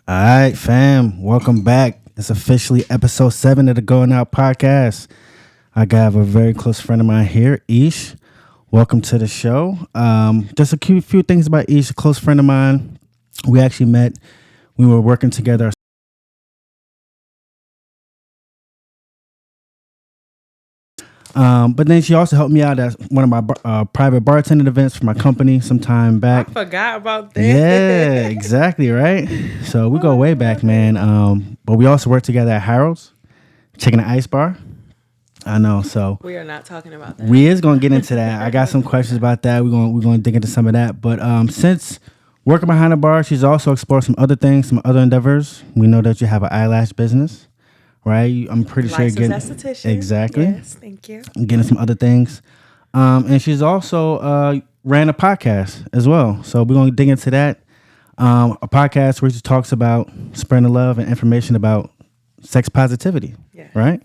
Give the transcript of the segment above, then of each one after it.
All right, fam. Welcome back. It's officially episode 7 of the Going Out podcast. I got a very close friend of mine here, Ish. Welcome to the show. Just a few things about Ish, a close friend of mine. We actually met. We were working together. But then she also helped me out at one of my private bartending events for my company some time back. I forgot about that. Yeah, exactly, right? So we go way back, man. But we also work together at Harold's, Chicken and Ice Bar. I know, so We are not talking about that. we is gonna get into that. I got some questions about that. We're gonna dig into some of that. But since working behind the bar, she's also explored some other things, some other endeavors. We know that you have an eyelash business, right? I'm pretty sure you're Licensed getting esthetician. exactly. Yes, thank you. Getting some other things. And she's also ran a podcast as well. So we're gonna dig into that. A podcast where she talks about spreading love and information about sex positivity, Yeah. right?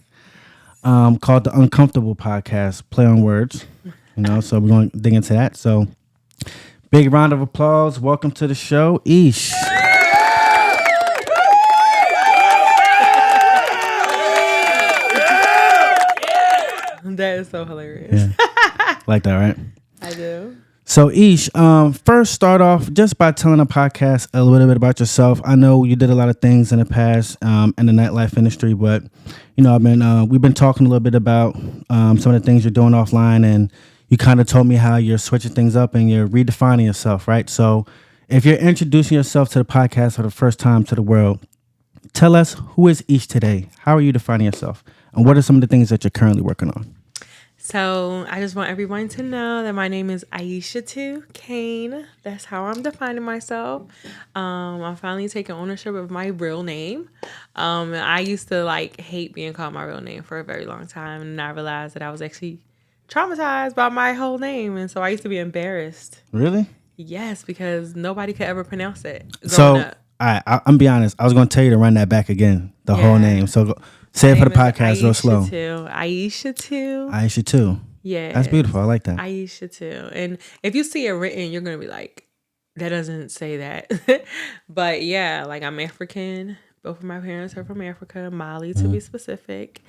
Called the Uncomfortable Podcast, play on words, so we're going to dig into that. So big round of applause. Welcome to the show, Ish. That is so hilarious. Yeah. Like that, right? I do. So Ish, first start off just by telling the podcast a little bit about yourself. I know you did a lot of things in the past in the nightlife industry, but we've been talking a little bit about some of the things you're doing offline, and you kind of told me how you're switching things up and you're redefining yourself, right? So if you're introducing yourself to the podcast for the first time to the world, tell us, who is Ish today? How are you defining yourself? And what are some of the things that you're currently working on? So I just want everyone to know that my name is Aisha Kane. That's how I'm defining myself. I'm finally taking ownership of my real name. I used to hate being called my real name for a very long time, and I realized that I was actually traumatized by my whole name, and so I used to be embarrassed. Really? Yes, because nobody could ever pronounce it. So, I'm be honest. I was going to tell you to run that back again, the whole name. So say it for the podcast real slow. Aisha too. Aisha too. Yeah. That's beautiful. I like that. Aisha too. And if you see it written, you're going to be like, that doesn't say that. But yeah, I'm African. Both of my parents are from Africa, Mali to be specific.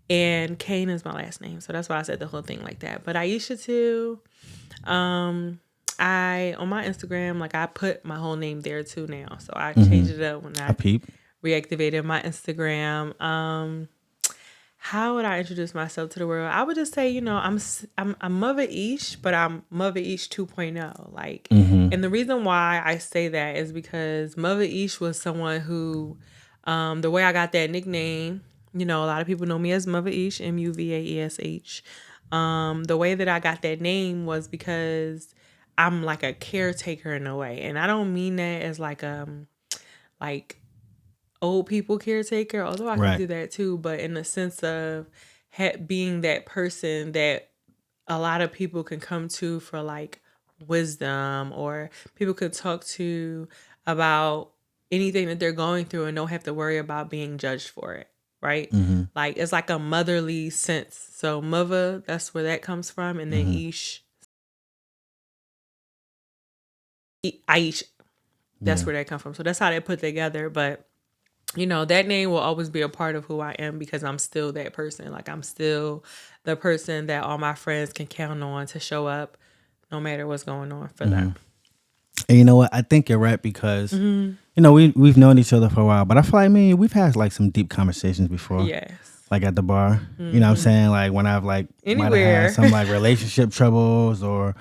And Kane is my last name. So that's why I said the whole thing like that. But Aisha too. I on my Instagram, I put my whole name there too now. So I changed it up when I reactivated my Instagram. How would I introduce myself to the world? I would just say, I'm MuvaEsh, but I'm MuvaEsh 2.0. And the reason why I say that is because MuvaEsh was someone who, the way I got that nickname, a lot of people know me as MuvaEsh, MuvaEsh. The way that I got that name was because I'm like a caretaker in a way. And I don't mean that as like old people caretaker, although I can do that too, but in the sense of being that person that a lot of people can come to for wisdom, or people can talk to about anything that they're going through and don't have to worry about being judged for it, right? It's like a motherly sense. So mother, that's where that comes from, and then Ish, Aisha, that's where that comes from. So that's how they put together. But that name will always be a part of who I am, because I'm still that person. I'm still the person that all my friends can count on to show up no matter what's going on for them. And you know what? I think you're right, because we've known each other for a while, but I feel like we've had some deep conversations before. Yes. At the bar. You know what I'm saying? When I've might have had some relationship troubles, or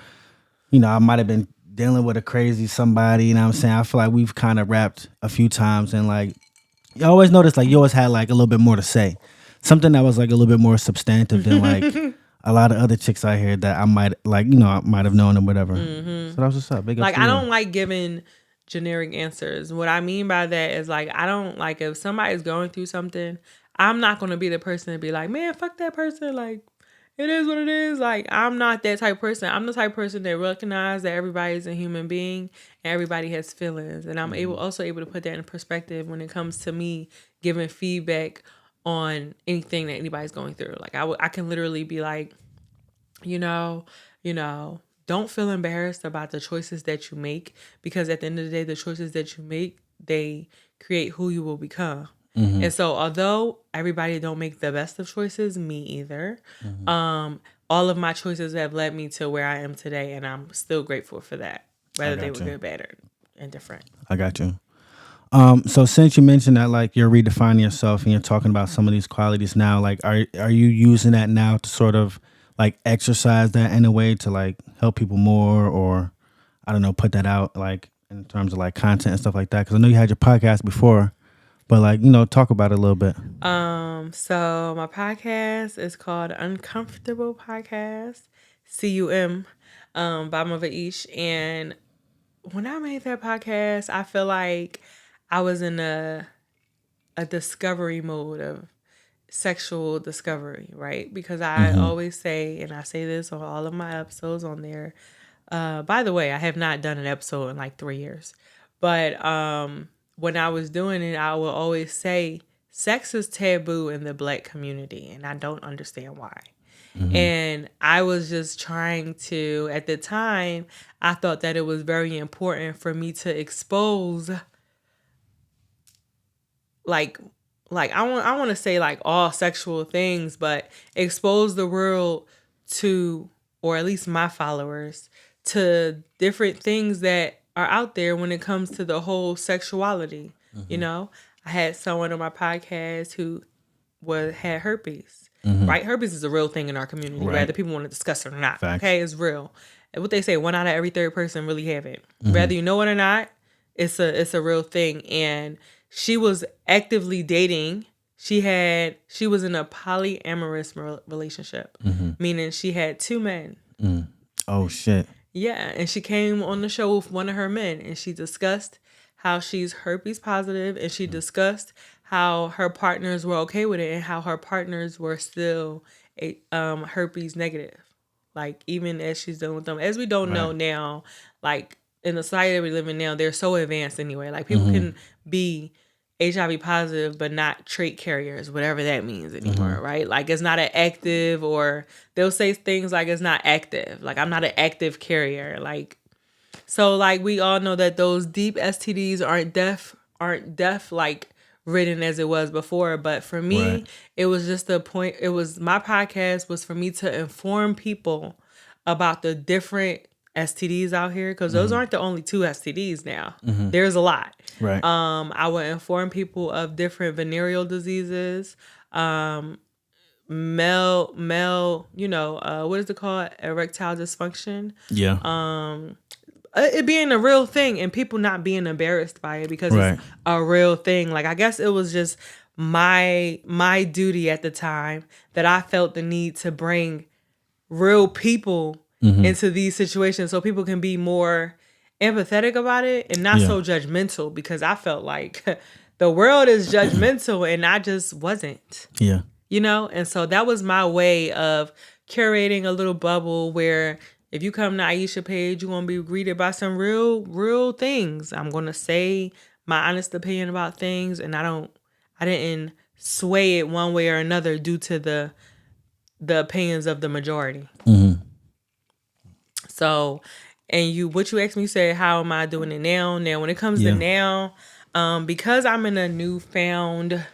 I might have been dealing with a crazy somebody, you know what I'm saying? I feel like we've kind of rapped a few times, and you always notice you always had a little bit more to say. Something that was a little bit more substantive than a lot of other chicks out here that I might I might have known or whatever. So that was what's up. Big up to I you. don't like giving generic answers. What I mean by that is I don't if somebody's going through something, I'm not going to be the person to be like, man, fuck that person. It is what it is. I'm not that type of person. I'm the type of person that recognizes that everybody's a human being and everybody has feelings. And I'm also able to put that in perspective when it comes to me giving feedback on anything that anybody's going through. I can literally be like, don't feel embarrassed about the choices that you make, because at the end of the day, the choices that you make, they create who you will become. And so although everybody don't make the best of choices, me either, all of my choices have led me to where I am today, and I'm still grateful for that, whether they were good, bad, or indifferent. I got you. So since you mentioned that, like, you're redefining yourself and you're talking about some of these qualities now, like, are you using that now to sort of like exercise that in a way to like help people more, or I don't know, put that out like in terms of like content and stuff like that? Because I know you had your podcast before, but like, you know, talk about it a little bit. So my podcast is called Uncomfortable Podcast, CUM, by MuvaEsh. And when I made that podcast, I feel like I was in a discovery mode of sexual discovery, right? Because I always say, and I say this on all of my episodes on there. By the way, I have not done an episode in like 3 years, but when I was doing it, I will always say sex is taboo in the Black community, and I don't understand why. And I was just trying to, at the time, I thought that it was very important for me to expose, like I want to say like all sexual things, but expose the world to, or at least my followers, to different things that are out there when it comes to the whole sexuality. You know, I had someone on my podcast who had herpes. Right? Herpes is a real thing in our community, whether people want to discuss it or not. Facts. Okay, it's real. And what they say, 1 out of every 3rd person really have it. Whether you know it or not, it's a real thing. And she was actively dating. She was in a polyamorous relationship, meaning she had 2 men. Oh shit. Yeah, and she came on the show with one of her men, and she discussed how she's herpes positive, and she discussed how her partners were okay with it, and how her partners were still herpes negative. Like, even as she's done with them, as we don't know now, like in the society that we live in now, they're so advanced anyway. Like, people can be HIV positive but not trait carriers, whatever that means anymore, right? Like, it's not an active, or they'll say things like it's not active. Like, I'm not an active carrier. Like, so like we all know that those deep STDs aren't death like ridden as it was before. But for me, it was just the point. It was, my podcast was for me to inform people about the different STDs out here, because those aren't the only 2 STDs now. There's a lot. Right. I would inform people of different venereal diseases, male, you know, what is it called? Erectile dysfunction. Yeah. It being a real thing, and people not being embarrassed by it, because it's a real thing. Like, I guess it was just my duty at the time that I felt the need to bring real people into these situations, so people can be more empathetic about it and not so judgmental, because I felt like the world is judgmental and I just wasn't. Yeah. You know? And so that was my way of curating a little bubble where if you come to Aisha page, you're going to be greeted by some real things. I'm going to say my honest opinion about things, and I didn't sway it one way or another due to the opinions of the majority. So, and what you asked me, you said, how am I doing it now? Now, when it comes to now, because I'm in a newfound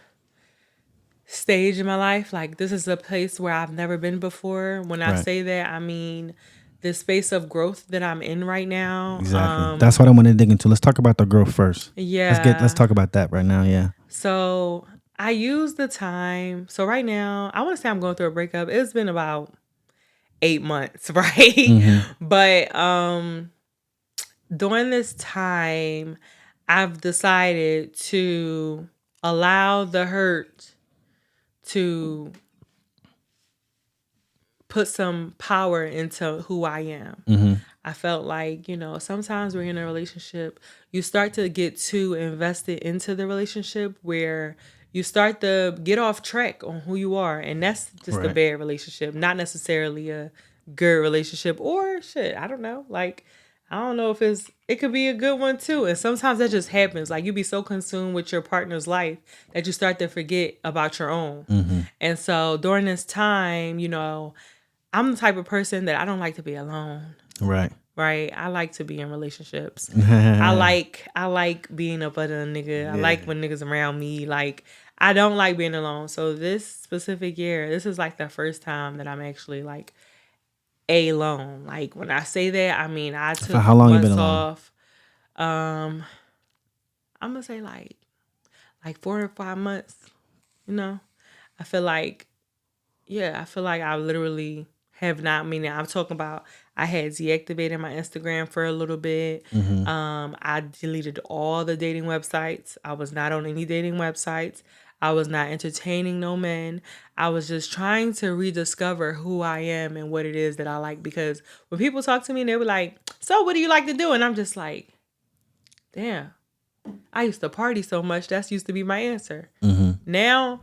stage in my life, like, this is a place where I've never been before. When I say that, I mean the space of growth that I'm in right now. Exactly. That's what I want to dig into. Let's talk about the growth first. Yeah. Let's talk about that right now. Yeah. So I use the time. So right now, I want to say I'm going through a breakup. It's been about 8 months, right? But during this time, I've decided to allow the hurt to put some power into who I am. I felt like, you know, sometimes we're in a relationship, you start to get too invested into the relationship where you start to get off track on who you are. And that's just a bad relationship, not necessarily a good relationship, or shit, I don't know. Like, I don't know if it could be a good one too. And sometimes that just happens. Like, you be so consumed with your partner's life that you start to forget about your own. And so during this time, you know, I'm the type of person that I don't like to be alone. Right. right? I like to be in relationships. I like being up under a nigga. I like when niggas around me. Like, I don't like being alone. So this specific year, this is like the first time that I'm actually like alone. Like, when I say that, I mean I took how long months you been off. I'm gonna say like 4 or 5 months. You know, I feel like I literally have not. Meaning, I'm talking about. I had deactivated my Instagram for a little bit. I deleted all the dating websites. I was not on any dating websites. I was not entertaining no men. I was just trying to rediscover who I am and what it is that I like. Because when people talk to me, they were like, "So, what do you like to do?" And I'm just like, "Damn, I used to party so much. That's used to be my answer." Now,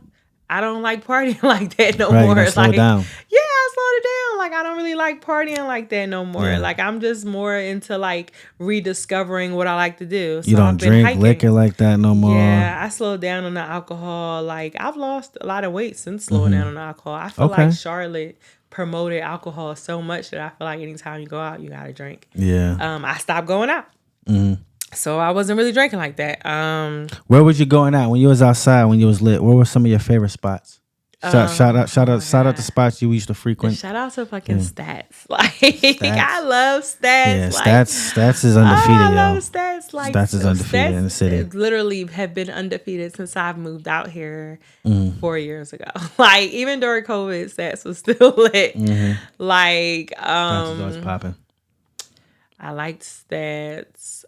I don't like partying like that no more. You slow it down. Yeah, I slowed it down. Like, I don't really like partying like that no more. Yeah. Like, I'm just more into like rediscovering what I like to do. So you don't drink liquor like that no more. Yeah, I slowed down on the alcohol. Like, I've lost a lot of weight since slowing down on the alcohol. I feel like Charlotte promoted alcohol so much that I feel like anytime you go out, you gotta drink. Yeah. I stopped going out. So I wasn't really drinking like that. Where was you going out when you was outside, when you was lit? Where were some of your favorite spots? Shout out the spots you used to frequent. Shout out to fucking Stats. Like, Stats. I love Stats. Yeah, like, Stats is undefeated, I love Stats. Like, Stats is undefeated in the city. Literally have been undefeated since I've moved out here 4 years ago. Like, even during COVID, Stats was still lit. Like, Stats was always popping. I liked Stats.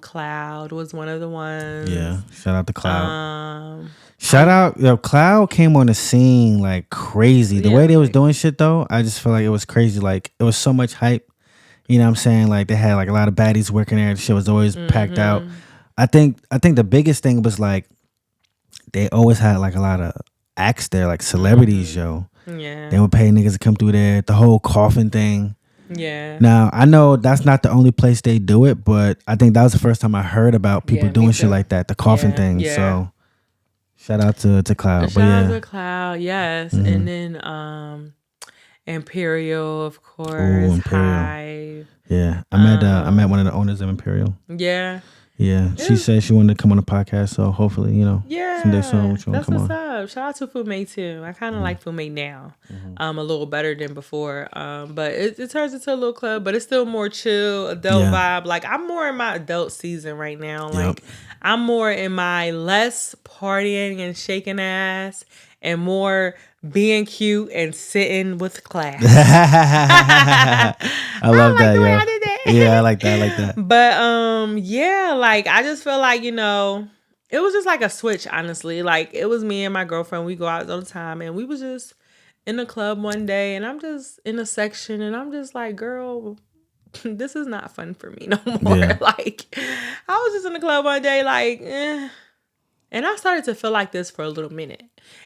Cloud was one of the ones. Yeah, shout out to Cloud. Shout out, Cloud came on the scene like crazy. The way they was doing shit though, I just feel like it was crazy. Like, it was so much hype. You know what I'm saying? Like, they had like a lot of baddies working there. The shit was always packed out. I think the biggest thing was like they always had like a lot of acts there, like celebrities, yo. Yeah. They would pay niggas to come through there. The whole coffin thing. Yeah. Now, I know that's not the only place they do it, but I think that was the first time I heard about people doing shit like that, the coffin thing. Yeah. So, shout out to Cloud. Shout out to Cloud, yes. And then Imperial, of course. Ooh, Imperial. Hive. Yeah. I met one of the owners of Imperial. Yeah. Yeah, she said she wanted to come on the podcast, so hopefully, someday soon she will come on. That's what's up. Shout out to Fume too. I kind of like Fume now, a little better than before. But it turns into a little club, but it's still more chill, adult vibe. Like, I'm more in my adult season right now. Like, I'm more in my less partying and shaking ass and more being cute and sitting with class. I love that, yeah. Yeah, I like that. But yeah, like, I just feel like, it was just like a switch, honestly. Like, it was me and my girlfriend, we go out all the time, and we was just in the club one day, and I'm just in a section, and I'm just like, girl, this is not fun for me no more. Yeah. Like, I was just in the club one day, like, and I started to feel like this for a little minute.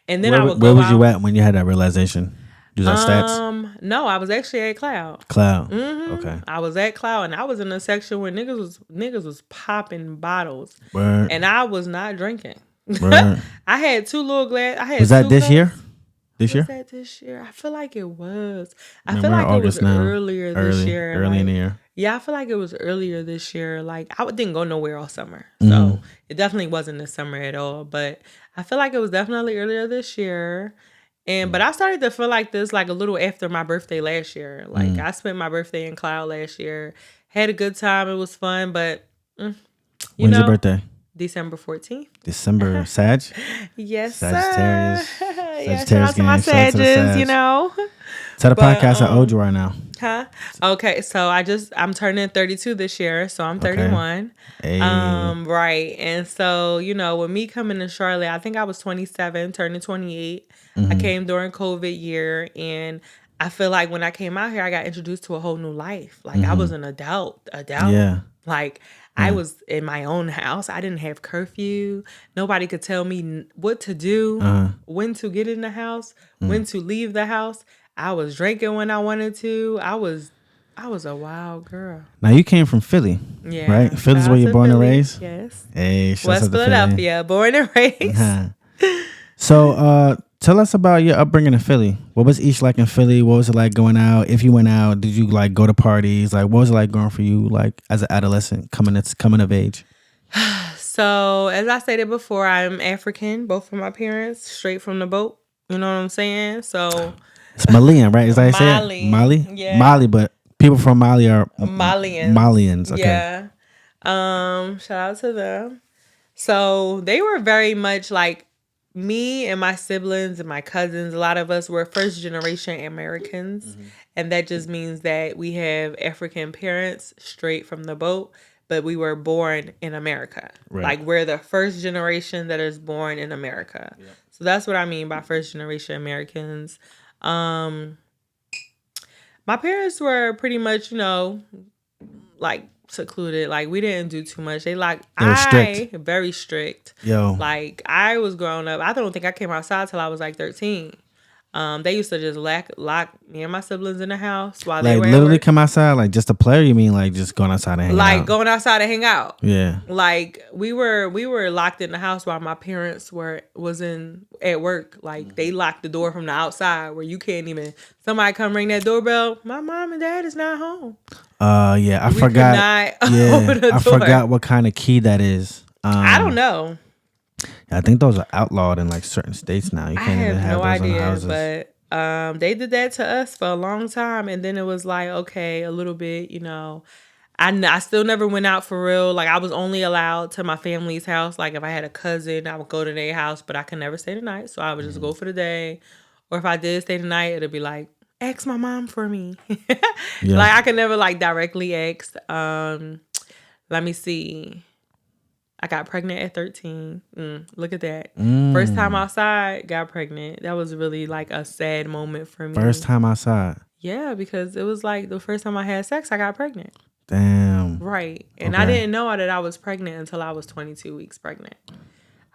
And then where was you at when you had that realization? You was at Stats? No, I was actually at Cloud. Okay. I was at Cloud, and I was in a section where niggas was popping bottles. Word. And I was not drinking. Word. I had 2 little glasses. Was that this year? Was that this year? I feel like it was. I feel like it was earlier this year. Early in the year. Yeah, I feel like it was earlier this year. Like, I didn't go nowhere all summer. So it definitely wasn't this summer at all. But I feel like it was definitely earlier this year. But I started to feel like this like a little after my birthday last year. Like, I spent my birthday in Cloud last year. Had a good time. It was fun. But, When's your birthday? December 14th. December, Sag? Yes, Sagittarius. Yeah, shout out to my Sages, Tell the podcast I owed you right now. Huh? Okay, so I'm turning 32 this year, so I'm 31. Hey. Right. And so, with me coming to Charlotte, I think I was 27, turning 28. I came during COVID year, and I feel like when I came out here, I got introduced to a whole new life. Like, I was an adult. Yeah. Like, I was in my own house. I didn't have curfew. Nobody could tell me what to do, when to get in the house, when to leave the house. I was drinking when I wanted to. I was a wild girl. Now, you came from Philly, right? Philly's where you're born and raised? Yes. Hey, West Philadelphia, born and raised. So, tell us about your upbringing in Philly. What was each like in Philly? What was it like going out? If you went out, did you like go to parties? Like, what was it like going for you, like as an adolescent coming of age? So, as I stated before, I'm African, both of my parents, straight from the boat. You know what I'm saying? So it's Malian, right? Is that how you Mali. say it? Mali? Yeah. Mali, but people from Mali are Malians. Malians, okay. Yeah. Shout out to them. So they were very much like me and my siblings and my cousins. A lot of us were first generation Americans. Mm-hmm. And that just means that we have African parents straight from the boat, but we were born in America. Right. Like we're the first generation that is born in America. Yeah. So that's what I mean by first generation Americans. My parents were pretty much, like secluded. Like we didn't do too much. They were strict. Very strict. Yo. Like I was growing up. I don't think I came outside till I was like 13. They used to just lock me and my siblings in the house while they were literally come outside, like just to play, or you mean like just going outside and hang out? Like going outside and hang out. Yeah. Like we were locked in the house while my parents was at work. Like they locked the door from the outside where you can't even. Somebody come ring that doorbell. My mom and dad is not home. Yeah, I forgot. I forgot what kind of key that is. I don't know. I think those are outlawed in like certain states now. You can't even have those in houses. But they did that to us for a long time, and then it was like, okay, a little bit, I still never went out for real. Like I was only allowed to my family's house. Like if I had a cousin, I would go to their house, but I could never stay the night. So I would just go for the day, or if I did stay the night, it'd be like, ask my mom for me. Yeah. Like I could never like directly ask. Let me see. I got pregnant at 13. Look at that. First time outside, got pregnant. That was really like a sad moment for me. First time outside? Yeah, because it was like the first time I had sex, I got pregnant. Damn. Right. And I didn't know that I was pregnant until I was 22 weeks pregnant.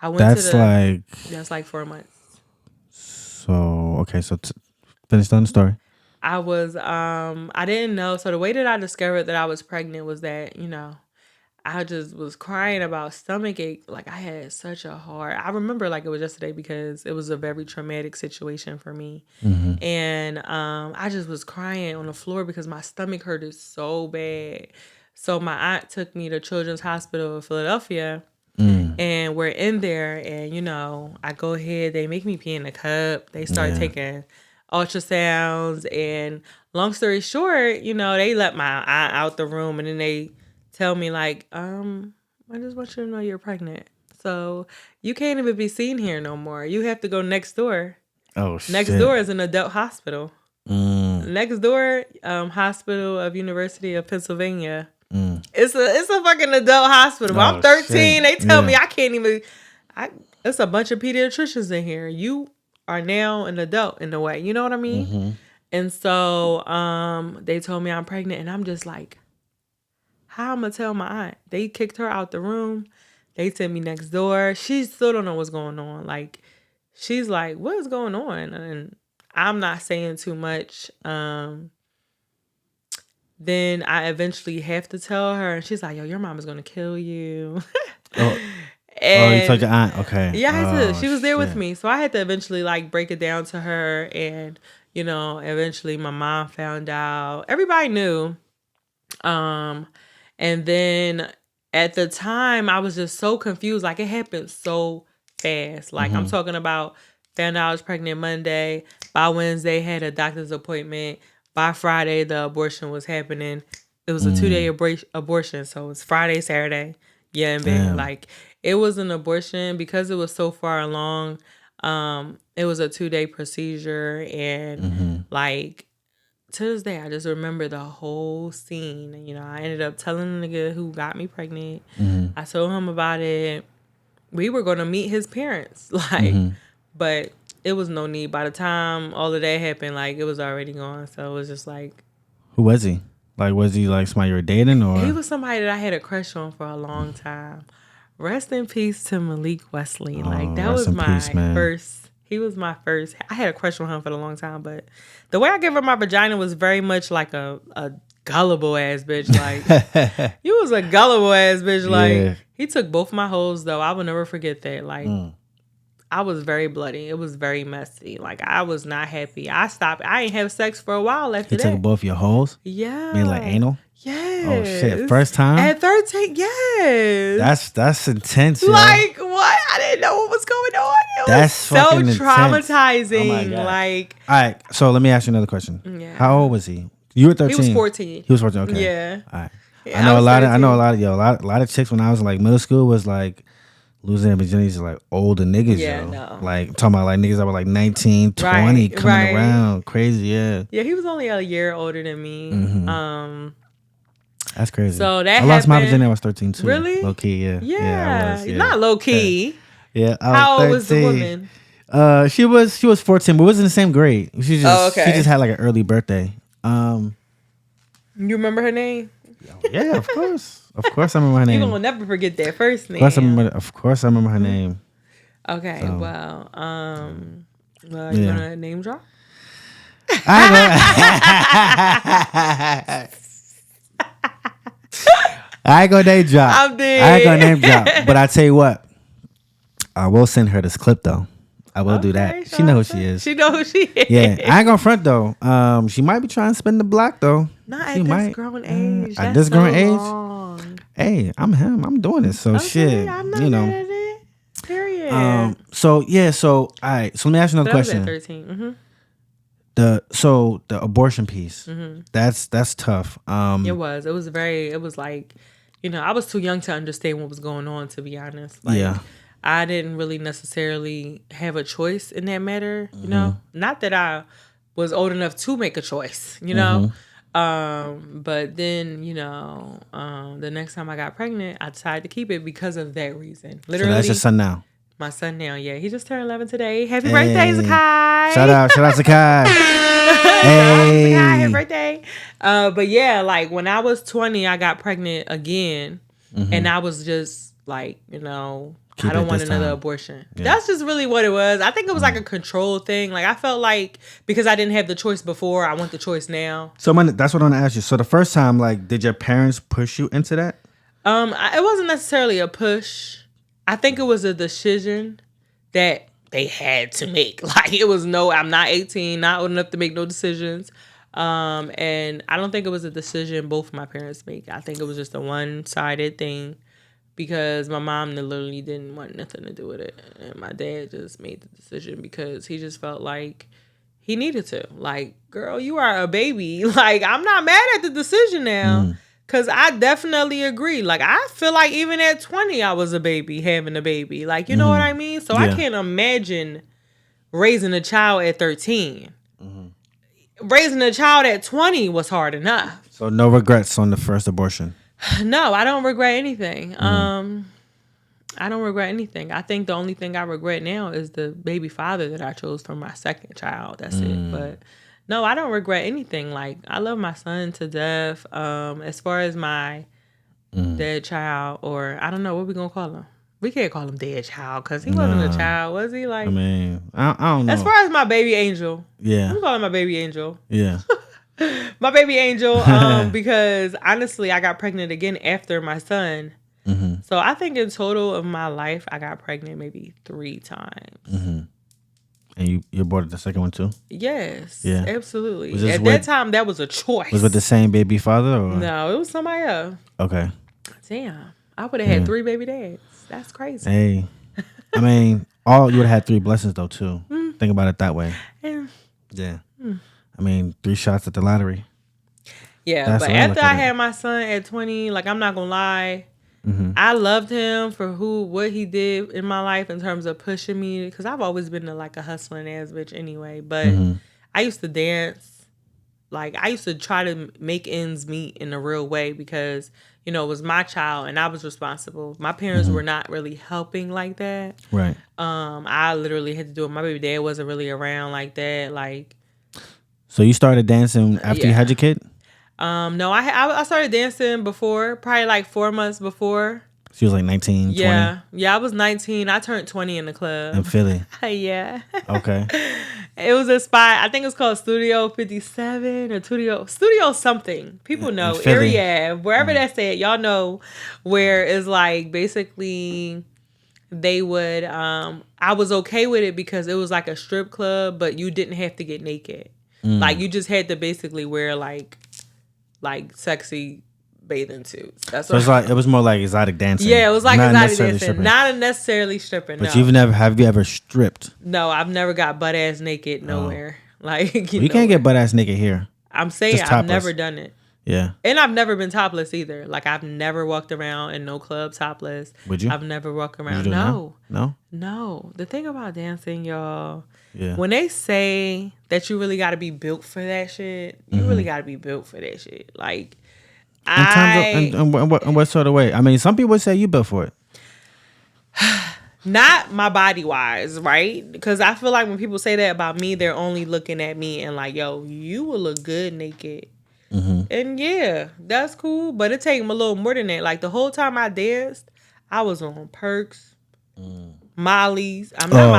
That's like 4 months. So, okay. So finish on the story. I was, I didn't know. So the way that I discovered that I was pregnant was that, I just was crying about stomach ache. Like I had such a hard, I remember like it was yesterday because it was a very traumatic situation for me. Mm-hmm. And I just was crying on the floor because my stomach hurted so bad. So my aunt took me to Children's Hospital of Philadelphia and we're in there and, I go ahead, they make me pee in a cup. They start taking ultrasounds and long story short, they let my aunt out the room and then they tell me like, I just want you to know you're pregnant. So you can't even be seen here no more. You have to go next door. Oh, shit. Next door is an adult hospital. Next door, Hospital of University of Pennsylvania. It's a fucking adult hospital. I'm 13. Shit. They tell me I can't even. It's a bunch of pediatricians in here. You are now an adult in a way. You know what I mean? Mm-hmm. And so they told me I'm pregnant, and I'm just like, how I'm gonna tell my aunt? They kicked her out the room. They sent me next door. She still don't know what's going on. Like, she's like, what is going on? And I'm not saying too much. Then I eventually have to tell her, and she's like, yo, your mom is gonna kill you. You told your aunt? Okay. Yeah, she was there with me. So I had to eventually like break it down to her, and eventually my mom found out. Everybody knew. And then at the time, I was just so confused. Like, it happened so fast. Like, I'm talking about found out I was pregnant Monday. By Wednesday, had a doctor's appointment. By Friday, the abortion was happening. It was a 2-day abortion. So, it was Friday, Saturday. Yeah, in bed. Like, it was an abortion because it was so far along. It was a 2-day procedure. And, like, to this day, I just remember the whole scene. And, I ended up telling the nigga who got me pregnant. I told him about it. We were going to meet his parents. Like, but it was no need. By the time all of that happened, like, it was already gone. So it was just like. Who was he? Like, was he like somebody you were dating or? He was somebody that I had a crush on for a long time. Rest in peace to Malik Wesley. Like, that was my first. He was my first. I had a crush on him for a long time, but the way I gave her my vagina was very much like a gullible ass bitch. Like, you was a gullible ass bitch. Like, he took both my hoes though. I will never forget that. Like, I was very bloody. It was very messy. Like, I was not happy. I stopped. I ain't have sex for a while after that. You took both your holes? Yeah. I mean, like anal? Yes. Oh, shit. First time? At 13, yes. That's intense, yo. Like, what? I didn't know what was going on. It was so traumatizing. Oh, my God. Like, all right. So, let me ask you another question. Yeah. How old was he? You were 13. He was 14. He was 14, okay. Yeah. All right. Yeah, I know a lot of chicks when I was in like middle school was like losing their virginity to like older niggas, yo. No. Like talking about like niggas that were like 19, 20 coming around. Crazy, yeah. Yeah, he was only a year older than me. Mm-hmm. That's crazy. So that I lost my virginity when I was 13 too. Really? Low key, yeah. Yeah, I was, not low key. Yeah. How old was the woman? She was 14, but we was in the same grade. She just had like an early birthday. You remember her name? Yeah, of course. Of course I remember her name. You will never forget that first name. Of course I remember her name. Okay, so. Well, you want to name drop? I ain't gonna name drop. I'm dead. I ain't gonna name drop. But I tell you what, I will send her this clip though. I will do that. She know who she is. She know who she is. Yeah, I ain't gonna front though. She might be trying to spin the block though. Not at this grown age. At this grown age. Hey, I'm him. I'm doing it. So shit. I'm not mad at it. Period. So all right. So let me ask you another question. I was at 13. Mm-hmm. The abortion piece. Mm-hmm. That's tough. It was. It was like, I was too young to understand what was going on, to be honest. Like, yeah. I didn't really necessarily have a choice in that matter, Not that I was old enough to make a choice, Mm-hmm. But then, the next time I got pregnant, I decided to keep it because of that reason. Literally. So that's your son now? My son now, yeah. He just turned 11 today. Happy birthday, Zakai. Shout out Zakai. Hey. Happy birthday. But yeah, like when I was 20, I got pregnant again. Mm-hmm. And I was just like, I don't want another abortion. Yeah. That's just really what it was. I think it was like a control thing. Like I felt like because I didn't have the choice before, I want the choice now. So that's what I want to ask you. So the first time, like, did your parents push you into that? It wasn't necessarily a push. I think it was a decision that they had to make. Like it was I'm not 18, not old enough to make no decisions. And I don't think it was a decision both my parents make. I think it was just a one-sided thing. Because my mom literally didn't want nothing to do with it. And my dad just made the decision because he just felt like he needed to. Like, girl, you are a baby. Like, I'm not mad at the decision now. Because I definitely agree. Like, I feel like even at 20, I was a baby, having a baby. Like, you know what I mean? So I can't imagine raising a child at 13. Mm-hmm. Raising a child at 20 was hard enough. So no regrets on the first abortion? No, I don't regret anything. I don't regret anything. I think the only thing I regret now is the baby father that I chose for my second child. That's it. But no, I don't regret anything. Like, I love my son to death. As far as my dead child, or I don't know, what we gonna call him? We can't call him dead child because he wasn't a child, was he? Like, I mean, I don't know. As far as my baby angel. Yeah. I'm calling my baby angel. Yeah. My baby angel, because honestly, I got pregnant again after my son. Mm-hmm. So I think in total of my life, I got pregnant maybe 3 times. Mm-hmm. And you aborted the second one too? Yes. Yeah. Absolutely. At that time, that was a choice. Was it the same baby father? Or? No, it was somebody else. Okay. Damn. I would have had 3 baby dads. That's crazy. Hey. I mean, you would have had 3 blessings though too. Think about it that way. Yeah. I mean, 3 shots at the lottery. Yeah, that's but after I had my son at 20, like, I'm not going to lie, I loved him for what he did in my life in terms of pushing me, because I've always been like a hustling ass bitch anyway, but I used to dance. Like, I used to try to make ends meet in a real way because, it was my child and I was responsible. My parents were not really helping like that. Right. I literally had to do it. My baby dad wasn't really around like that. Like, so you started dancing after you had your kid? No, I started dancing before, probably like 4 months before. She was like 19, 20? Yeah, I was 19. I turned 20 in the club. In Philly? Yeah. Okay. It was a spot, I think it's called Studio 57 or Studio something. People know. Area, wherever that's at, y'all know where it's like basically they would, I was okay with it because it was like a strip club, but you didn't have to get naked. Like, you just had to basically wear like sexy bathing suits. That's so what it's like, it was more like exotic dancing. Yeah, it was like not exotic dancing. stripping. Not necessarily stripping, But no. have you ever stripped? No, I've never got butt ass naked nowhere. Like, you can't get butt ass naked here. I'm saying I've never done it. Yeah. And I've never been topless either. Like, I've never walked around in no club topless. Would you? I've never walked around. No. No. The thing about dancing, y'all, yeah. when they say that you really got to be built for that shit, you really got to be built for that shit. Like, in what sort of way? I mean, some people say you built for it. Not my body wise, right? Because I feel like when people say that about me, they're only looking at me and like, yo, you will look good naked. And yeah, that's cool. But it take me a little more than that. Like, the whole time I danced, I was on perks, Molly's. I'm not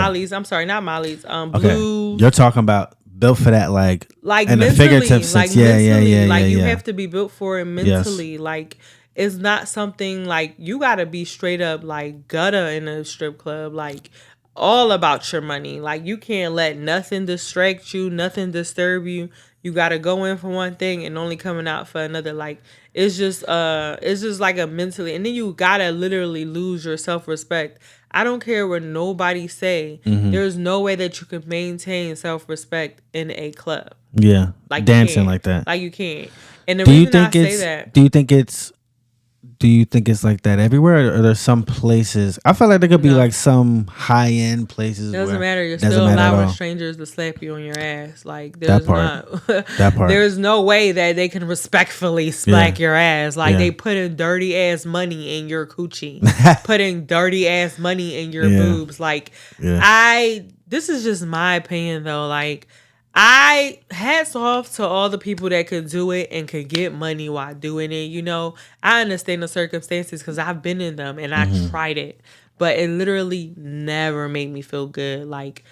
Molly's. Blues. You're talking about built for that, like in mentally, a figurative sense. Like Yeah. Like, you have to be built for it mentally. Yes. Like, it's not something like you gotta be straight up like gutter in a strip club. Like, all about your money. Like, you can't let nothing distract you, nothing disturb you. You gotta go in for one thing and only coming out for another. Like, it's just like a mentally, and then you gotta literally lose your self-respect. I don't care what nobody say. There's no way that you can maintain self-respect in a club. Yeah, like dancing like that. Like, you can't. And the reason I say that, do you think it's like that everywhere, or there's some places? I feel like there could be like some high end places. Doesn't matter. You're still allowing strangers to slap you on your ass. Like, there's that part. There's no way that they can respectfully smack your ass. Like, they putting dirty ass money in your coochie, putting dirty ass money in your boobs. Like, this is just my opinion though. Like, hats off to all the people that could do it and could get money while doing it. You know, I understand the circumstances because I've been in them and I tried it, but it literally never made me feel good. Like,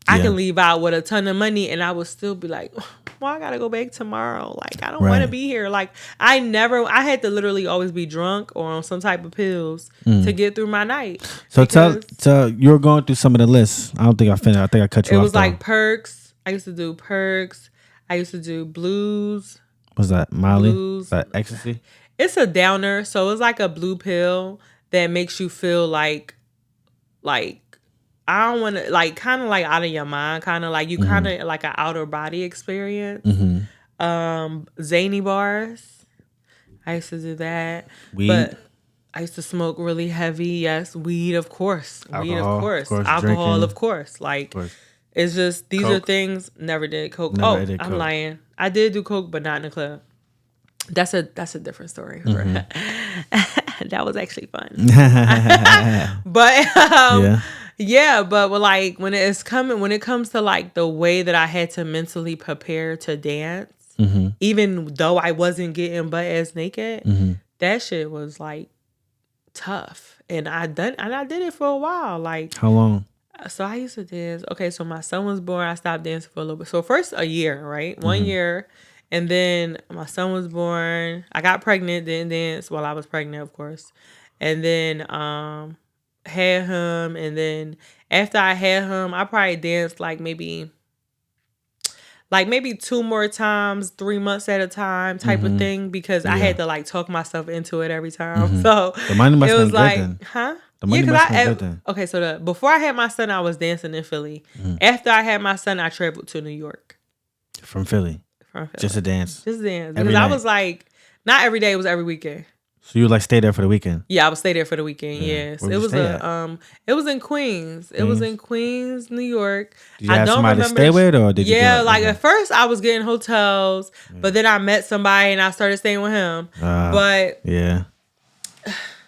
I can leave out with a ton of money and I would still be like, well, I gotta go back tomorrow. Like, I don't want to be here. Like, I had to literally always be drunk or on some type of pills to get through my night. So you're going through some of the lists. I don't think I finished. I think I cut you off. It was like perks. I used to do perks. I used to do blues. What's that? Molly? Blues. Is that ecstasy? It's a downer. So it's like a blue pill that makes you feel like I don't want to, like, kind of like out of your mind. Kind of like you kind of like an outer body experience. Zany bars. I used to do that. Weed? But I used to smoke really heavy. Yes. Weed, of course. Alcohol, weed, of course. Alcohol, drinking. Of course. Like... Of course. It's just, these Coke. Are things, never did Coke. I'm lying. I did do Coke, but not in the club. That's a different story. That was actually fun. But, but like, when it comes to like the way that I had to mentally prepare to dance, even though I wasn't getting butt ass naked, that shit was like tough. And I did it for a while. Like, how long? So I used to dance. Okay, so my son was born. I stopped dancing for a little bit. So first a year, right? 1 year. And then my son was born. I got pregnant, didn't dance while I was pregnant, of course. And then had him. And then after I had him, I probably danced like maybe 2 more times, 3 months at a time type of thing. Because I had to like talk myself into it every time. So the money must it was like, good then. Huh? Okay, so before I had my son, I was dancing in Philly. After I had my son, I traveled to New York. From Philly? Just to dance? Just dance. Because I was like, not every day, it was every weekend. So you would like stay there for the weekend? Yeah, I would stay there for the weekend, yes. It was it was in Queens. It was in Queens, New York. Did you have somebody to stay with, or did you at first I was getting hotels, but then I met somebody and I started staying with him. But yeah.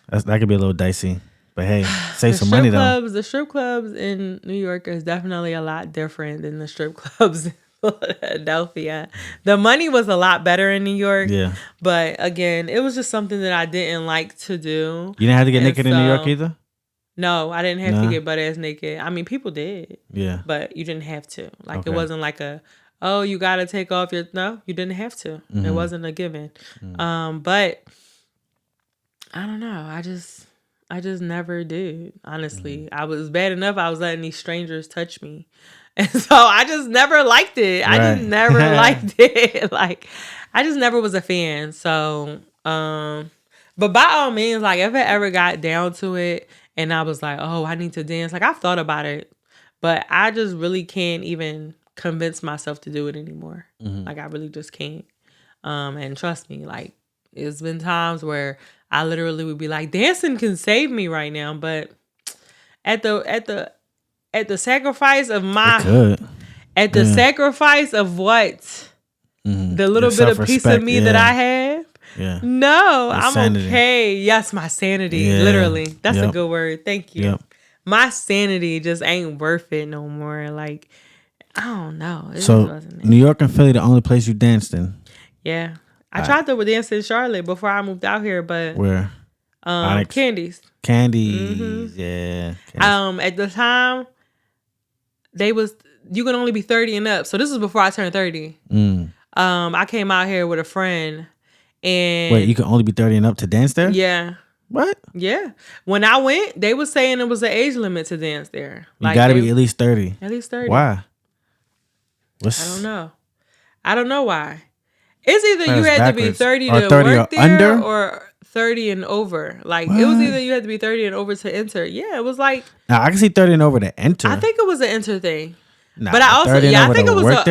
That could be a little dicey. But hey, save some money though. The strip clubs in New York is definitely a lot different than the strip clubs in Philadelphia. The money was a lot better in New York. Yeah. But again, it was just something that I didn't like to do. You didn't have to get naked in New York either? No, I didn't have to get butt ass naked. I mean, people did. Yeah. But you didn't have to. Like, it wasn't like you got to take off your... No, you didn't have to. It wasn't a given. But I don't know. I just never did. Honestly, I was bad enough. I was letting these strangers touch me, and so I just never liked it. Right. I just never liked it. Like, I just never was a fan. So, but by all means, like, if it ever got down to it, and I was like, oh, I need to dance. Like, I've thought about it, but I just really can't even convince myself to do it anymore. Like, I really just can't. And trust me, like, it's been times where I literally would be like, dancing can save me right now, but at the sacrifice of sacrifice of what? The little bit of piece of me that I have? Yeah. No, Your I'm sanity. okay. Yes, my sanity. Literally. That's a good word. Thank you. My sanity just ain't worth it no more. Like, I don't know. It So, wasn't it. New York and Philly, the only place you danced in? Yeah. I tried to dance in Charlotte before I moved out here, but Where? Candies. Candies, yeah. Candies. At the time, you can only be 30 and up. So this was before I turned 30. I came out here with a friend, and wait, you can only be 30 and up to dance there? Yeah. What? Yeah. When I went, they were saying it was an age limit to dance there. You gotta be at least 30. At least 30. Why? I don't know. I don't know why. It's either you had backwards. to be 30 or to 30 work or there under? or 30 and over. Like, what? It was either you had to be 30 and over to enter. Yeah, it was like... Now, I can see 30 and over to enter. I think it was an enter thing. Nah, but I also... I think it was was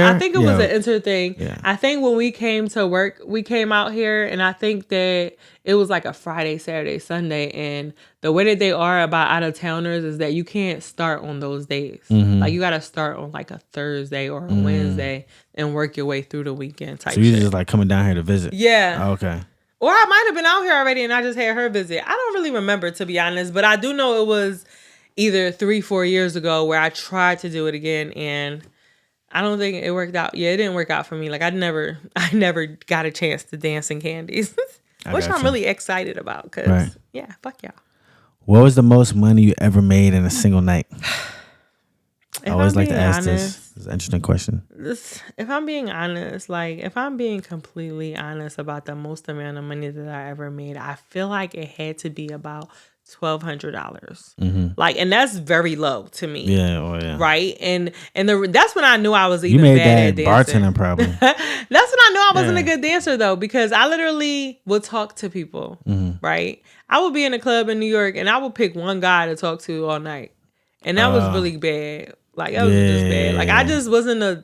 an enter thing. Yeah. I think when we came to work, we came out here, and I think that it was like a Friday, Saturday, Sunday, and the way that they are about out-of-towners is that you can't start on those days. Like, you got to start on like a Thursday or a Wednesday and work your way through the weekend type shit. So you just like coming down here to visit? Yeah. Oh, okay. Or I might have been out here already and I just had her visit. I don't really remember, to be honest, but I do know it was either 3-4 years ago where I tried to do it again, and I don't think it worked out. Yeah, it didn't work out for me. Like, I never got a chance to dance in Candies, which I'm really excited about because, yeah, fuck y'all. What was the most money you ever made in a single night? I always like to ask this. It's an interesting question. If I'm being honest, like, if I'm being completely honest about the most amount of money that I ever made, I feel like it had to be about $1,200. Like, and that's very low to me. Yeah, oh yeah. Right? And that's when I knew I was even bad at dancing. Bartending probably. That's when I knew I wasn't a good dancer, though, because I literally would talk to people, right? I would be in a club in New York and I would pick one guy to talk to all night. And that was really bad. Like, that was just bad. Like, I just wasn't a...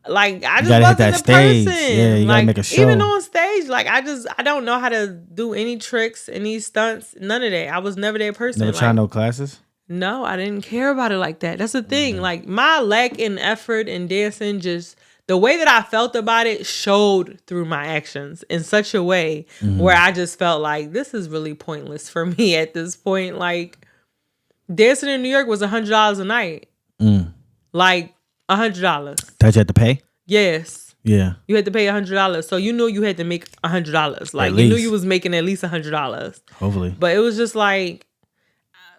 Like, I just wasn't a person. Yeah, you gotta make a show. Even on stage, like, I don't know how to do any tricks, any stunts, none of that. I was never that person. Never tried no classes? No, I didn't care about it like that. That's the thing. Like, my lack in effort in dancing, just the way that I felt about it showed through my actions in such a way where I just felt like this is really pointless for me at this point. Like, dancing in New York was $100 a night. Like, $100. That you had to pay? Yes. Yeah. You had to pay $100. So you knew you had to make $100. Like, you knew you was making at least $100. Hopefully. But it was just like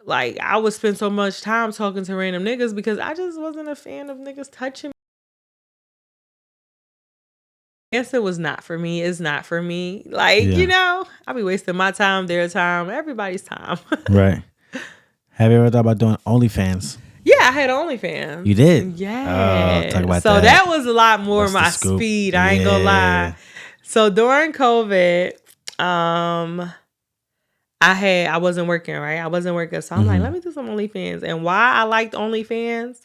I would spend so much time talking to random niggas because I just wasn't a fan of niggas touching me. Dancing was not for me. It's not for me. Like, you know, I be wasting my time, their time, everybody's time. Right. Have you ever thought about doing OnlyFans? Yeah, I had OnlyFans. You did? Yeah. Talk about so that. that was a lot more my speed. I ain't gonna lie. So during COVID, I wasn't working, right? I wasn't working. So I'm like, let me do some OnlyFans. And why I liked OnlyFans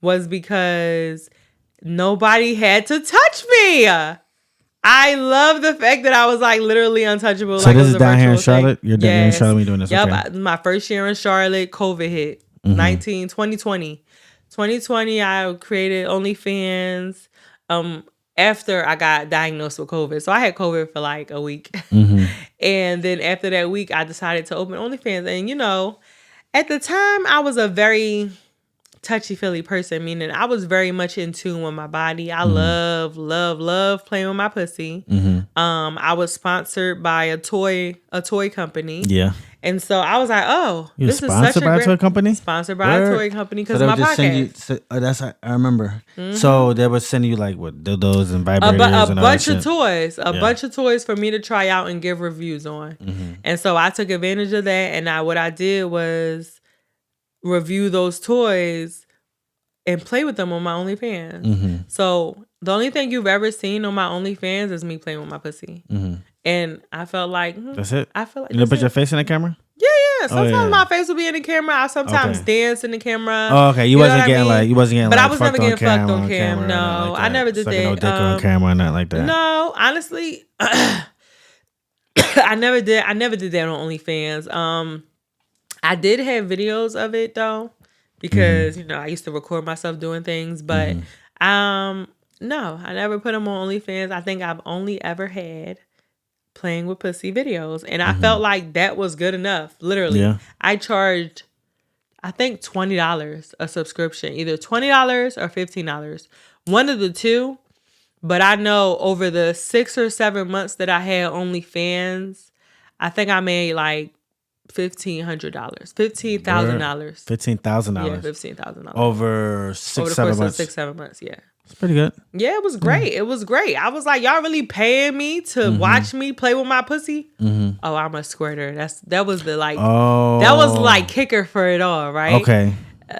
was because nobody had to touch me. I love the fact that I was like literally untouchable. So like, this is down here in Charlotte? You're down in Charlotte when you're doing this? Yep. Okay. My first year in Charlotte, COVID hit. 2020. 2020, I created OnlyFans after I got diagnosed with COVID. So I had COVID for like a week. And then after that week, I decided to open OnlyFans. And, you know, at the time, I was a very touchy-feely person, meaning I was very much in tune with my body. I love playing with my pussy. I was sponsored by a toy company. Yeah. And so I was like, oh, you this is such a by great a toy company? Sponsored by a toy company because of my podcast. I remember. Mm-hmm. So they would send you like what dildos and vibrators and bunch of toys, bunch of toys for me to try out and give reviews on. Mm-hmm. And so I took advantage of that, and what I did was review those toys and play with them on my OnlyFans. Mm-hmm. So the only thing you've ever seen on my OnlyFans is me playing with my pussy. Mm-hmm. And I felt like that's it. I feel like you don't put your face in the camera. Yeah. Sometimes my face will be in the camera. I sometimes dance in the camera. Oh, okay. You wasn't getting like but I was never getting fucked on cam. No, like I never did that. No dick on camera or nothing like that. No, honestly, I never did. I never did that on OnlyFans. I did have videos of it though, because I used to record myself doing things, but no, I never put them on OnlyFans. I think I've only ever had playing with pussy videos, and I felt like that was good enough. Literally, I charged, I think $20 a subscription, either $20 or $15, one of the two. But I know over the 6 or 7 months that I had OnlyFans, I think I made like $1,500, $15,000. $15,000. Yeah, $15,000 over 6, 7 months. 6, 7 months. Yeah. It's pretty good. Yeah, it was great. It was great. I was like, y'all really paying me to watch me play with my pussy? Mm-hmm. Oh, I'm a squirter. That was the like. Oh. That was like kicker for it all, right? Okay.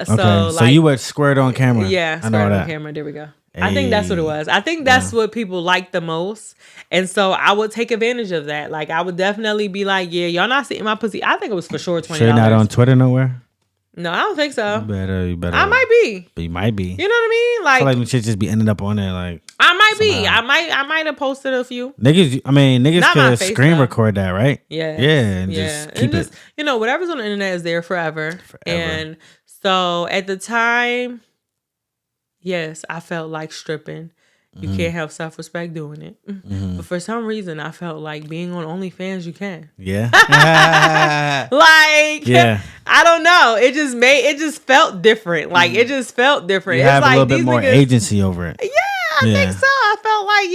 So you would squirt on camera. Yeah, squirt on camera. There we go. Hey. I think that's what it was. I think that's what people like the most. And so I would take advantage of that. Like, I would definitely be like, yeah, y'all not seeing my pussy. I think it was for sure $20. So you're not on Twitter nowhere? No, I don't think so. You better. I might be. But you might be. You know what I mean? Like, I feel like we should just be ending up on there. Like, I might be. I might have posted a few. Niggas could screen record that, right? Yeah. Yeah. And just keep it. Whatever's on the internet is there forever. And so at the time, yes, I felt like stripping. You can't have self-respect doing it. Mm-hmm. But for some reason, I felt like being on OnlyFans, you can. Yeah. I don't know. It just felt different. Like, it just felt different. You have a little bit more agency over it. Yeah, I think so. I felt like,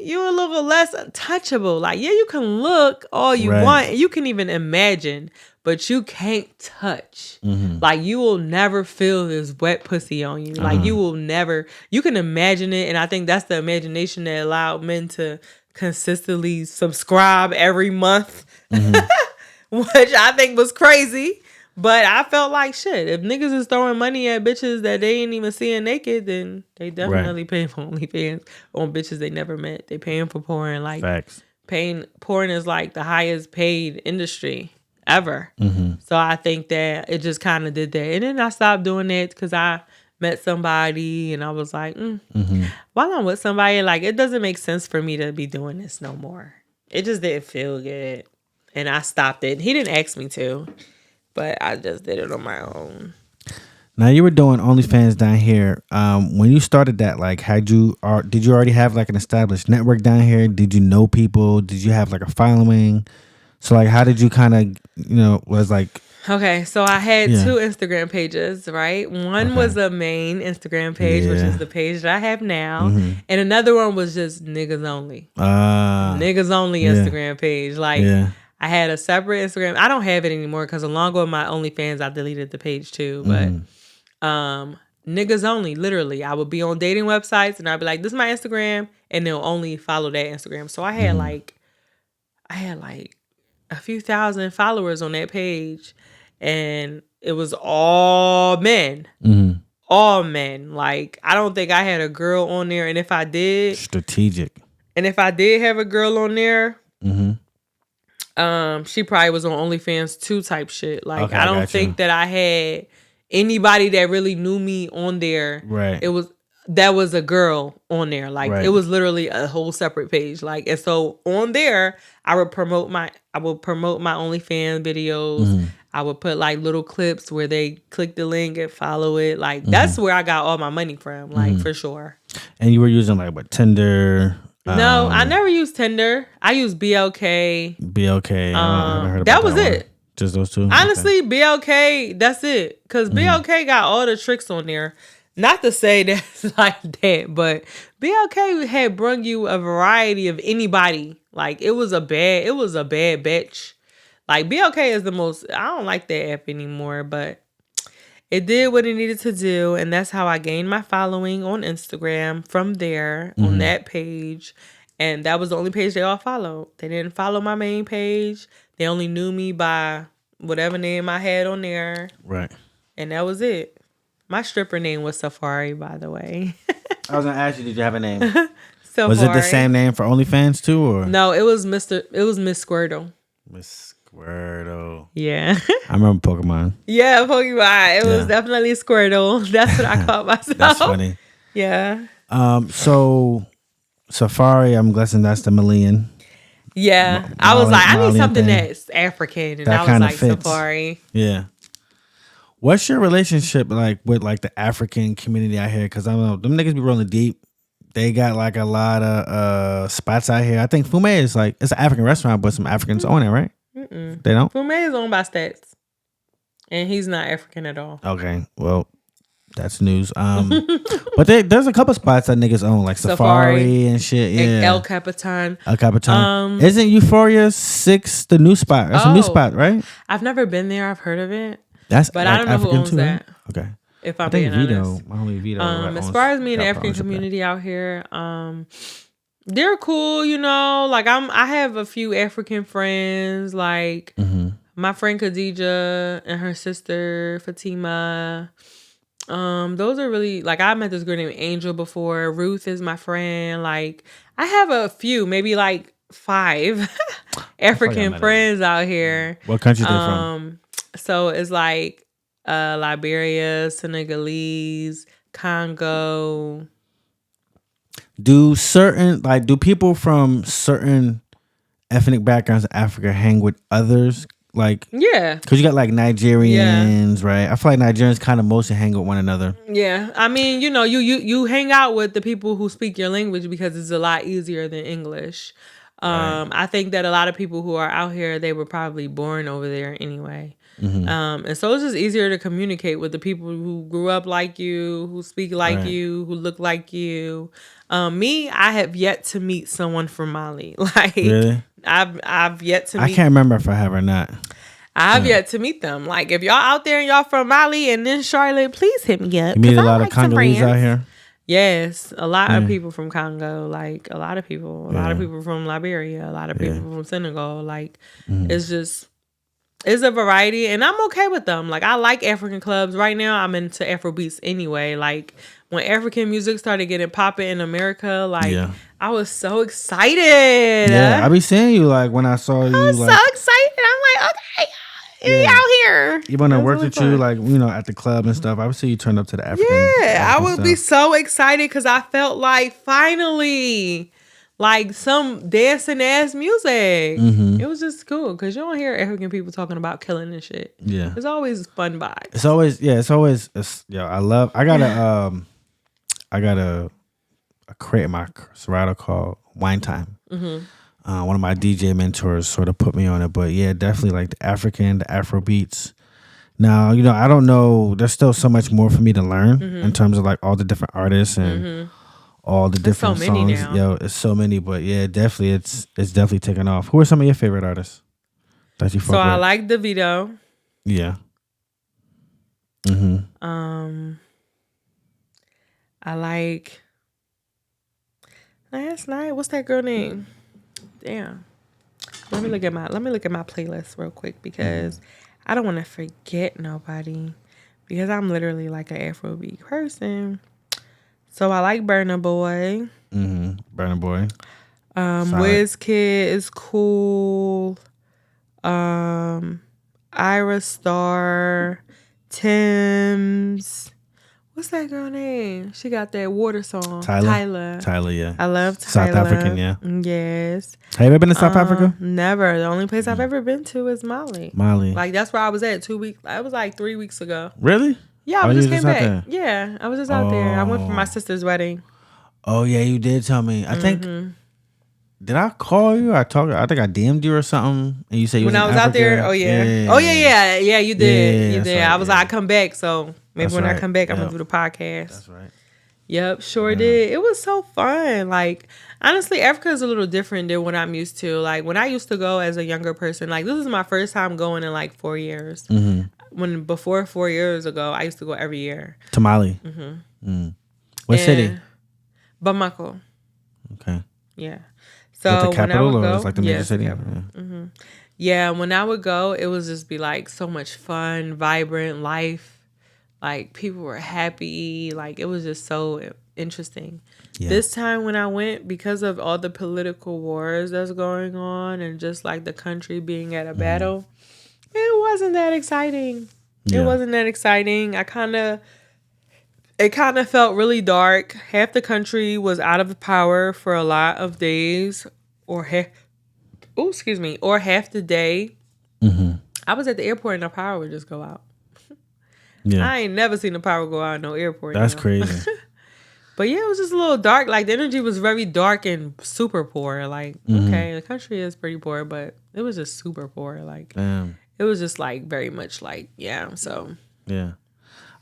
you're a little less touchable. Like, yeah, you can look all you want. You can even imagine. But you can't touch. Mm-hmm. Like, you will never feel this wet pussy on you. Like, you will never. You can imagine it. And I think that's the imagination that allowed men to consistently subscribe every month. Mm-hmm. Which I think was crazy. But I felt like, shit, if niggas is throwing money at bitches that they ain't even seeing naked, then they definitely paying for OnlyFans on bitches they never met. They paying for porn. Like, facts. Porn is like the highest paid industry ever. Mm-hmm. So I think that it just kind of did that. And then I stopped doing it because I met somebody and I was like, while I'm with somebody, like, it doesn't make sense for me to be doing this no more. It just didn't feel good. And I stopped it. He didn't ask me to, but I just did it on my own. Now, you were doing OnlyFans down here. When you started that, like, did you already have like an established network down here? Did you know people? Did you have like a following? So, like, how did you kind of, was like... Okay, so I had 2 Instagram pages, right? One was a main Instagram page, which is the page that I have now. Mm-hmm. And another one was just niggas only. Niggas only Instagram page. Like, I had a separate Instagram. I don't have it anymore because along with my OnlyFans, I deleted the page too. But niggas only, literally. I would be on dating websites and I'd be like, this is my Instagram. And they'll only follow that Instagram. So I had like a few thousand followers on that page, and it was all men. Mm-hmm. All men. Like, I don't think I had a girl on there, and if I did... Strategic. And if I did have a girl on there, she probably was on OnlyFans 2 type shit. Like, okay, I don't think that I had anybody that really knew me on there. Right. That was a girl on there. Like, it was literally a whole separate page. Like, and so on there, I would promote my OnlyFans videos. Mm-hmm. I would put like little clips where they click the link and follow it. Like, that's where I got all my money from, like, for sure. And you were using like what, Tinder? No, I never used Tinder. I used BLK. That was it. Just those 2? Honestly, okay. BLK, that's it. Because BLK got all the tricks on there. Not to say that's like that, but BLK had brung you a variety of anybody. Like, it was a bad bitch. Like, BLK is the most, I don't like that app anymore, but it did what it needed to do. And that's how I gained my following on Instagram from there, on that page. And that was the only page they all followed. They didn't follow my main page. They only knew me by whatever name I had on there. Right. And that was it. My stripper name was Safari, by the way. I was going to ask you, did you have a name? Safari. Was it the same name for OnlyFans too, or? No, it was Miss Squirtle. Miss Squirtle. Yeah. I remember Pokemon. Yeah, Pokemon. It was definitely Squirtle. That's what I called myself. That's funny. Yeah. So Safari, I'm guessing that's the Malian. Yeah. I was like, I need something that's African. And that I was like, fits. Safari. Yeah. What's your relationship like with like the African community out here? Because I don't know, them niggas be rolling deep. They got like a lot of spots out here. I think Fume is like, it's an African restaurant, but some Africans own it, right? Mm-mm. They don't? Fume is owned by Stats. And he's not African at all. Okay. Well, that's news. But there's a couple spots that niggas own, like Safari and shit. Yeah. And El Capitan. El Capitan. Isn't Euphoria 6 the new spot? That's a new spot, right? I've never been there. I've heard of it. But like I don't know African who owns too, that. Right? Okay. If I'm being honest. My homie Vito. As far as me and the African community out here, they're cool, you know. Like I have a few African friends, like my friend Khadija and her sister Fatima. Those are really, like, I met this girl named Angel before. Ruth is my friend. Like, I have a few, maybe like 5 African friends out here. What country they from? So it's like Liberia, Senegalese, Congo. Do people from certain ethnic backgrounds in Africa hang with others? Like, yeah, because you got like Nigerians, right? I feel like Nigerians kind of mostly hang with one another. Yeah, I mean, you know, you hang out with the people who speak your language because it's a lot easier than English. Right. I think that a lot of people who are out here, they were probably born over there anyway. And so it's just easier to communicate with the people who grew up like you, who speak like you, who look like you. Me, I have yet to meet someone from Mali. Like, really? I've yet to meet. I can't remember if I have or not. I've yet to meet them. Like, if y'all out there and y'all from Mali and then Charlotte, please hit me up. You meet a lot of Congolese out here? Yes, a lot of people from Congo, like a lot of people from Liberia, a lot of people from Senegal. Like, it's a variety, and I'm okay with them. Like, I like African clubs. Right now, I'm into Afrobeats anyway. Like, when African music started getting popping in America, like, I was so excited. Yeah, I be seeing you, like, when I saw you. I was so excited. I'm like, okay. We out here. Even when I worked with you, like, you know, at the club and stuff, I would see you turn up to the African. I would be so excited because I felt like finally, like, some dancing ass music. It was just cool because you don't hear African people talking about killing and shit. Yeah, it's always fun vibes. It's always. I got a crate in my Serato called Wine Time. One of my DJ mentors sort of put me on it, but yeah, definitely like the Afro beats. Now, you know, I don't know. There's still so much more for me to learn in terms of like all the different artists and all the different songs. Now. Yo, it's so many, but yeah, definitely, it's definitely taken off. Who are some of your favorite artists that you fuck with? I like Davido. Yeah. I like last night. What's that girl name? Damn. Let me look at my playlist real quick because I don't want to forget nobody because I'm literally like an Afrobeat person. So I like Burna Boy. Burna Boy. Wizkid is cool. Ira Star, Tim's. What's that girl name? She got that water song. Tyler, yeah. I love Tyler. South African, yeah. Yes. Have you ever been to South Africa? Never. The only place I've ever been to is Mali. Like, that's where I was at 2 weeks. It was like 3 weeks ago. Really? Yeah, I just came back. Yeah, I was just out there. I went for my sister's wedding. Oh, yeah, you did tell me. I think... Did I call you? I think I DM'd you or something, and you said you when I was out there. Oh yeah. Yeah. You did. You did. Right, I was like, I come back, so maybe when I come back, I'm gonna do the podcast. That's right. Yep, sure did. It was so fun. Like, Honestly, Africa is a little different than what I'm used to. Like when I used to go as a younger person, like this is my first time going in like 4 years. When before 4 years ago, I used to go every year. To Mali. What city? Bamako. Okay. Yeah. So So the when I capital would or go, it's like the major yes, city? capital. Yeah, when I would go, it would just be like so much fun, vibrant life. Like people were happy. Like it was just so interesting. Yeah. This time when I went, because of all the political wars that's going on and just like the country being at a battle, it wasn't that exciting. Yeah. It wasn't that exciting. It kind of felt really dark. Half the country was out of power for a lot of days, or half the day. I was at the airport and the power would just go out. Yeah. I ain't never seen the power go out in no airport. That's crazy. But yeah, it was just a little dark. Like the energy was very dark and super poor. Like, okay, the country is pretty poor, but it was just super poor. Like, it was just like very much like, yeah. So, yeah.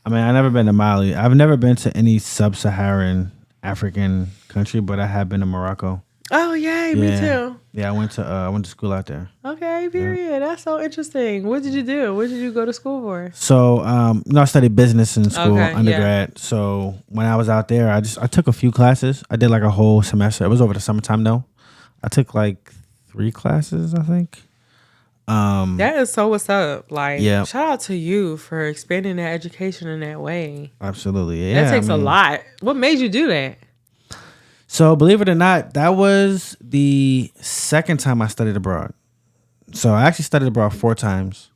I mean, I've never been to Mali. I've never been to any sub-Saharan African country, but I have been to Morocco. Oh, yay, me too. Yeah, I went to school out there. Okay, period. Yeah. That's so interesting. What did you do? What did you go to school for? So, I studied business in school, undergrad. Yeah. So when I was out there, I took a few classes. I did like a whole semester. It was over the summertime though. I took like 3 classes, I think. That is so what's up. Like, shout out to you for expanding that education in that way. Absolutely. Yeah. That takes a lot. What made you do that? So believe it or not, that was the second time I studied abroad. So I actually studied abroad 4 times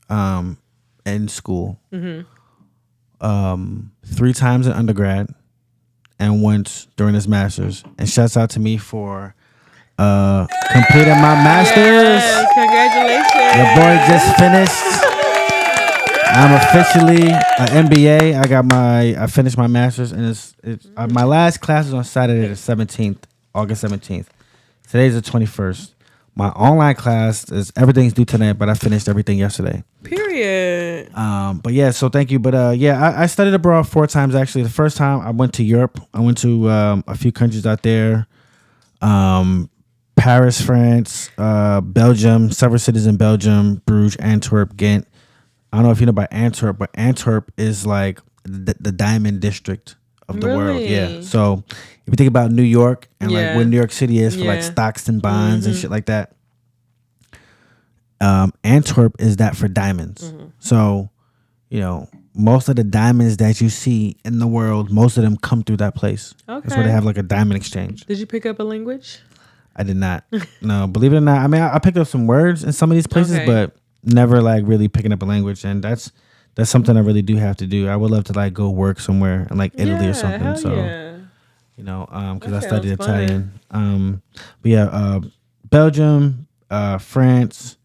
in school. 3 times in undergrad and once during this master's. And shouts out to me for completing my master's. Yes, congratulations. Your boy just finished. I'm officially an MBA. I finished my master's, and my last class is on Saturday the 17th, August 17th. Today's the 21st. My online class is everything's due tonight, but I finished everything yesterday. Period. But yeah, so thank you. But I studied abroad 4 times actually. The first time I went to Europe. I went to a few countries out there. Paris, France, Belgium, several cities in Belgium, Bruges, Antwerp, Ghent. I don't know if you know about Antwerp, but Antwerp is like the diamond district of the world. Yeah. So if you think about New York and like where New York City is for like stocks and bonds and shit like that, Antwerp is that for diamonds. So, most of the diamonds that you see in the world, most of them come through that place. Okay. That's where they have like a diamond exchange. Did you pick up a language? I did not. No, believe it or not. I mean, I picked up some words in some of these places, but never like really picking up a language, and that's something I really do have to do. I would love to like go work somewhere in like Italy or something. So because I studied Italian. But Belgium, France.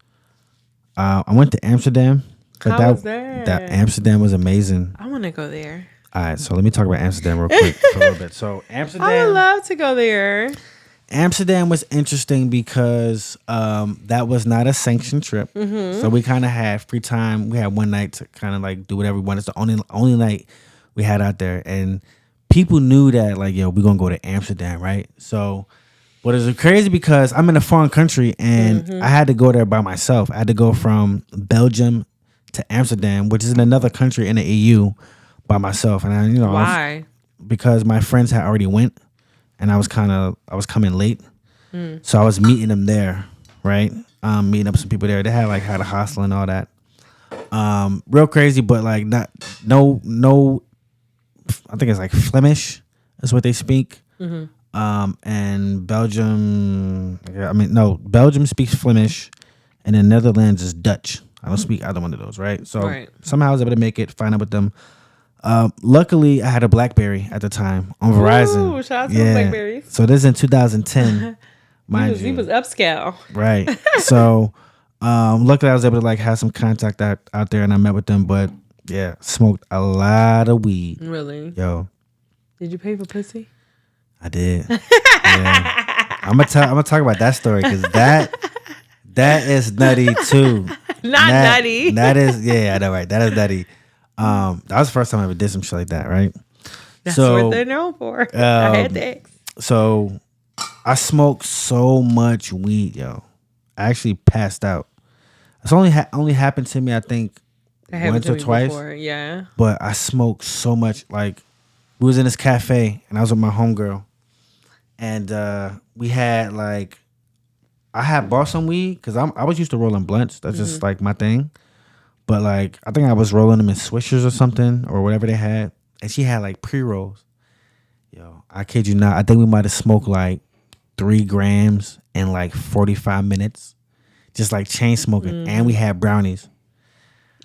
I went to Amsterdam. But How was that? That Amsterdam was amazing. I want to go there. All right, so let me talk about Amsterdam real quick for a little bit. So Amsterdam, I would love to go there. Amsterdam was interesting because that was not a sanctioned trip. So we kind of had free time. We had one night to kind of like do whatever we wanted. It's the only night we had out there. And people knew that like, we're going to go to Amsterdam, right? So what is crazy because I'm in a foreign country and I had to go there by myself. I had to go from Belgium to Amsterdam, which is in another country in the EU, by myself. And why? Because my friends had already went. And I was coming late. So I was meeting them there, right? Meeting up some people there. They had a hostel and all that. Real crazy, but like no, I think it's like Flemish is what they speak. And Belgium, Belgium speaks Flemish, and then Netherlands is Dutch. I don't speak either one of those, right? So somehow I was able to make it, find out with them. Luckily, I had a BlackBerry at the time on Verizon. Ooh, shout out to the BlackBerries. So this is in 2010, mind you. He was upscale. Right. So luckily, I was able to like have some contact out there, and I met with them. But yeah, smoked a lot of weed. Really? Yo. Did you pay for pussy? I did. Yeah. I'm gonna talk about that story because that is nutty too. Nutty. That is I know, right? That is nutty. That was the first time I ever did some shit like that, right? That's what they're known for. I had to ask. So I smoked so much weed, yo. I actually passed out. It's only happened to me, I think, once or twice. Before, yeah. But I smoked so much. Like, we was in this cafe, and I was with my homegirl. And we had, like, I had bought some weed, because I was used to rolling blunts. That's just, like, my thing. But, like, I think I was rolling them in Swishers or something, or whatever they had. And she had, like, pre-rolls. Yo, I kid you not. I think we might have smoked, like, 3 grams in, like, 45 minutes. Just, like, chain smoking. And we had brownies.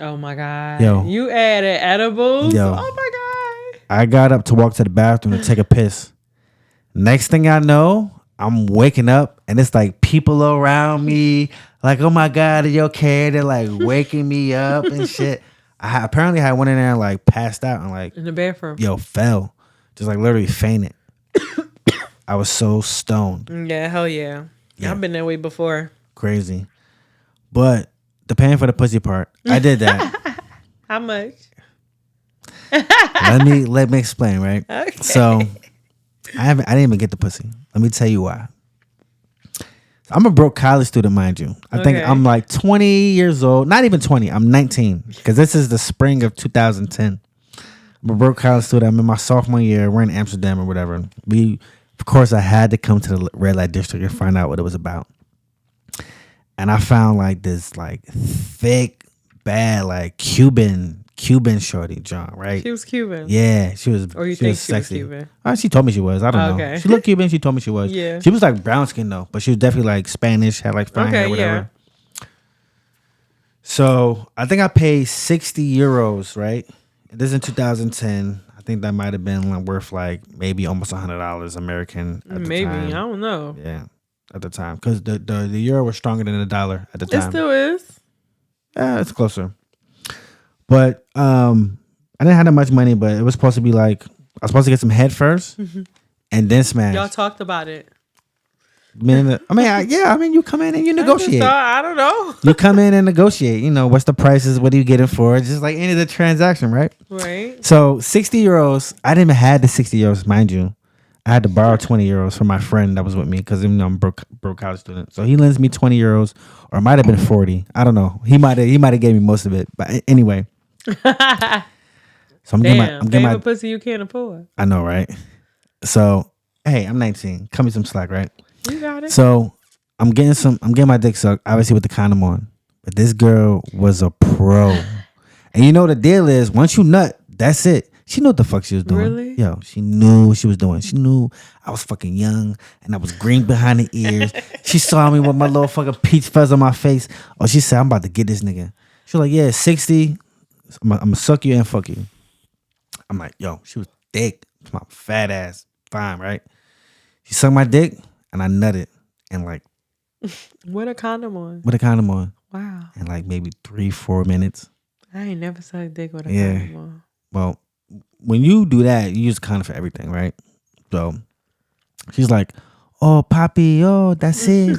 Oh, my God. Yo. You added edibles? Yo. Oh, my God. I got up to walk to the bathroom to take a piss. Next thing I know, I'm waking up, and it's, like, people around me. Like, oh, my God, are you okay? They're, like, waking me up and shit. Apparently, I went in there and, like, passed out and, like... In the bathroom? Yo, fell. Just, like, literally fainted. I was so stoned. Yeah, hell yeah. I've been that way before. Crazy. But the paying for the pussy part, I did that. How much? let me explain, right? Okay. So I didn't even get the pussy. Let me tell you why. I'm a broke college student, mind you. I think I'm like 20 years old. Not even 20. I'm 19 because this is the spring of 2010. I'm a broke college student. I'm in my sophomore year. We're in Amsterdam or whatever. Of course, I had to come to the red light district and find out what it was about. And I found like this like thick, bad, like Cuban shorty, John, right? She was Cuban. Yeah, she was. Or you she think was she sexy. was Cuban? She told me she was. I don't know. She looked Cuban. She told me she was. Yeah. She was like brown skin though, but she was definitely like Spanish, had like fine hair, whatever. Yeah. So I think I paid 60 euros, right? This is in 2010. I think that might have been like worth like maybe almost $100 American at the time. I don't know. Yeah, at the time, because the euro was stronger than the dollar at the time. It still is. Yeah, it's closer. But I didn't have that much money, but it was supposed to be like I was supposed to get some head first, and then smash. Y'all talked about it. I mean, you come in and you negotiate. I don't know. You come in and negotiate. You know, what's the prices? What are you getting for? It's just like any of the transaction, right? Right. So 60 euros. I didn't even have the 60 euros, mind you. I had to borrow 20 euros from my friend that was with me because I'm a broke college student. So he lends me 20 euros, or it might have been 40. I don't know. He might have gave me most of it. But anyway. So I'm getting my pussy you can't afford. I know, right? So hey, I'm 19. Cut me some slack, right? You got it. So I'm getting my dick sucked, obviously with the condom on. But this girl was a pro. And you know the deal is, once you nut, that's it. She knew what the fuck she was doing. Really? Yo, she knew what she was doing. She knew I was fucking young and I was green behind the ears. She saw me with my little fucking peach fuzz on my face. Oh, she said, I'm about to get this nigga. She was like, yeah, 60. I'm gonna suck you and fuck you. I'm like, yo, she was thick. My fat ass. Fine, right? She sucked my dick and I nutted in like... With a condom on? With a condom on. Wow. In like maybe 3-4 minutes. I ain't never sucked dick with a condom on. Well, when you do that, you use a condom for everything, right? So she's like, oh, Poppy, oh, that's it.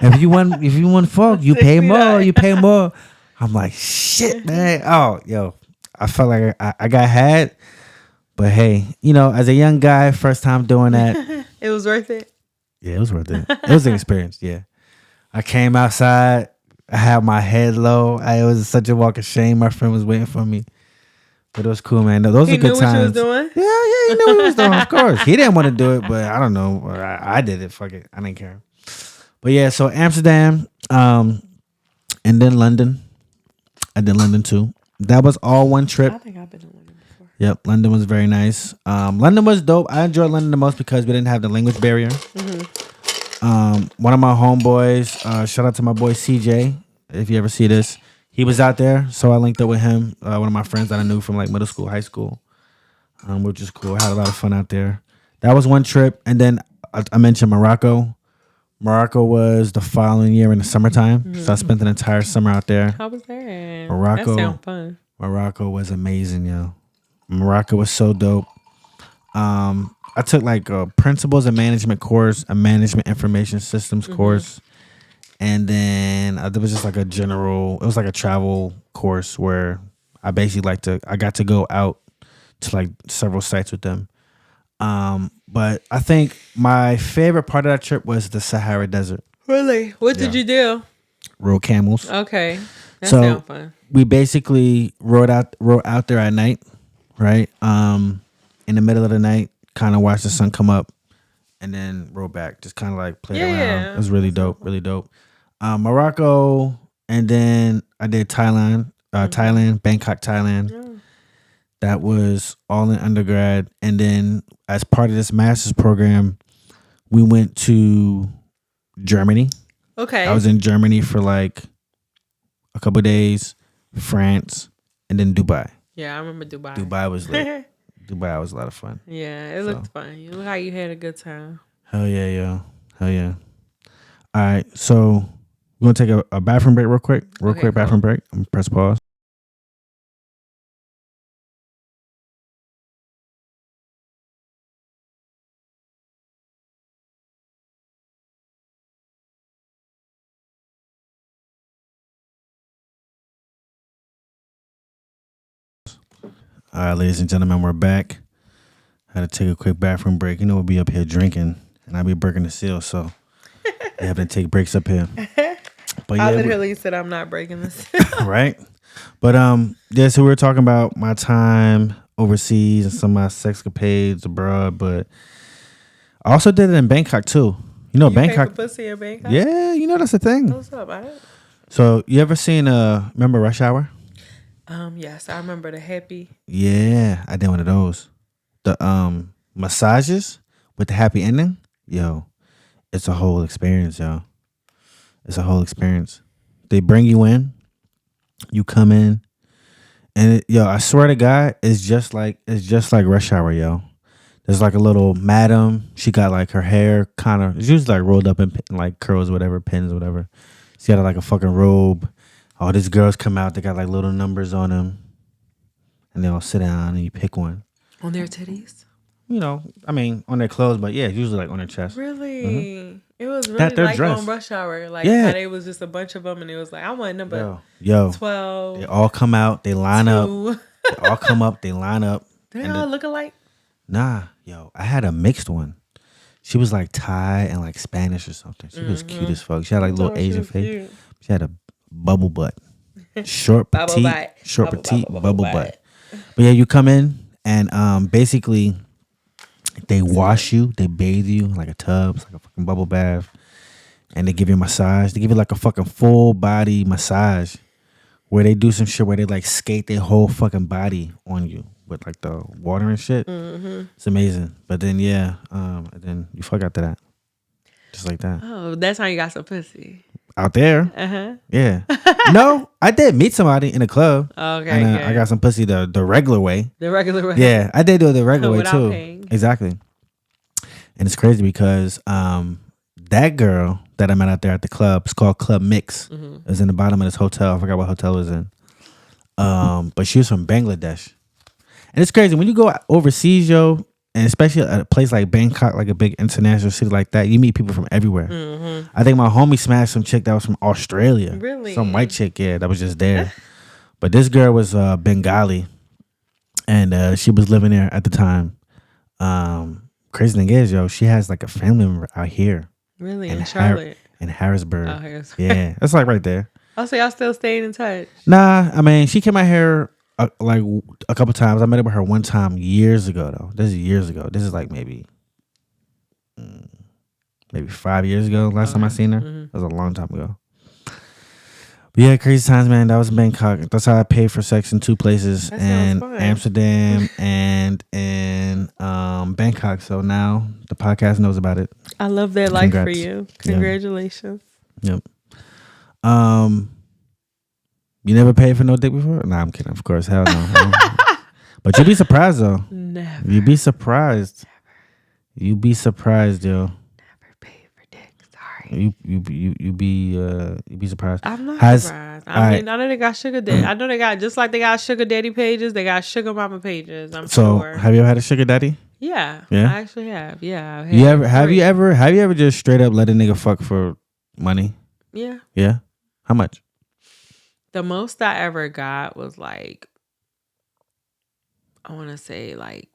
If you want fuck, you pay more. I'm like, shit, man. Oh, yo, I felt like I got had. But hey, you know, as a young guy, first time doing that. It was worth it. Yeah, it was worth it. It was an experience, yeah. I came outside. I had my head low. It was such a walk of shame. My friend was waiting for me. But it was cool, man. Those are good times. He knew what you was doing? Yeah, he knew what he was doing, of course. He didn't want to do it, but I don't know. I did it. Fuck it. I didn't care. But yeah, so Amsterdam, and then London. I did London too. That was all one trip. I think I've been to London before. Yep, London was very nice. London was dope. I enjoyed London the most because we didn't have the language barrier. Mm-hmm. One of my homeboys, shout out to my boy CJ, if you ever see this. He was out there, so I linked up with him. One of my friends that I knew from like middle school, high school, which is cool. I had a lot of fun out there. That was one trip. And then I mentioned Morocco. Morocco was the following year in the summertime. Mm-hmm. So I spent an entire summer out there. How was that? Morocco. That sounds fun. Morocco was amazing, yo. Morocco was so dope. I took like a principles and management course, a management information systems course. And then there was just like it was like a travel course where I basically I got to go out to like several sites with them. But I think my favorite part of that trip was the Sahara Desert. Really? What did you do? Rode camels. Okay, that sounds fun. We basically rode out there at night, right? In the middle of the night, kind of watched the sun come up, and then rode back. Just kind of like played around. Yeah. It was really dope, really dope. Morocco, and then I did Thailand, Bangkok, Thailand. Yeah. That was all in undergrad, and then as part of this master's program, we went to Germany. Okay. I was in Germany for like a couple of days, France, and then Dubai. Yeah, I remember Dubai. Dubai was lit. Dubai was a lot of fun. Yeah, it looked fun. You look like you had a good time. Hell yeah, yo. Hell yeah. All right, so we're going to take a bathroom break real quick. Quick bathroom break. I'm going to press pause. All right, ladies and gentlemen, we're back. I had to take a quick bathroom break. You know, we'll be up here drinking, and I'll be breaking the seal, so you have to take breaks up here. But I literally said I'm not breaking the seal. Right? But so we were talking about my time overseas and some of my sexcapades abroad, but I also did it in Bangkok too. You know, Bangkok. Pay for pussy in Bangkok? Yeah, you know that's the thing. What's up, alright? So you ever seen remember Rush Hour? Yes, I remember the happy. Yeah, I did one of those. The massages with the happy ending. Yo, it's a whole experience, yo. It's a whole experience. They bring you in, you come in, and I swear to God, it's just like Rush Hour, yo. There's like a little madam. She got like her hair kind of, it's usually like rolled up in like curls, whatever, pins, whatever. She got like a fucking robe. All these girls come out. They got like little numbers on them, and they all sit down and you pick one. On their titties? You know, I mean, on their clothes, but yeah, usually like on their chest. Really? Mm-hmm. It was really like dress. on Rush Hour. Like how they was just a bunch of them, and it was like, I want number 12. They all come out. They line 2. up. They all come up. They line up. They all look alike? Nah, I had a mixed one. She was like Thai and like Spanish or something. She was cute as fuck. She had like a little Asian face. Cute. She had a bubble butt. Short, petite, bubble butt. But yeah, you come in and basically they wash you, they bathe you in like a tub, it's like a fucking bubble bath, and they give you a massage. They give you like a fucking full body massage where they do some shit where they like skate their whole fucking body on you with like the water and shit. Mm-hmm. It's amazing. But then and then you fuck after that, just like that. Oh, that's how you got some pussy. Out there. Uh-huh. Yeah. No, I did meet somebody in a club. Okay. And I got some pussy the regular way. The regular way. Yeah, I did do it the regular way too. Paying. Exactly. And it's crazy because that girl that I met out there at the club, it's called Club Mix. Mm-hmm. It was in the bottom of this hotel. I forgot what hotel it was in. But she was from Bangladesh. And it's crazy when you go overseas, yo, and especially at a place like Bangkok, like a big international city like that, you meet people from everywhere. Mm-hmm. I think my homie smashed some chick that was from Australia. Really? Some white chick, yeah, that was just there. But this girl was Bengali, and she was living there at the time. Crazy thing is, yo, she has like a family member out here. Really? In Charlotte? In Harrisburg. Oh, Harrisburg. Yeah, that's like right there. Oh, so y'all still staying in touch? Nah, I mean, she came out here like a couple times. I met up with her one time years ago, though. This is years ago. This is like maybe 5 years ago. Last time I seen her. Mm-hmm. That was a long time ago. But yeah, crazy times, man. That was Bangkok. That's how I paid for sex in 2 places, in Amsterdam and in Bangkok. So now the podcast knows about it. I love that life for you. Congratulations. Yep. You never paid for no dick before? Nah, I'm kidding. Of course, hell no. But you'd be surprised though. Never. You'd be surprised. Never. You'd be surprised, yo. Never paid for dick. Sorry. You'd be surprised. I'm not surprised. I mean, I know they got sugar daddy. I know they got, just like they got sugar daddy pages, they got sugar mama pages. I'm sure. So have you ever had a sugar daddy? Yeah. Yeah. I actually have. Yeah. Have you ever just straight up let a nigga fuck for money? Yeah. Yeah. How much? The most I ever got was like, I want to say like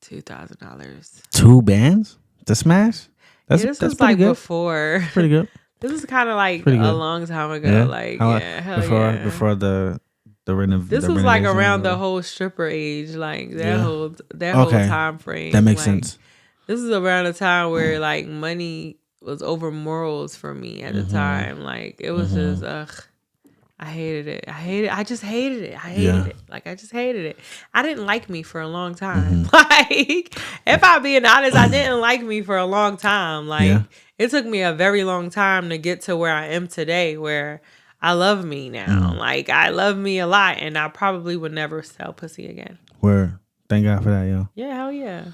$2,000. 2 bands to smash? This was like good. Before. Pretty good. This was kind of like a long time ago. Yeah? Like, hell before the This was like around the whole stripper age, like that whole time frame. That makes sense. This is around a time where like money was over morals for me at the time. Like it was just I hated it. I just hated it. I hated it. Like I just hated it. I didn't like me for a long time. Like if I'm being honest, I didn't like me for a long time. Like it took me a very long time to get to where I am today, where I love me now. Like I love me a lot, and I probably would never sell pussy again. Word. Thank God for that, yo. Yeah, hell yeah.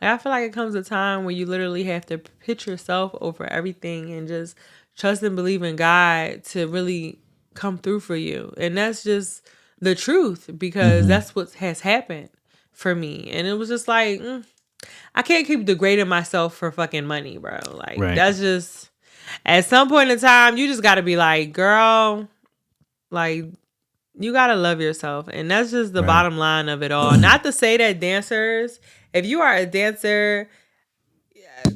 Like, I feel like it comes a time where you literally have to pitch yourself over everything and just trust and believe in God to really come through for you. And that's just the truth, because that's what has happened for me. And it was just like, I can't keep degrading myself for fucking money, bro. Like that's just, at some point in time, you just got to be like, girl, like you got to love yourself. And that's just the bottom line of it all. Not to say that dancers, if you are a dancer,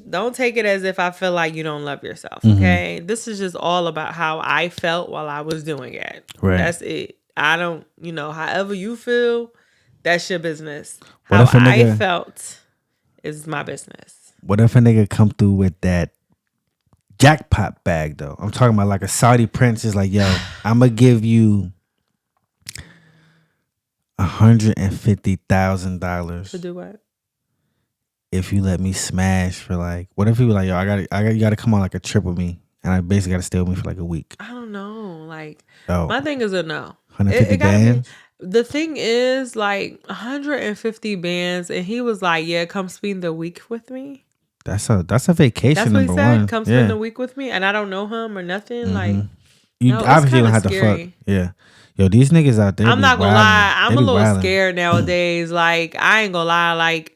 don't take it as if I feel like you don't love yourself, okay? This is just all about how I felt while I was doing it. Right. That's it. I don't, however you feel, that's your business. How I felt is my business. What if a nigga come through with that jackpot bag, though? I'm talking about like a Saudi prince is like, yo, I'm going to give you $150,000. To do what? If you let me smash for like, what if he was like, yo, you gotta come on like a trip with me, and I basically gotta stay with me for like a week? I don't know. Like, my thing is a no. 150 bands. The thing is like 150 bands, and he was like, yeah, come spend the week with me. That's a vacation. That's what he said. One. Come spend the week with me, and I don't know him or nothing. Like, you obviously don't have to fuck. Yeah. Yo, these niggas out there. I'm not gonna lie. I'm a little scared nowadays. Like, I ain't gonna lie. Like,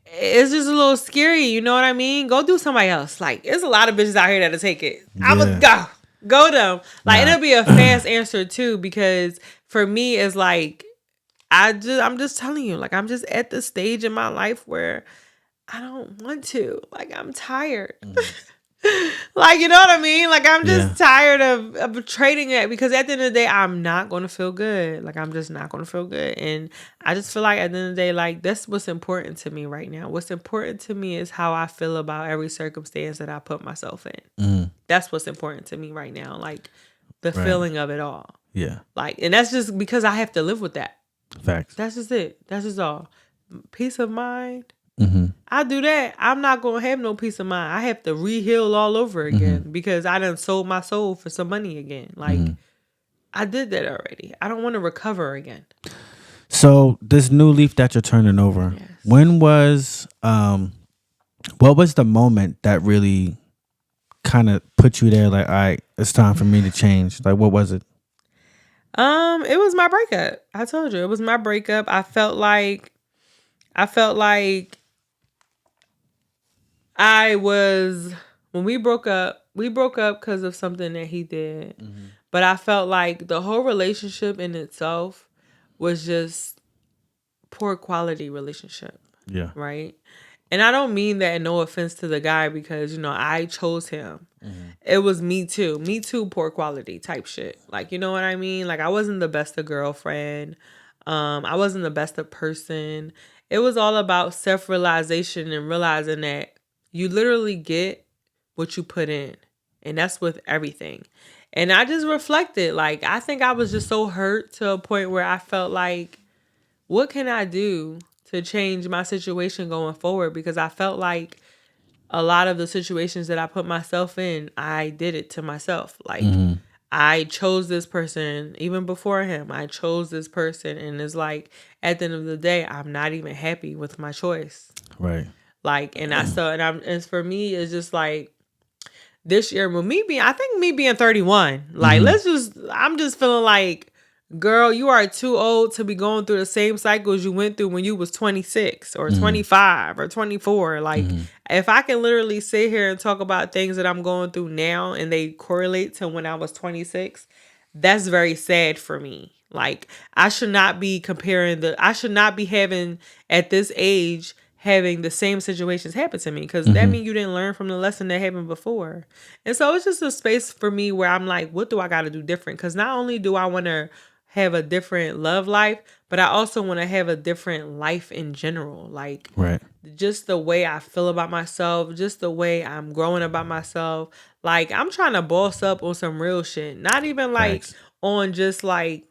it's just a little scary. You know what I mean? Go do somebody else. Like, there's a lot of bitches out here that'll take it. I'm gonna go them. Like, it'll be a fast answer too, because for me, it's like, I'm just telling you, like, I'm just at the stage in my life where I don't want to. Like, I'm tired. Like, you know what I mean? Like, I'm just tired of trading it, because at the end of the day, I'm not going to feel good. Like, I'm just not going to feel good. And I just feel like at the end of the day, like, that's what's important to me right now. What's important to me is how I feel about every circumstance that I put myself in. That's what's important to me right now. Like, the feeling of it all. Yeah. Like, and that's just because I have to live with that. Facts. That's just it. That's just all. Peace of mind. I do that. I'm not going to have no peace of mind. I have to re-heal all over again because I done sold my soul for some money again. Like, I did that already. I don't want to recover again. So this new leaf that you're turning over, when was, what was the moment that really kind of put you there? Like, all right, it's time for me to change. Like, what was it? It was my breakup. I told you, it was my breakup. I felt like when we broke up because of something that he did. But I felt like the whole relationship in itself was just poor quality relationship. Yeah. Right? And I don't mean that, no offense to the guy, because, I chose him. It was me too, poor quality type shit. Like, you know what I mean? Like, I wasn't the best of girlfriend. I wasn't the best of person. It was all about self-realization and realizing that you literally get what you put in. And that's with everything. And I just reflected. Like, I think I was just so hurt to a point where I felt like, what can I do to change my situation going forward? Because I felt like a lot of the situations that I put myself in, I did it to myself. Like, I chose this person even before him. I chose this person. And it's like, at the end of the day, I'm not even happy with my choice. Right. Like, and and for me, it's just like, this year with me being 31, like, I'm just feeling like, girl, you are too old to be going through the same cycles you went through when you was 26 or 25 or 24. Like, if I can literally sit here and talk about things that I'm going through now and they correlate to when I was 26, that's very sad for me. Like, I should not be having at this age having the same situations happen to me, because that means you didn't learn from the lesson that happened before. And so it's just a space for me where I'm like, what do I got to do different? Because not only do I want to have a different love life, but I also want to have a different life in general. Like, just the way I feel about myself, just the way I'm growing about myself. Like, I'm trying to boss up on some real shit. Not even like on just like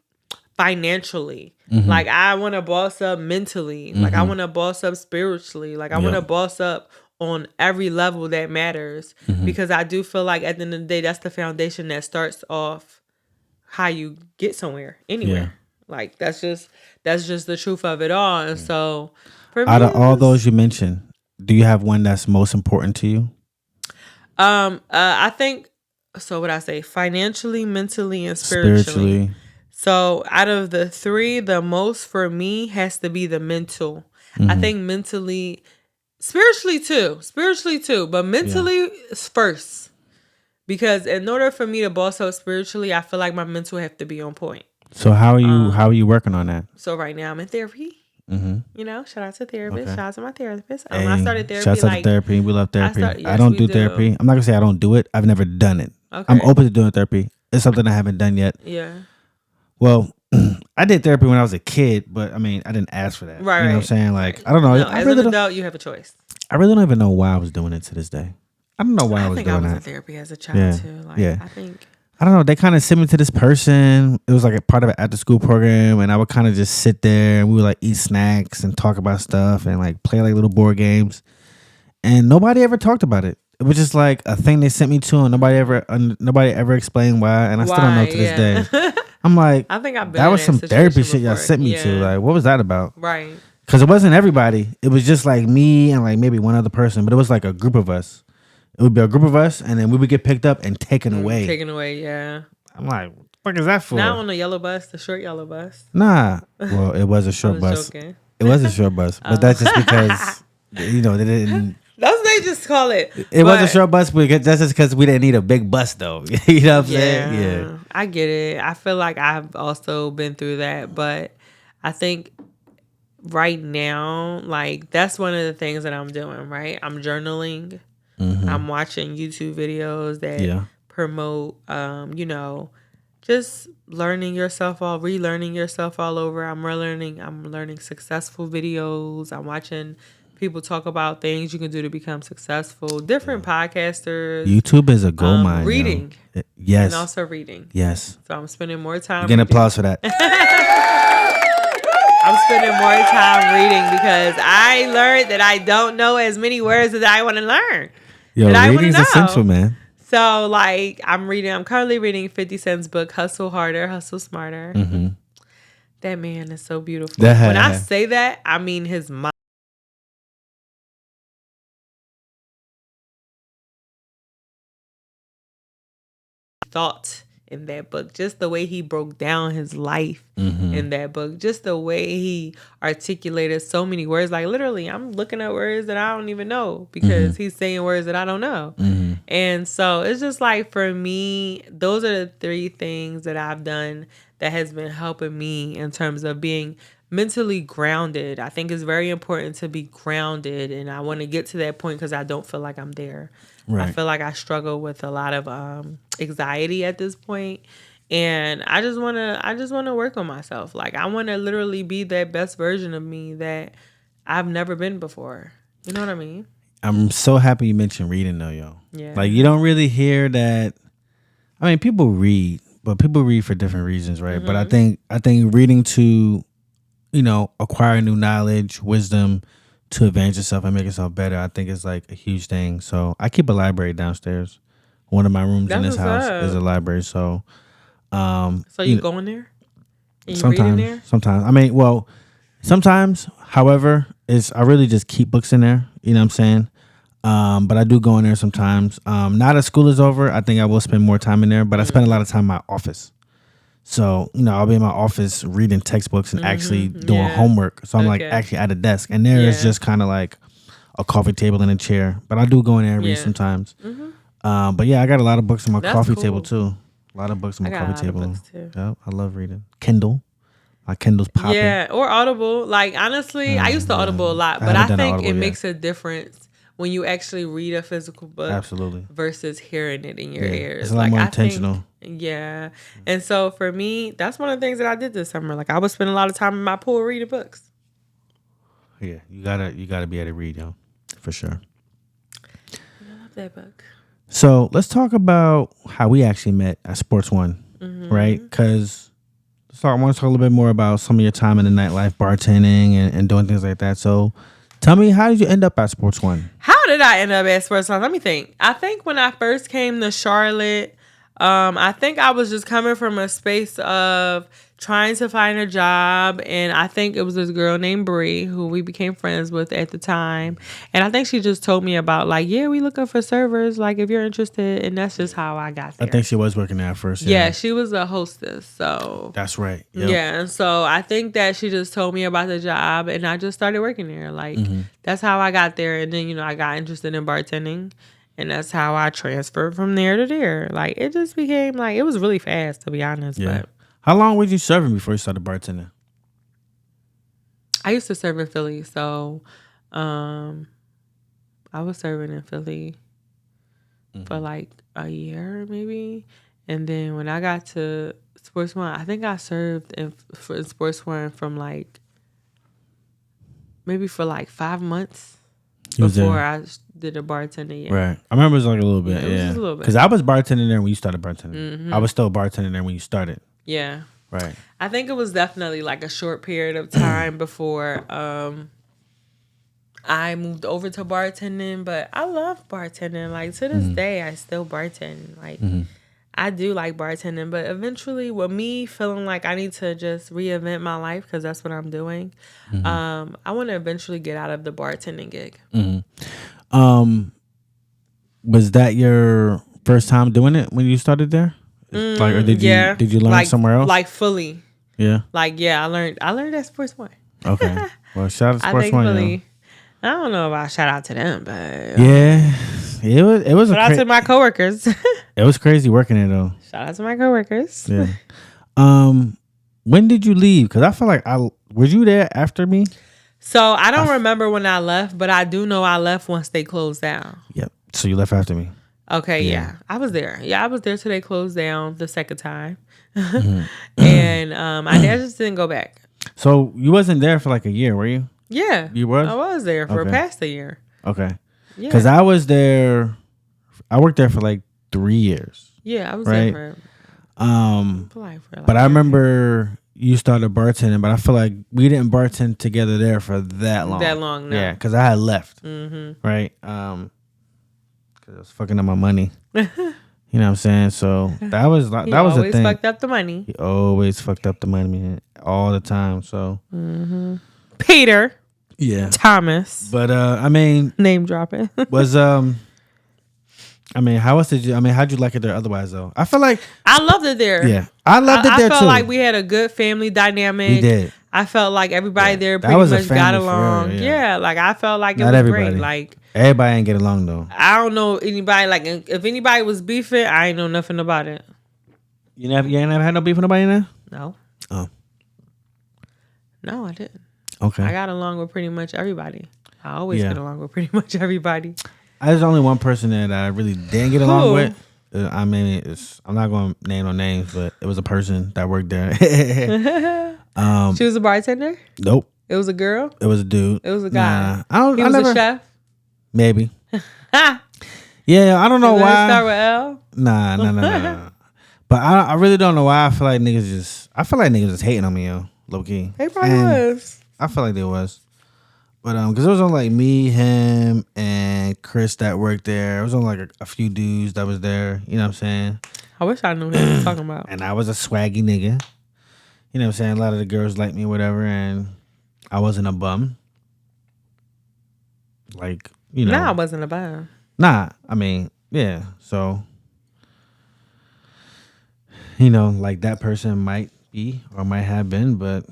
financially. Like, I want to boss up mentally. Like, I want to boss up spiritually. Like, I want to boss up on every level that matters. Because I do feel like at the end of the day, that's the foundation that starts off how you get somewhere, anywhere. Like, that's just the truth of it all. And so for me, out of all those you mentioned, do you have one that's most important to you? I think, so what I say, financially, mentally, and spiritually. So out of the three, the most for me has to be the mental. I think mentally, spiritually too, but mentally is first. Because in order for me to boss up spiritually, I feel like my mental have to be on point. So how are you working on that? So right now I'm in therapy. You know, shout out to therapists. Shout out to my therapist. Hey, I started therapy. Shout out to therapy. We love therapy. Yes, I don't do therapy. I'm not gonna say I don't do it. I've never done it. Okay. I'm open to doing therapy. It's something I haven't done yet. Yeah. Well, I did therapy when I was a kid, but I mean, I didn't ask for that. Right. You know what I'm saying? Like, I don't know. No, as an adult, you have a choice. I really don't even know why I was doing it to this day. I don't know why I was doing that. I think I was in therapy as a child too. Like, I don't know. They kind of sent me to this person. It was like a part of an after school program, and I would kind of just sit there and we would like eat snacks and talk about stuff and like play like little board games. And nobody ever talked about it. It was just like a thing they sent me to, and nobody ever explained why. And I still don't know to this day. I'm like, I think I've been that was some therapy shit y'all sent me to. Like, what was that about? Right. Because it wasn't everybody. It was just like me and like maybe one other person, but it was like a group of us. It would be a group of us, and then we would get picked up and taken away. Yeah. I'm like, what the fuck is that for? Not on the yellow bus, the short yellow bus. Nah. Well, it was a short bus. Joking. It was a short bus, but that's just because, you know, they didn't. That's what they just call it. It was a short bus, but that's just because we didn't need a big bus, though. You know what I'm saying? Yeah. I get it. I feel like I've also been through that, but I think right now, like, that's one of the things that I'm doing, right? I'm journaling. I'm watching YouTube videos that promote, you know, just relearning yourself all over. I'm learning successful videos. I'm watching people talk about things you can do to become successful. Different podcasters. YouTube is a gold mine. Reading. Yes. And also reading. Yes. So I'm spending more time. Get an applause for that. I'm spending more time reading because I learned that I don't know as many words as I want to learn. Yo, reading's essential, man. So, like, I'm currently reading 50 Cent's book, Hustle Harder, Hustle Smarter. That man is so beautiful. When I say that, I mean his mind. Thought in that book, just the way he broke down his life in that book, just the way he articulated so many words. Like, literally, I'm looking at words that I don't even know because he's saying words that I don't know. And so it's just like, for me, those are the three things that I've done that has been helping me in terms of being mentally grounded. I think it's very important to be grounded, and I want to get to that point because I don't feel like I'm there. Right. I feel like I struggle with a lot of anxiety at this point, and I just want to work on myself. Like, I want to literally be that best version of me that I've never been before. You know what I mean? I'm so happy you mentioned reading, though, yo. Yeah. Like, you don't really hear that. I mean, people read, but people read for different reasons, right? But I think reading to, you know, acquire new knowledge, wisdom, to advance yourself and make yourself better, I think it's like a huge thing. So I keep a library downstairs. One of my rooms in this house is a library. So, so you go in there? And you sometimes, read in there? Sometimes. I mean, well, sometimes. However, I really just keep books in there. You know what I'm saying? But I do go in there sometimes. Not as school is over. I think I will spend more time in there. But I spend a lot of time in my office. So, you know, I'll be in my office reading textbooks and actually doing homework. So I'm like actually at a desk. And there is just kind of like a coffee table and a chair. But I do go in there and read sometimes. But yeah, I got a lot of books on my coffee table too. A lot of books on my coffee table. Books too. Yep, I love reading. Kindle. Like Kindle's popping. Yeah, or Audible. Like, honestly, I used to Audible a lot, but I think it makes a difference when you actually read a physical book. Absolutely. Versus hearing it in your ears. It's a lot more intentional. Yeah. And so for me, that's one of the things that I did this summer. Like, I would spend a lot of time in my pool reading books. Yeah, you gotta be able to read, yo. For sure. I love that book. So let's talk about how we actually met at Sports One, right? Because I want to talk a little bit more about some of your time in the nightlife, bartending, and doing things like that. So tell me, how did you end up at Sports One? How did I end up at Sports One? Let me think. I think when I first came to Charlotte, I think I was just coming from a space of trying to find a job, and I think it was this girl named Bree who we became friends with at the time, and I think she just told me about, like, yeah, we looking for servers, like, if you're interested, and that's just how I got there. I think she was working there at first. Yeah, she was a hostess, so that's right. Yep. Yeah, and so I think that she just told me about the job, and I just started working there. Like, that's how I got there, and then, I got interested in bartending, and that's how I transferred from there to there. Like, it just became, like, it was really fast, to be honest. Yeah. But how long were you serving before you started bartending? I used to serve in Philly, so I was serving in Philly for like a year maybe, and then when I got to Sports One, I think I served in Sports One from like maybe for like 5 months before I did the bartending. Yeah. Right, I remember it was like a little bit. It was just a little bit. Because I was bartending there when you started bartending. I was still bartending there when you started. Yeah. Right. I think it was definitely like a short period of time before I moved over to bartending, but I love bartending. Like, to this day, I still bartend. Like, I do like bartending, but eventually with me feeling like I need to just reinvent my life, because that's what I'm doing, I want to eventually get out of the bartending gig. Was that your first time doing it when you started there? Like, or did you learn somewhere else? Like, fully. Yeah. Like, yeah, I learned at Sports One. Okay. Well, shout out to Sports One. Fully. I don't know about shout out to them, but yeah, it was. Shout out to my coworkers. It was crazy working there though. Shout out to my coworkers. Yeah. When did you leave? Because I feel like was you there after me? So I don't remember when I left, but I do know I left once they closed down. Yep. So you left after me. Okay, yeah. I was there. Yeah, I was there till they closed down the second time. And I just didn't go back. So you wasn't there for like a year, were you? Yeah. You was? I was there for past a year. Okay. Yeah. Because I was there, I worked there for like 3 years. Yeah, I was there for but I remember you started bartending, but I feel like we didn't bartend together there for that long. No. Yeah, because I had left. Right? Because I was fucking up my money. You know what I'm saying? So that was the thing. He always fucked up the money. He always fucked up the money all the time. So Peter. Yeah. Thomas. But I mean, name dropping. Was I mean, how'd you like it there otherwise though? I feel like I loved it there. Yeah. I loved it there too. I felt like we had a good family dynamic. We did. I felt like everybody there pretty much got along. Real, yeah, like I felt like Not it was everybody. great. Like everybody ain't get along though. I don't know anybody. Like if anybody was beefing, I ain't know nothing about it. You ain't never had no beef with nobody in there? No. Oh. No, I didn't. Okay. I got along with pretty much everybody. I always get along with pretty much everybody. There's only one person that I really didn't get along with. I mean, I'm not going to name no names, but it was a person that worked there. She was a bartender? Nope. It was a girl? It was a dude. It was a guy. He was a chef? Maybe. Yeah, I don't know why. Start with L? Nah. But I really don't know why. I feel like niggas just hating on me, yo. Low key. They probably was. I feel like they was. But because it was on like me, him, and Chris that worked there. It was on like a few dudes that was there. You know what I'm saying? I wish I knew what he was talking about. And I was a swaggy nigga. You know what I'm saying? A lot of the girls liked me, whatever, and I wasn't a bum. Like, you know. Nah, I wasn't a bum. Nah, I mean, yeah. So, you know, like that person might be or might have been, but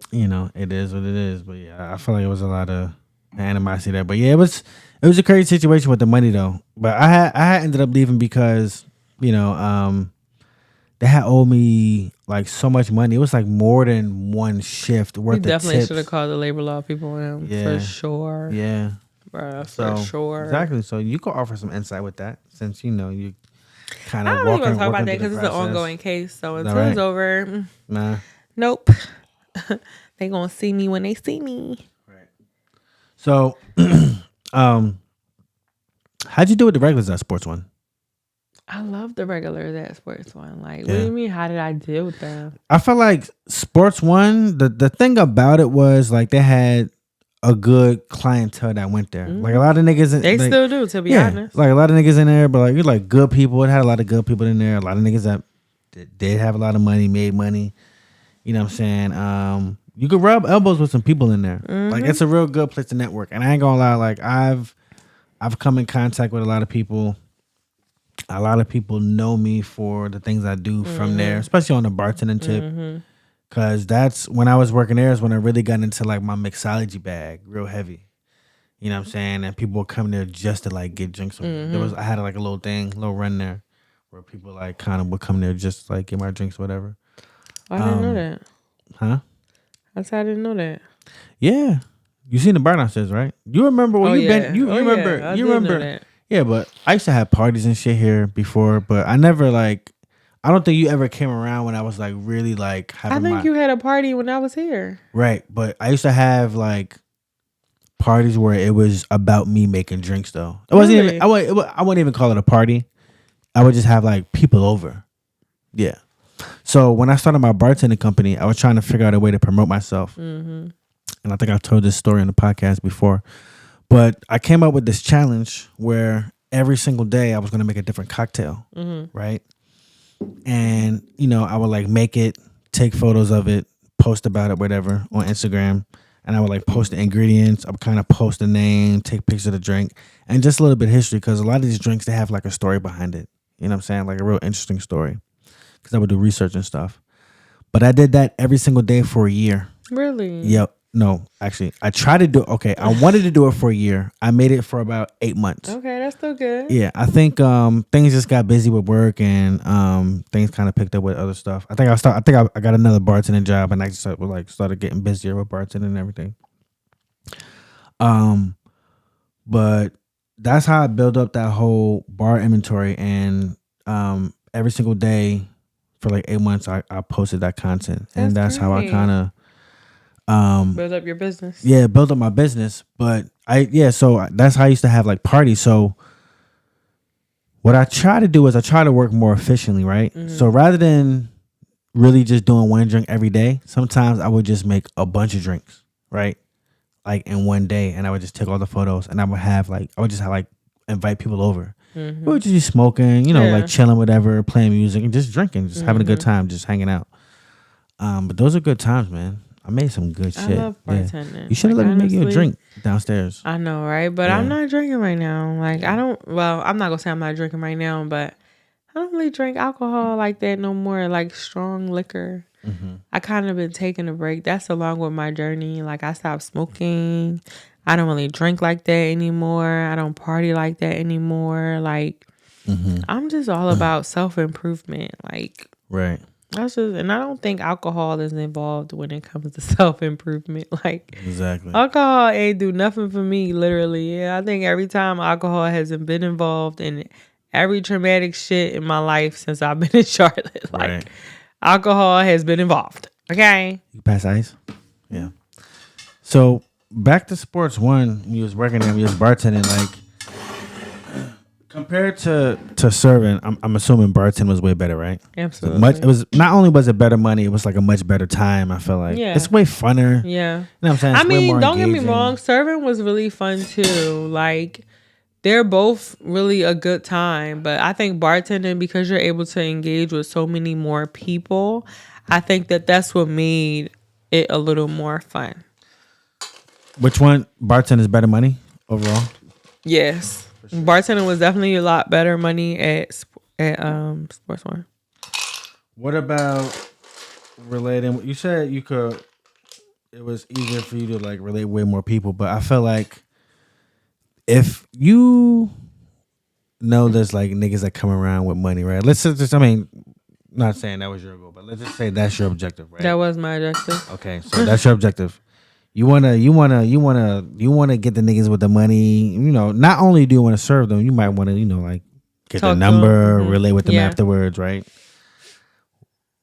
you know, it is what it is. But yeah, I feel like it was a lot of animosity there. But yeah, it was a crazy situation with the money though. But I had ended up leaving because, you know, they had owed me like so much money. It was like more than one shift worth of tips. You definitely should have called the labor law people in for sure. Yeah. Bruh, for sure. Exactly. So you could offer some insight with that since you know you kind of. I don't even want to talk about that because it's an ongoing case. So until it's over, nope. They gonna see me when they see me. Right. So, how'd you do with the regulars at Sports One? I love the regulars at Sports One. Like, what do you mean? How did I deal with them? I felt like Sports One. The thing about it was like they had a good clientele that went there. Like a lot of niggas, they still do. To be honest, like a lot of niggas in there, but like you're like good people. It had a lot of good people in there. A lot of niggas that did have a lot of money, made money. You know what I'm saying? You could rub elbows with some people in there. Like it's a real good place to network. And I ain't gonna lie, like I've come in contact with a lot of people. A lot of people know me for the things I do from there, especially on the bartending tip. Cause that's when I was working there is when I really got into like my mixology bag, real heavy. You know what I'm saying? And people would come there just to like get drinks. I had like a little run there where people like kind of would come there just to, like get my drinks or whatever. I didn't know that. Huh? I didn't know that. Yeah. You seen the bar downstairs, right? You remember when you been you remember you remember. Yeah, but I used to have parties and shit here before, but I never like I don't think you ever came around when I was like really like having I think you had a party when I was here. Right, but I used to have like parties where it was about me making drinks though. It wasn't even I wouldn't even call it a party. I would just have like people over. Yeah. So when I started my bartending company, I was trying to figure out a way to promote myself. And I think I've told this story on the podcast before. But I came up with this challenge where every single day I was going to make a different cocktail, right? And, you know, I would like make it, take photos of it, post about it, whatever, on Instagram. And I would like post the ingredients. I would kind of post the name, take pictures of the drink, and just a little bit of history because a lot of these drinks, they have like a story behind it. You know what I'm saying? Like a real interesting story because I would do research and stuff. But I did that every single day for a year. Really? Yep. No, actually, I tried to do. Okay, I wanted to do it for a year. I made it for about 8 months. Okay, that's still good. Yeah, I think things just got busy with work and things kind of picked up with other stuff. I think I got another bartending job and I just started getting busier with bartending and everything. But that's how I built up that whole bar inventory and every single day for like 8 months I posted that content and that's great. How I kind of. Build up your business. Yeah, build up my business. But so that's how I used to have like parties. So what I try to do is I try to work more efficiently, right? So rather than really just doing one drink every day, sometimes I would just make a bunch of drinks, right? Like in one day, and I would just take all the photos, and I would just invite people over. We would just be smoking, like chilling, whatever, playing music, and just drinking, just having a good time, just hanging out. But those are good times, man. I made some good shit. I love bartending. Yeah. You should have let me make you a drink downstairs. I know, right? But I'm not drinking right now. Like I'm not gonna say I'm not drinking right now, but I don't really drink alcohol like that no more. Like strong liquor. I kind of been taking a break. That's along with my journey. Like I stopped smoking. I don't really drink like that anymore. I don't party like that anymore. Like I'm just all about self-improvement. Like right. And I don't think alcohol is involved when it comes to self-improvement. Like exactly, alcohol ain't do nothing for me. Literally, I think every time alcohol hasn't been involved in every traumatic shit in my life since I've been in Charlotte, like alcohol has been involved. Okay, you pass ice, yeah. So back to Sports One, you was working there, you was bartending, like. Compared to serving, I'm assuming bartending was way better, right? Absolutely. It was not only was it better money, it was like a much better time. I feel like it's way funner. Yeah, you know what I'm saying. I mean, don't get me wrong, serving was really fun too. Like they're both really a good time, but I think bartending because you're able to engage with so many more people, I think that's what made it a little more fun. Which one? Bartending is better money overall? Yes. Sure. Bartending was definitely a lot better money at Sports One. What about relating? You said you could. It was easier for you to like relate way more people, but I feel like if you know there's like niggas that come around with money, right? Let's just, not saying that was your goal, but let's just say that's your objective, right? That was my objective. Okay, so that's your objective. You wanna get the niggas with the money. You know, not only do you want to serve them, you might want to, like get the number, relate with them afterwards, right?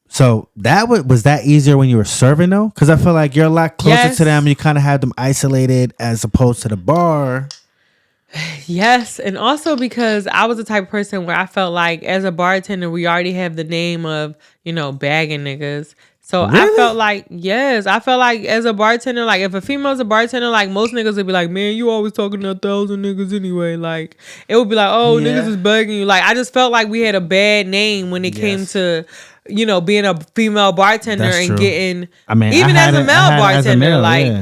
So that was that easier when you were serving though? Because I feel like you're a lot closer to them. You kind of had them isolated as opposed to the bar. Yes, and also because I was the type of person where I felt like as a bartender, we already have the name of, bagging niggas. So really? I felt like as a bartender, like if a female's a bartender, like most niggas would be like, man, you always talking to 1,000 niggas anyway. Like it would be like, oh, niggas is bugging you. Like I just felt like we had a bad name when it came to, being a female bartender. That's and true. Getting, even as a male bartender,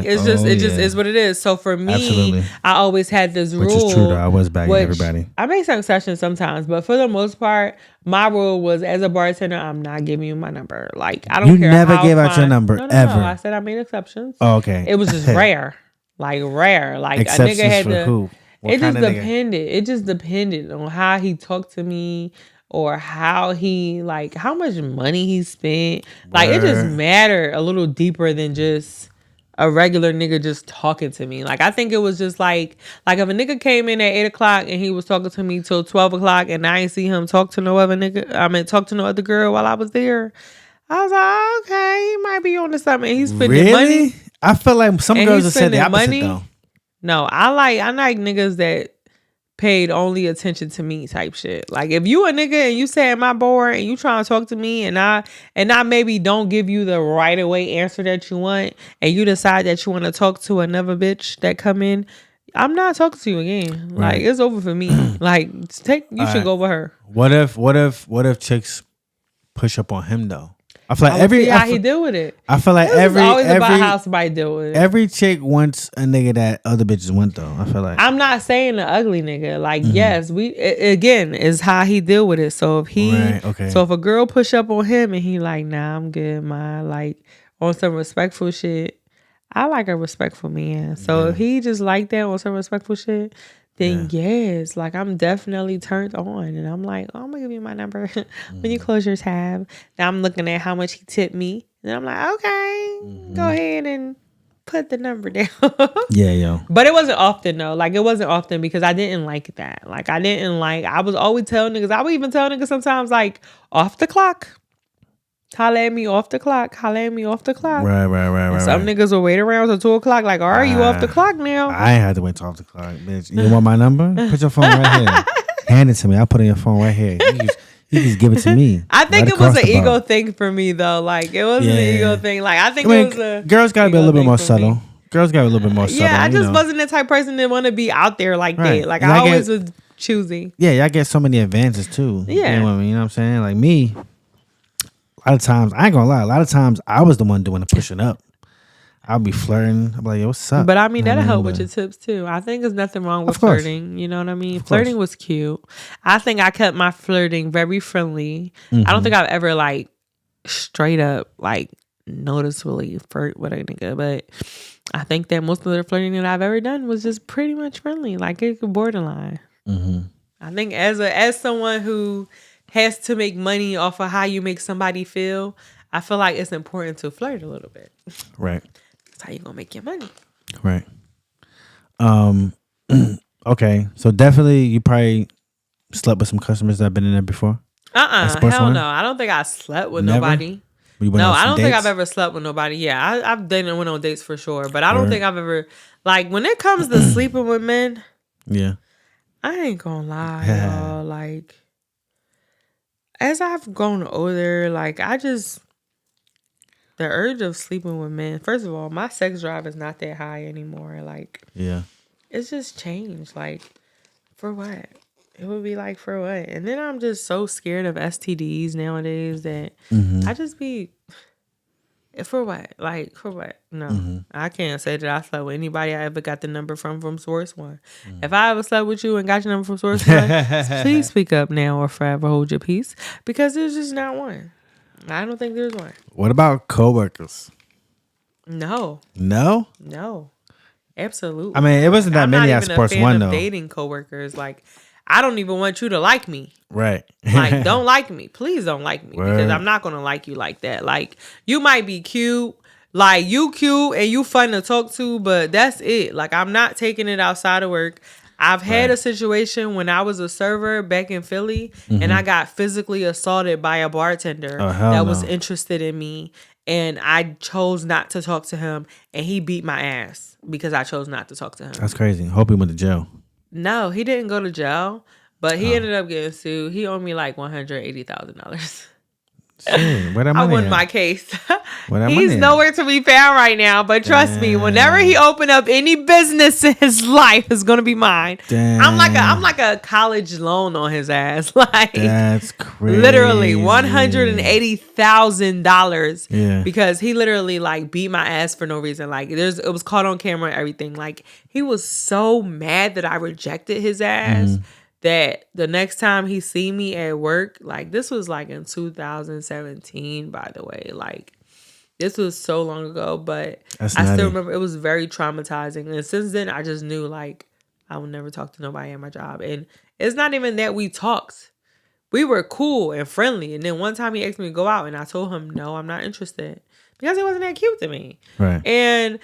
it's just is what it is. So for me, absolutely. I always had this rule. Which is true though. I was bagging everybody. I make some exceptions sometimes, but for the most part, my rule was as a bartender, I'm not giving you my number. Like I don't care. You never gave out your number ever. No, I said I made exceptions. Oh, okay. It was just rare. Like exceptions a nigga had to. Who? It just depended. It just depended on how he talked to me. Or how much money he spent. Like, it just mattered a little deeper than just a regular nigga just talking to me. Like, I think it was just like if a nigga came in at 8 o'clock and he was talking to me till 12 o'clock and I ain't see him talk to no other nigga. Talk to no other girl while I was there. I was like, okay, he might be on to something. He's spending money. I feel like some girls would say the opposite, though. No, I like niggas that paid only attention to me type shit. Like if you a nigga and you say at my board and you trying to talk to me and I maybe don't give you the right away answer that you want and you decide that you want to talk to another bitch that come in, I'm not talking to you again. Right. Like it's over for me. Like you should go with her. What if chicks push up on him though? I feel like how he deal with it. I feel like it's always about how somebody deal with it. Every chick wants a nigga that other bitches want though. I feel like I'm not saying the ugly nigga. Like yes, again is how he deal with it. So if so if a girl push up on him and he like, nah, I'm good, like on some respectful shit. I like a respectful man. So if he just like that on some respectful shit, then yes, like I'm definitely turned on. And I'm like, oh, I'm going to give you my number when you close your tab. Now I'm looking at how much he tipped me. And I'm like, okay, go ahead and put the number down. Yeah. But it wasn't often though. Like it wasn't often because I didn't like that. Like I was always telling niggas, I would even tell niggas sometimes like off the clock. Holla at me off the clock. Right. Some niggas will wait around till 2 o'clock. Like, all right, you off the clock now. I ain't had to wait till off the clock, bitch. You want my number? Put your phone right here. Hand it to me. I'll put it in your phone right here. You just give it to me. I think it was an ego thing for me though. Like it was an ego thing. Like I think it was a girls gotta be a little bit more subtle. Girls gotta be a little bit more subtle. Yeah, I just wasn't the type of person that want to be out there like that. Like I always was choosy. Yeah, y'all get so many advances too. Yeah. You know what I'm saying? Like me. A lot of times, I ain't gonna lie. A lot of times, I was the one doing the pushing up. I'll be flirting. I'm like, yo, what's up? But I mean, that'll help with your tips too. I think there's nothing wrong with flirting. You know what I mean? Flirting was cute. I think I kept my flirting very friendly. I don't think I've ever like straight up like noticeably flirt with a nigga, but I think that most of the flirting that I've ever done was just pretty much friendly. Like it's borderline. I think as someone who has to make money off of how you make somebody feel, I feel like it's important to flirt a little bit. Right. That's how you gonna make your money. Right. Okay. So definitely you probably slept with some customers that have been in there before? Hell no. I don't think I slept with nobody. No, I don't think I've ever slept with nobody. Yeah, I've dated and went on dates for sure. But I don't think I've ever, like, when it comes to sleeping with men, yeah, I ain't gonna lie, y'all. Like, as I've grown older, like, the urge of sleeping with men, first of all, my sex drive is not that high anymore. Like, yeah, it's just changed. Like, for what? It would be like, for what? And then I'm just so scared of STDs nowadays that I just be, for what? Like, for what? No, I can't say that I slept with anybody I ever got the number from Source One. If I ever slept with you and got your number from Source One, please speak up now or forever hold your peace, because there's just not one. I don't think there's one. What about coworkers? No. No? No. Absolutely. I mean, it wasn't that many at Sports One though. Dating coworkers, like, I don't even want you to like me. Right. Like, don't like me. Please don't like me. Word. Because I'm not going to like you like that. Like, you might be cute. Like, you cute and you fun to talk to, but that's it. Like, I'm not taking it outside of work. I've had a situation when I was a server back in Philly and I got physically assaulted by a bartender that was interested in me. And I chose not to talk to him. And he beat my ass because I chose not to talk to him. That's crazy. Hope he went to jail. No, he didn't go to jail. But he ended up getting sued. He owed me like $180,000. Where that money I won at? my case. Where that He's money nowhere to be found right now. But trust me, whenever he open up any business in his life, it's gonna be mine. I'm like a college loan on his ass. Like, that's crazy. Literally $180,000. Yeah. Because he literally like beat my ass for no reason. Like, it was caught on camera and everything. Like, he was so mad that I rejected his ass. That the next time he see me at work, like, this was like in 2017, by the way, like, this was so long ago, but I still remember it was very traumatizing. And since then, I just knew, like, I would never talk to nobody at my job. And it's not even that we talked. We were cool and friendly. And then one time he asked me to go out and I told him, no, I'm not interested because he wasn't that cute to me. Right. And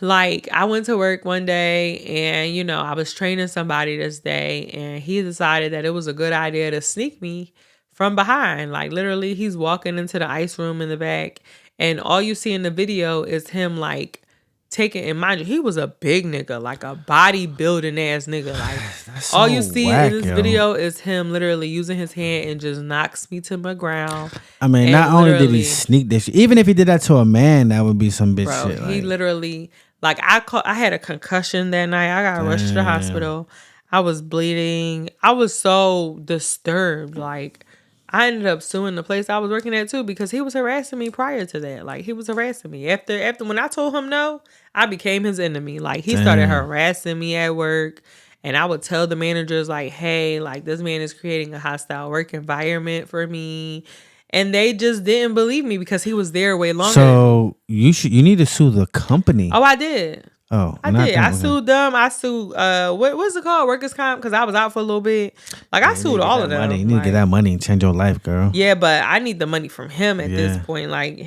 like, I went to work one day and, you know, I was training somebody this day and he decided that it was a good idea to sneak me from behind. Like, literally, he's walking into the ice room in the back and all you see in the video is him, like, taking, and mind you, he was a big nigga, like a bodybuilding ass nigga. Like, so all you see in this video is him literally using his hand and just knocks me to my ground. I mean, and not only did he sneak this shit, even if he did that to a man, that would be some bitch shit. He literally, like, I had a concussion that night. I got rushed to the hospital. I was bleeding. I was so disturbed. Like, I ended up suing the place I was working at too because he was harassing me prior to that. Like, he was harassing me. After when I told him no, I became his enemy. Like, he started harassing me at work. And I would tell the managers, like, hey, like, this man is creating a hostile work environment for me. And they just didn't believe me because he was there way longer. So you need to sue the company. Oh, I did. Oh, I did. I sued them. I sued what's it called? Workers' comp, because I was out for a little bit. Like, I sued all of them. Money. You need to get that money and change your life, girl. Yeah, but I need the money from him at this point. Like,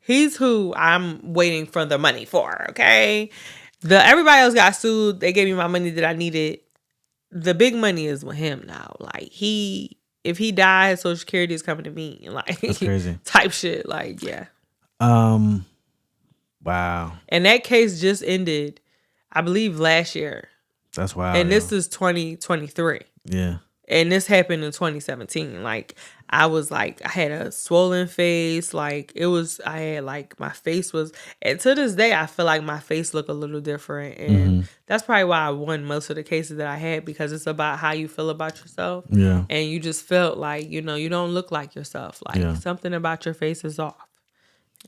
he's who I'm waiting for the money for. Okay, everybody else got sued. They gave me my money that I needed. The big money is with him now. Like, if he dies, Social Security is coming to me. Like, that's crazy type shit. Like, yeah. Wow. And that case just ended, I believe, last year. That's wild. And this is 2023. Yeah. And this happened in 2017. Like, I was like, I had a swollen face. Like, I had like, my face was, and to this day, I feel like my face look a little different. And that's probably why I won most of the cases that I had, because it's about how you feel about yourself. Yeah. And you just felt like, you know, you don't look like yourself. Like, something about your face is off.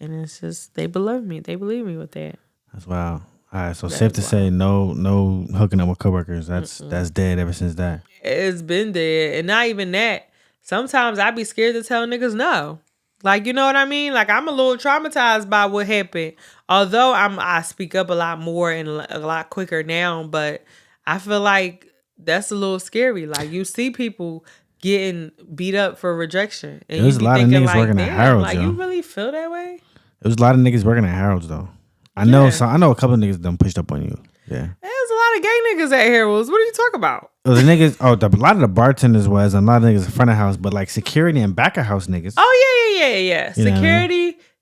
And it's just, they believe me. They believe me with that. That's wild. All right, so safe to say, no hooking up with coworkers. That's dead ever since that. It's been dead, and not even that. Sometimes I be scared to tell niggas no. Like, you know what I mean? Like, I'm a little traumatized by what happened. Although I speak up a lot more and a lot quicker now, but I feel like that's a little scary. Like, you see people getting beat up for rejection, and there's a lot of niggas like, working at Harold's. Like, you really feel that way? There was a lot of niggas working at Harold's though. I know a couple of niggas done pushed up on you. Yeah. There's a lot of gay niggas at Harold's. What are you talking about? The niggas, a lot of the bartenders was, and a lot of niggas in front of house, but like security and back of house niggas. Oh yeah. You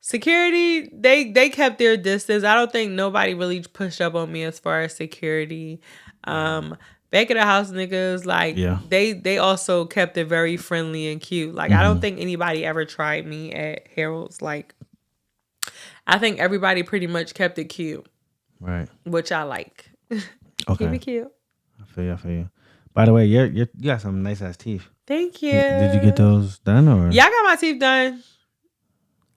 Security, they kept their distance. I don't think nobody really pushed up on me as far as security. Back of the house niggas, like, they also kept it very friendly and cute. Like, I don't think anybody ever tried me at Harold's. Like, I think everybody pretty much kept it cute. Right. Which I like. Okay. Keep it cute. I feel you. By the way, you got some nice ass teeth. Thank you. Did you get those done or? Yeah, I got my teeth done.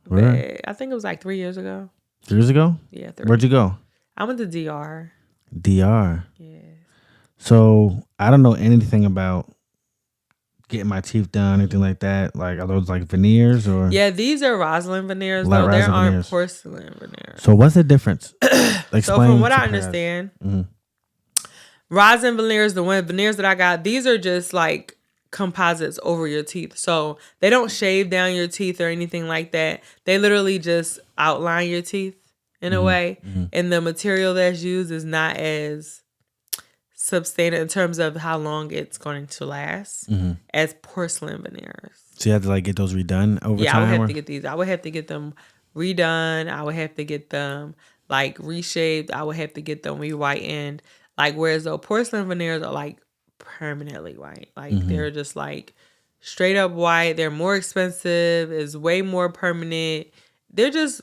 Where? I think it was like 3 years ago. 3 years ago? Yeah. Where'd you go? I went to DR. DR? Yeah. So, I don't know anything about getting my teeth done, anything like that. Like, are those like veneers or? Yeah, these are Roslyn veneers. No, they aren't porcelain veneers. So, what's the difference? So, from what I understand, rosin veneers, the one veneers that I got, these are just like composites over your teeth. So they don't shave down your teeth or anything like that. They literally just outline your teeth in a way. And the material that's used is not as substantial in terms of how long it's going to last as porcelain veneers. So you have to like get those redone over time? Yeah, I would have to get these. I would have to get them redone. I would have to get them like reshaped. I would have to get them re-whitened. Like, whereas the porcelain veneers are like permanently white. Like they're just like straight up white. They're more expensive. It's way more permanent. They're just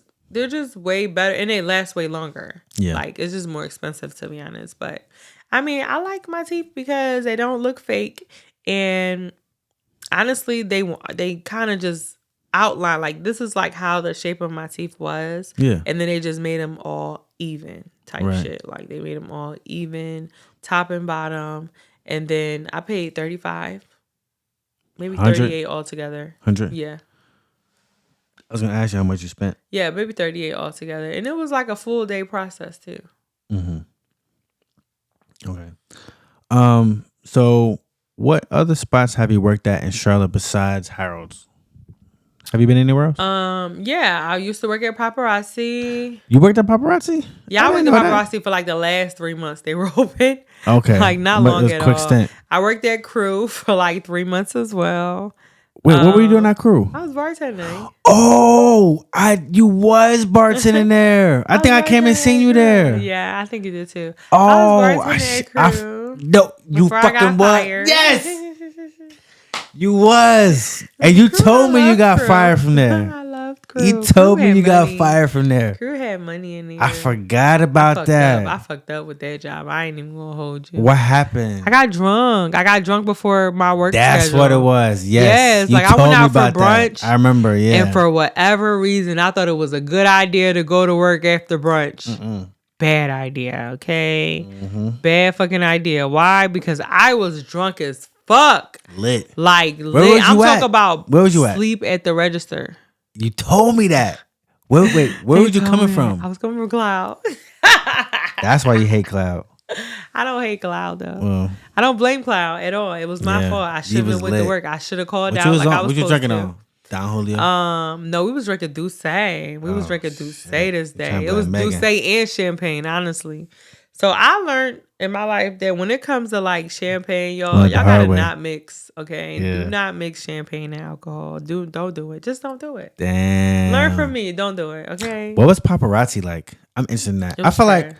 way better and they last way longer. Yeah. Like, it's just more expensive, to be honest. But I mean, I like my teeth because they don't look fake, and honestly, they kind of just outline, like, this is like how the shape of my teeth was. Yeah. And then they just made them all even type shit. Like, they made them all even, top and bottom. And then I paid $35, maybe $38 altogether. 100? Yeah. I was going to ask you how much you spent. Yeah, maybe $38 altogether. And it was like a full day process too. Okay. So what other spots have you worked at in Charlotte besides Harold's? Have you been anywhere else? Yeah, I used to work at Paparazzi. You worked at Paparazzi? Yeah, I worked at Paparazzi for like the last 3 months they were open. Okay. Like, not long at all. Quick stint. I worked at Crew for like 3 months as well. Wait, what were you doing at Crew? I was bartending. Oh, you was bartending there. I think I came and seen you there. Yeah, I think you did too. Oh, I was bartending at Crew. No, you fucking was. Yes. You was. And you told me you got fired from there. I loved Crew. You told me you got fired from there. Crew had money in there. I forgot about that. I fucked up with that job. I ain't even gonna hold you. What happened? I got drunk. I got drunk before my work That's schedule. what it was. Yes. Like, I went out for brunch. That. I remember, yeah. And for whatever reason, I thought it was a good idea to go to work after brunch. Bad idea, okay? Bad fucking idea. Why? Because I was drunk as fuck. Lit. Like, lit. I'm talking about where was you at? Sleep at the register. You told me that. Where was you coming from? I was coming from Cloud. That's why you hate Cloud. I don't hate Cloud, though. Well, I don't blame Cloud at all. It was my fault. I shouldn't have went to work. I should have called out like I was supposed to. What you drinking on? Down Julio? No, we was drinking Douce. We was drinking Douce this day. It was Douce and champagne, honestly. So I learned in my life that when it comes to like champagne, y'all gotta not mix. Okay, do not mix champagne and alcohol. Don't do it. Just don't do it. Damn. Learn from me. Don't do it. Okay. What was Paparazzi like? I'm interested in that. I feel like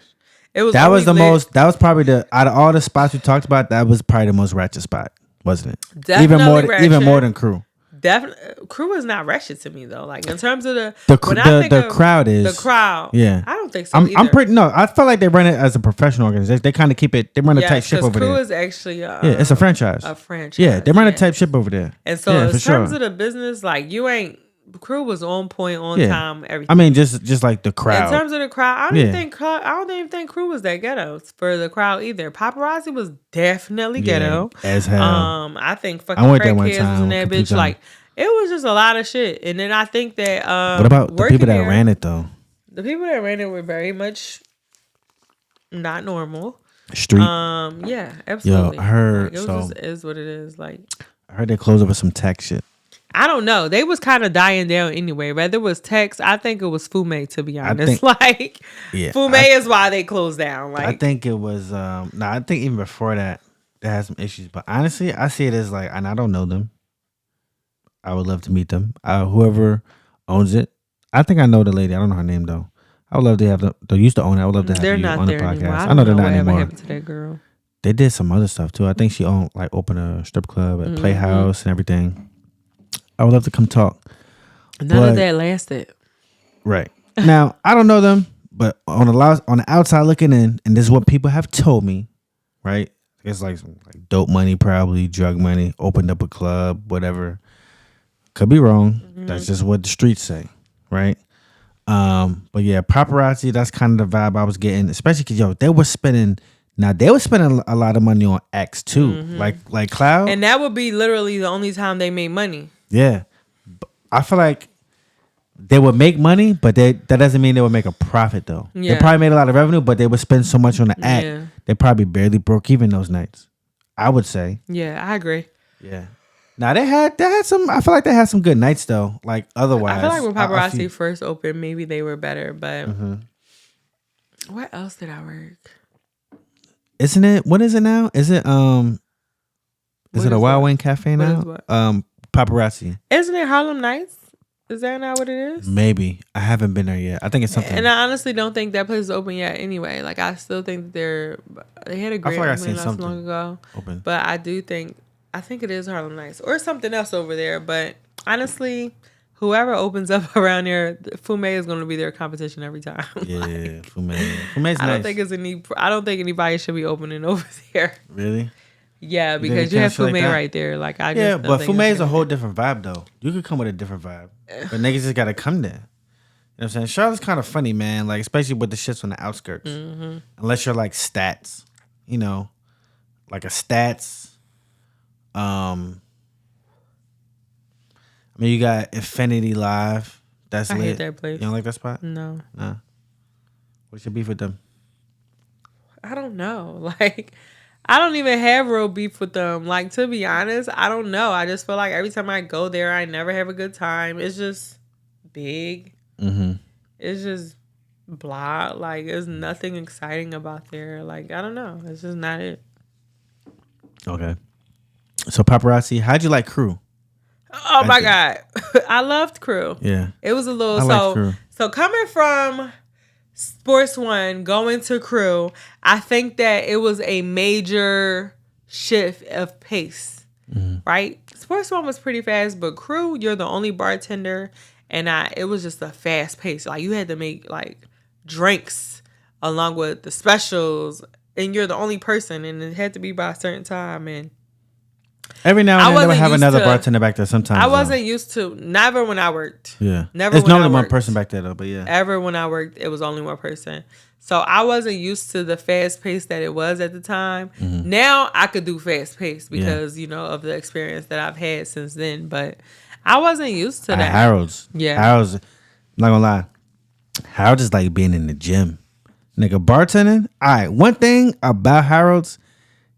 it was. That was the most. That was probably out of all the spots we talked about. That was probably the most ratchet spot, wasn't it? Definitely even more than Crew. Definitely, Crew is not ratchet to me though. Like, in terms of the crowd is the crowd. Yeah, I don't think so. I'm pretty. No, I feel like they run it as a professional organization. They kind of keep it. They run a tight ship over there. Crew is actually it's a franchise. Yeah, they run a tight ship over there. And so in terms of the business, like, Crew was on point, on time, everything. I mean, just like the crowd. In terms of the crowd, I don't even think Crew was that ghetto for the crowd either. Paparazzi was definitely ghetto as hell. I think fucking crackheads was in that bitch. Like, it was just a lot of shit. And then I think that what about the people that ran it though? The people that ran it were very much not normal. Street. Yeah, absolutely. Yo, I heard like, just is what it is. Like, I heard they closed up with some tech shit. I don't know. They was kind of dying down anyway. Whether it was Tex, I think it was Fume, to be honest. Fume is why they closed down. Like, I think it was I think even before that they had some issues. But honestly, I see it as like, and I don't know them. I would love to meet them. Whoever owns it. I think I know the lady. I don't know her name though. I would love to have they used to own it. I would love to have you on the podcast. Anymore. I know they're not anymore. What happened to that girl? They did some other stuff too. I think she opened a strip club at Playhouse and everything. I would love to come talk. None of that lasted. Right. Now, I don't know them, but on the outside looking in, and this is what people have told me, right? It's like some dope money, probably drug money, opened up a club, whatever. Could be wrong. That's just what the streets say, right? But yeah, Paparazzi, that's kind of the vibe I was getting, especially because they were spending a lot of money on X too, like Cloud. And that would be literally the only time they made money. Yeah. I feel like they would make money, but that doesn't mean they would make a profit though. Yeah. They probably made a lot of revenue, but they would spend so much on the act they probably barely broke even those nights. I would say. Yeah, I agree. Yeah. Now they had some. I feel like they had some good nights though. Like otherwise, I feel like when Paparazzi first opened, maybe they were better. But where else did I work? Isn't it? What is it now? Is it Is it a Wild Wing Cafe now? Paparazzi. Isn't it Harlem Nights? Is that not what it is? Maybe. I haven't been there yet. I think it's something. And I honestly don't think that place is open yet anyway. Like, I still think they had a great opening not so long ago. Open. But I think it is Harlem Nights. Or something else over there. But honestly, whoever opens up around there, Fume is going to be their competition every time. Yeah, like, Fume's nice. I don't think anybody should be opening over there. Really? Yeah, because you have Fume right there. Like, but Fume is a whole different vibe though. You could come with a different vibe, but niggas just gotta come there. You know what I'm saying? Charlotte's kind of funny, man. Like, especially with the shits on the outskirts. Mm-hmm. Unless you're like Stats, you know, like a Stats. I mean, you got Infinity Live. That's lit. I hate that place. You don't like that spot? No. Nah. What's your beef with them? I don't know. Like, I don't even have real beef with them. Like, to be honest, I don't know. I just feel like every time I go there, I never have a good time. It's just big. Mm-hmm. It's just blah. Like, there's nothing exciting about there. Like, I don't know. It's just not it. Okay. So, Paparazzi, how'd you like Crew? Oh, my God. I loved Crew. Yeah. It was a little... So, coming from Sports One going to Crew, I think that it was a major shift of pace, right? Sports One was pretty fast, but Crew, you're the only bartender, and it was just a fast pace. Like, you had to make like drinks along with the specials, and you're the only person, and it had to be by a certain time. And every now and then they would have another bartender back there sometimes. I wasn't used to, never when I worked. Yeah. There's normally one person back there though, but yeah. Ever when I worked, it was only one person. So I wasn't used to the fast pace that it was at the time. Mm-hmm. Now I could do fast pace because, you know, of the experience that I've had since then. But I wasn't used to that. Harold's. Yeah. Harold's, I'm not gonna lie. Harold's is like being in the gym. Nigga, bartending. All right. One thing about Harold's,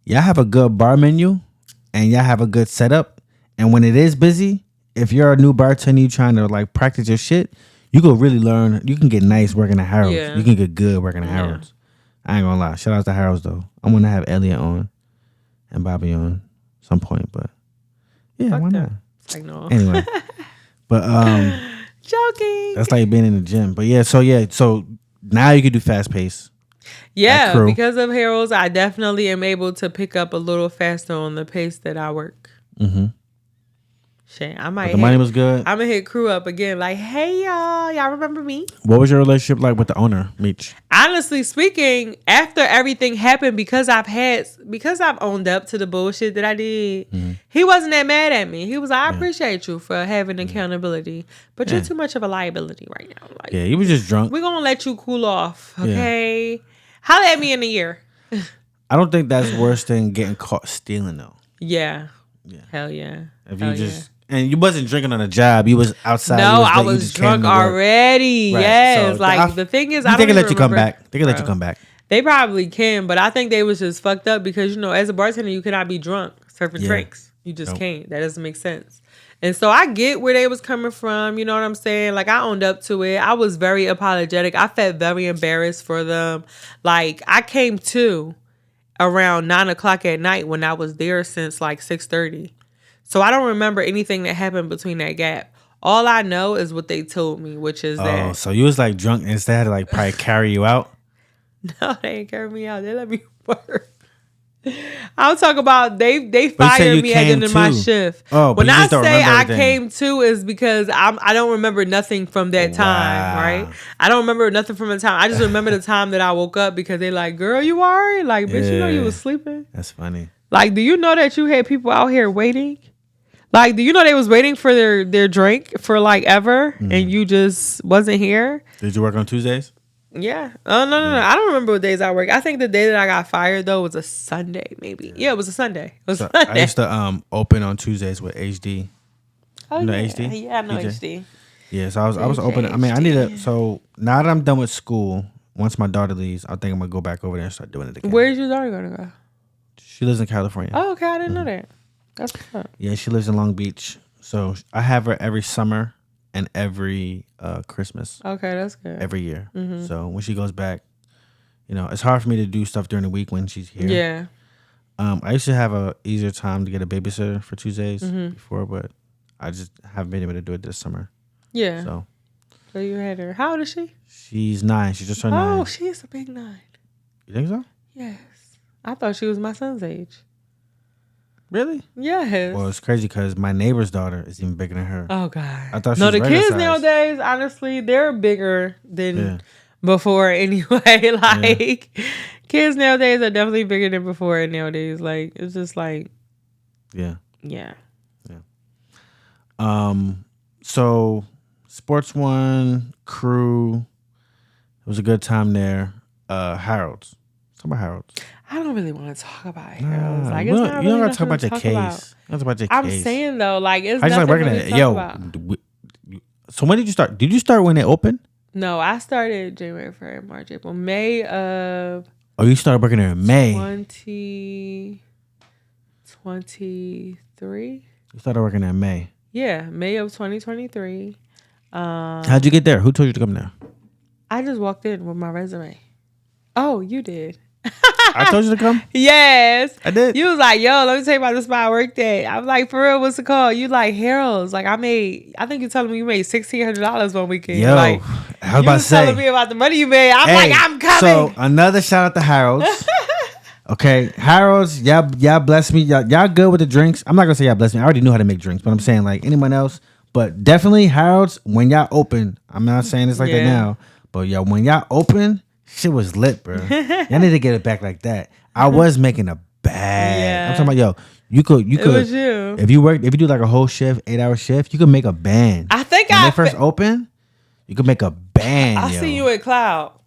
y'all have a good bar menu. And y'all have a good setup. And when it is busy, if you're a new bartender, you trying to like practice your shit, you can really learn. You can get nice working at Harold's. Yeah. You can get good working at Harold's. I ain't gonna lie. Shout out to Harold's though. I'm gonna have Elliot on and Bobby on some point, but yeah, fuck why not? I know. Anyway, but joking. That's like being in the gym. But so now you can do fast pace. Yeah, because of Harold's, I definitely am able to pick up a little faster on the pace that I work. Mm-hmm. Shit, the money was good. I'm gonna hit Crew up again. Like, hey y'all remember me? What was your relationship like with the owner, Meech? Honestly speaking, after everything happened, because I've owned up to the bullshit that I did, he wasn't that mad at me. He was like, I appreciate you for having accountability, but you're too much of a liability right now. Like, yeah, he was just drunk. We're gonna let you cool off, okay? Holla at me in a year. I don't think that's worse than getting caught stealing though. Yeah. Hell yeah. If you just and you wasn't drinking on a job, you was outside. No, I was drunk already. Right. Yes, so the thing is, they can let you come back. They can let you come back. They probably can, but I think they was just fucked up because, you know, as a bartender, you cannot be drunk serving drinks. You just can't. That doesn't make sense. And so I get where they was coming from. You know what I'm saying? Like, I owned up to it. I was very apologetic. I felt very embarrassed for them. Like, I came to around 9:00 at night when I was there since like 6:30. So I don't remember anything that happened between that gap. All I know is what they told me, which is that. Oh, so you was like drunk and instead had to like probably carry you out? No, they didn't carry me out. They let me work. I'll talk about they fired me at the end of my shift. Oh, but when I say I came to is because I don't remember nothing from that time, right? I don't remember nothing from the time. I just remember the time that I woke up because they like, girl, you alright? Like, bitch, you know you was sleeping. That's funny. Like, do you know that you had people out here waiting? Like, do you know they was waiting for their drink for like ever and you just wasn't here? Did you work on Tuesdays? Yeah. Oh, no. I don't remember what days I work. I think the day that I got fired, though, was a Sunday, maybe. Yeah, it was a Sunday. I used to open on Tuesdays with HD. Oh, you know HD? Yeah, I know DJ? HD. Yeah, so I was open. I mean, I need to. So now that I'm done with school once my daughter leaves, I think I'm gonna go back over there and start doing it again. Where's your daughter gonna go? She lives in California. Oh, okay. I didn't know that. That's what's up. Yeah, she lives in Long Beach. So I have her every summer and every Christmas. Okay, that's good. Every year. Mm-hmm. So when she goes back, it's hard for me to do stuff during the week when she's here. Yeah. I used to have a easier time to get a babysitter for Tuesdays before, but I just haven't been able to do it this summer. Yeah. So you had her. How old is she? She's 9. She just turned 9. Oh, she's a big 9. You think so? Yes. I thought she was my son's age. Really? Yes. Well, it's crazy because my neighbor's daughter is even bigger than her. Oh, God. I thought she was the regular kids size. nowadays, honestly, they're bigger than before anyway. Like, kids nowadays are definitely bigger than before nowadays. Like, it's just like... Yeah. Yeah. So, Sports One, Crew, it was a good time there. Harold's. Talk about Harold's. I don't really want to talk about Harold's. Like, it's not you don't really gotta talk about your case. I'm saying though, like, it's I just nothing like working really at to it. talk Yo, about. so when did you start? Did you start when it opened? No, I started January, February, March, April, May of. Oh, you started working there in May. 2023. You started working there in May. Yeah, May of 2023. How'd you get there? Who told you to come there? I just walked in with my resume. Oh, you did. I told you to come? Yes. I did. You was like, yo, let me tell you about the spot I worked at. I was like, for real, what's it called? You like, Harold's. Like, I think you telling me you made $1,600 one weekend. Yo, like, I was about to say. telling me about the money you made. I'm like, I'm coming. So, another shout out to Harold's. Okay, Harold's, y'all bless me. Y'all good with the drinks. I'm not going to say y'all bless me. I already knew how to make drinks, but I'm saying like anyone else. But definitely Harold's, when y'all open, I'm not saying it's like that now, but when y'all open, shit was lit, bro. Y'all need to get it back like that. I was making a bag. Yeah. I'm talking about, you could. It was you. If you do like a whole shift, 8-hour shift, you could make a band. I think when they first open, you could make a band. I see you at Cloud.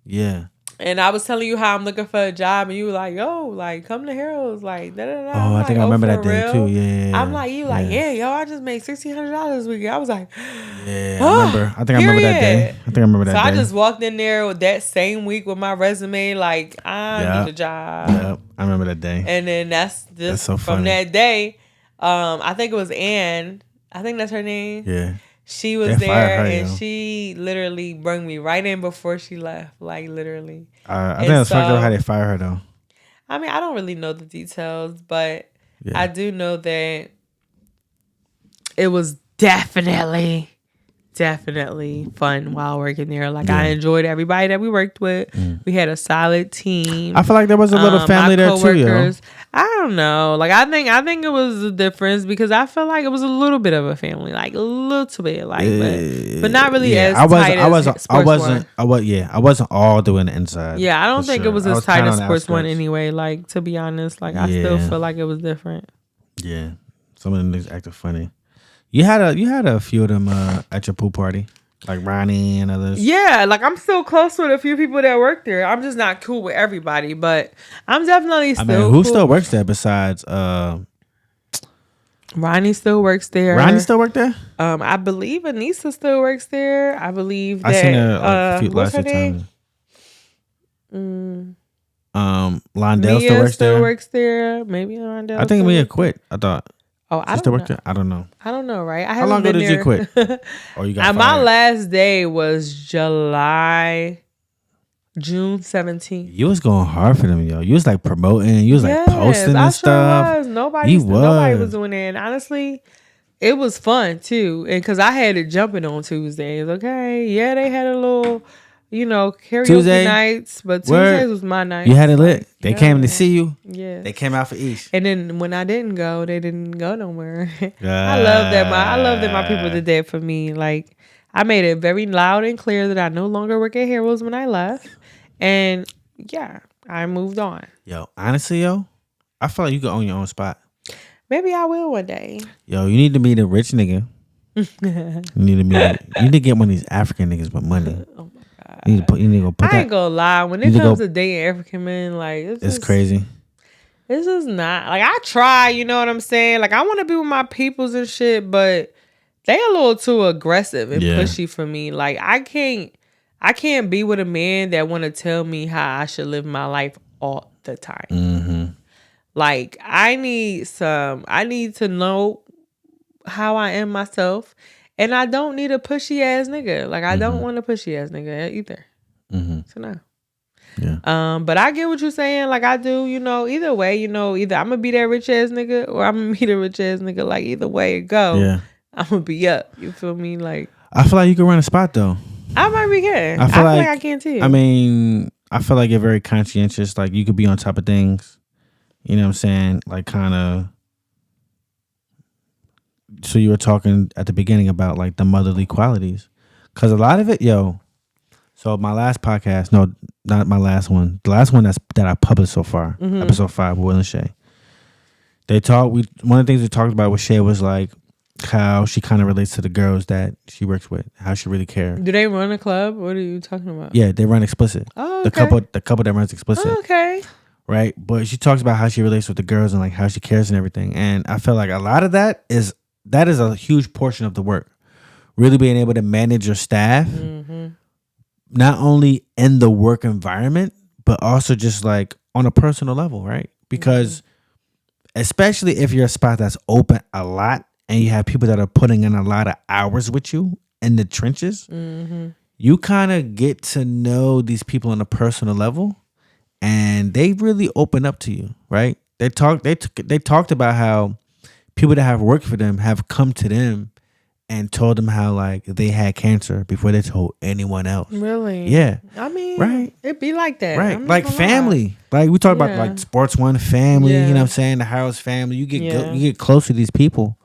Yeah. And I was telling you how I'm looking for a job, and you were like, yo, like, come to Harold's, like, da-da-da. Oh, I think I remember that day, too, yeah. I'm like, yo, I just made $1,600 this weekend. I was like, yeah, I remember. I think I remember that day. So I just walked in there with that same week with my resume, like, I need a job. Yep, I remember that day. And then that's so from that day, I think it was Ann. I think that's her name. Yeah. She was there, and she literally brought me right in before she left. Like, literally. I think it's fucked up how they fire her, though. I mean, I don't really know the details, but I do know that it was definitely fun while working there. Like, I enjoyed everybody that we worked with. We had a solid team. I feel like there was a little family there too, yo. I don't know. Like, I think it was a difference because I feel like it was a little bit of a family, like a little bit, like, but not really as tight as Sports One. I wasn't all doing the inside. Yeah, I don't think it was as tight as Sports One anyway. Like, to be honest, like I still feel like it was different. Yeah, some of them niggas acted funny. You had a few of them at your pool party, like Ronnie and others. Yeah, like I'm still close with a few people that work there. I'm just not cool with everybody, but I'm definitely still. I mean, who still works there besides? Ronnie still works there. Ronnie still work there? I believe Anissa still works there. I believe that. I seen her a few last times. Londell Mia still works there. Maybe Londell. I think Mia quit. I thought. Oh, I still don't work there? I don't know. I don't know, right? How long ago did you quit? Or you got fired? My last day was June 17th. You was going hard for them, yo. You was like promoting. You was like posting and stuff. Sure was. Nobody was doing it. And honestly, it was fun too. And because I had it jumping on Tuesdays. Okay, yeah, they had a little. Karaoke nights, but Tuesdays was my night. You had it lit. They came to see you. Yeah. They came out for East. And then when I didn't go, they didn't go nowhere. I love that my people did that for me. Like, I made it very loud and clear that I no longer work at Heroes when I left. And yeah, I moved on. Yo, honestly, I feel like you could own your own spot. Maybe I will one day. Yo, you need to meet a rich nigga. You need to get one of these African niggas with money. Oh my God. You need to go put I ain't gonna lie. When it comes to dating African men, like it's crazy. This is not like I try. You know what I'm saying? Like I want to be with my peoples and shit, but they a little too aggressive and pushy for me. Like I can't I can't be with a man that want to tell me how I should live my life all the time. Mm-hmm. Like, I need to know how I am myself. And I don't need a pushy ass nigga. Like, I don't want a pushy ass nigga either. Mm-hmm. So no. Yeah. But I get what you're saying. Like, I do, either way, either I'm gonna be that rich ass nigga or I'm gonna be the rich ass nigga. Like, either way it go, yeah. I'm gonna be up. You feel me? Like, I feel like you can run a spot though. I might be good. I feel like I can too. I mean, I feel like you're very conscientious. Like, you could be on top of things. You know what I'm saying? Like, kind of. So you were talking at the beginning about like the motherly qualities, because a lot of it, So my last podcast, no, not my last one. The last one that I published so far, episode 5 with Will and Shay. One of the things we talked about with Shay was like how she kind of relates to the girls that she works with, how she really cares. Do they run a club? What are you talking about? Yeah, they run Explicit. Oh, okay. The couple that runs Explicit. Oh, okay. Right, but she talks about how she relates with the girls and like how she cares and everything. And I feel like a lot of that is a huge portion of the work. Really being able to manage your staff, not only in the work environment, but also just like on a personal level, right? Because especially if you're a spot that's open a lot and you have people that are putting in a lot of hours with you in the trenches, you kind of get to know these people on a personal level, and they really open up to you, right? They talked about how people that have worked for them have come to them and told them how like they had cancer before they told anyone else. Really? Yeah. I mean, right. It'd be like that. Right. Like family. Like we talk about like Sports One family, you know what I'm saying? The Harrow's family. You get close to these people.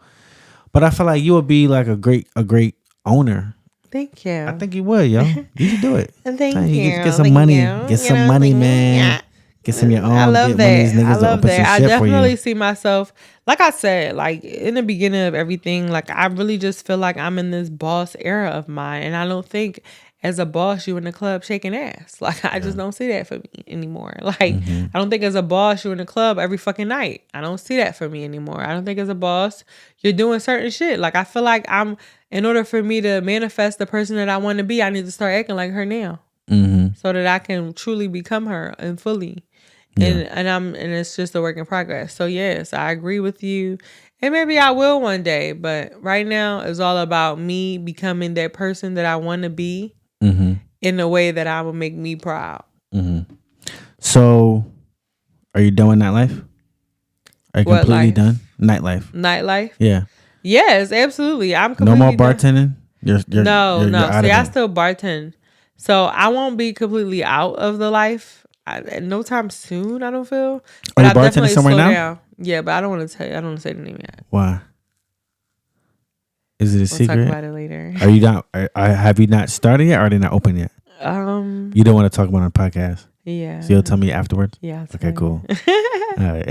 But I feel like you would be like a great owner. Thank you. I think you would, yo. You should do it. Thank you. Get some money. Get some money, man. Yeah. Get some of your own. I love that. I love that. I definitely see see myself, like I said, like in the beginning of everything, like I really just feel like I'm in this boss era of mine. And I don't think as a boss, you in the club shaking ass. Like I just don't see that for me anymore. Like I don't think as a boss, you're in the club every fucking night. I don't see that for me anymore. I don't think as a boss, you're doing certain shit. Like I feel like in order for me to manifest the person that I want to be, I need to start acting like her now. So that I can truly become her and fully. And it's just a work in progress. So yes, I agree with you. And maybe I will one day, but right now it's all about me becoming that person that I want to be in a way that I will make me proud. So are you done with Nightlife? Are you completely done? Nightlife? Yeah. Yes, absolutely. I'm completely no more bartending? No. See, I still bartend. So I won't be completely out of the life. No time soon, I don't feel. But are you bartending somewhere now? Down. Yeah, but I don't want to tell you. I don't want to say the name yet. Why? Is it a secret? We'll talk about it later. Are you not? Have you not started yet? Or are they not open yet? You don't want to talk about it on the podcast? Yeah. So you'll tell me afterwards? Yeah. Okay, cool. All right.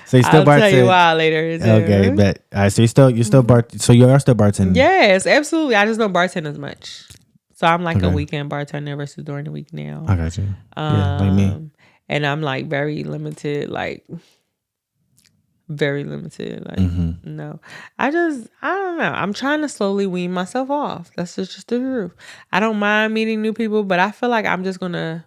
So you still I'll tell you why later. Too. Okay, bet. All right, so you still so you are still bartending? Yes, absolutely. I just don't bartend as much. So I'm like a weekend bartender versus during the week now. I got you. Yeah, like me. And I'm like very limited, very limited. No. I don't know. I'm trying to slowly wean myself off. That's just the truth. I don't mind meeting new people, but I feel like I'm just going to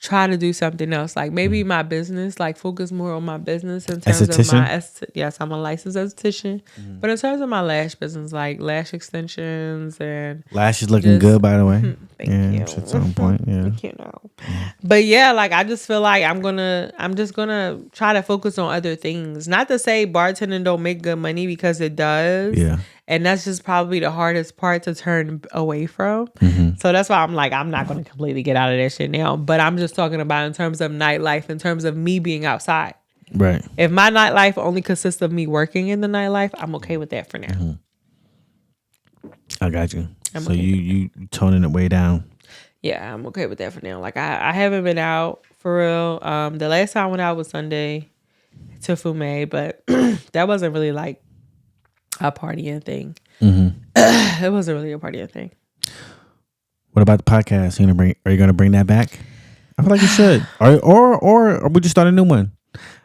try to do something else. Like maybe my business, like focus more on my business in terms of my, yes, I'm a licensed esthetician, but in terms of my lash business, like lash extensions and lash is looking good, by the way. Thank you. It's on point. Yeah. You know. But yeah, like I just feel like I'm just gonna try to focus on other things. Not to say bartending don't make good money, because it does. Yeah. And that's just probably the hardest part to turn away from. So that's why I'm like, I'm not going to completely get out of that shit now. But I'm just talking about in terms of nightlife, in terms of me being outside. Right. If my nightlife only consists of me working in the nightlife, I'm okay with that for now. I got you. So you toning it way down. Yeah, I'm okay with that for now. Like I haven't been out for real. The last time I went out was Sunday to Fume, but that wasn't really like a partying thing. It wasn't really a partying thing. What about the podcast? Are you gonna bring that back? I feel like you should. Or we just start a new one.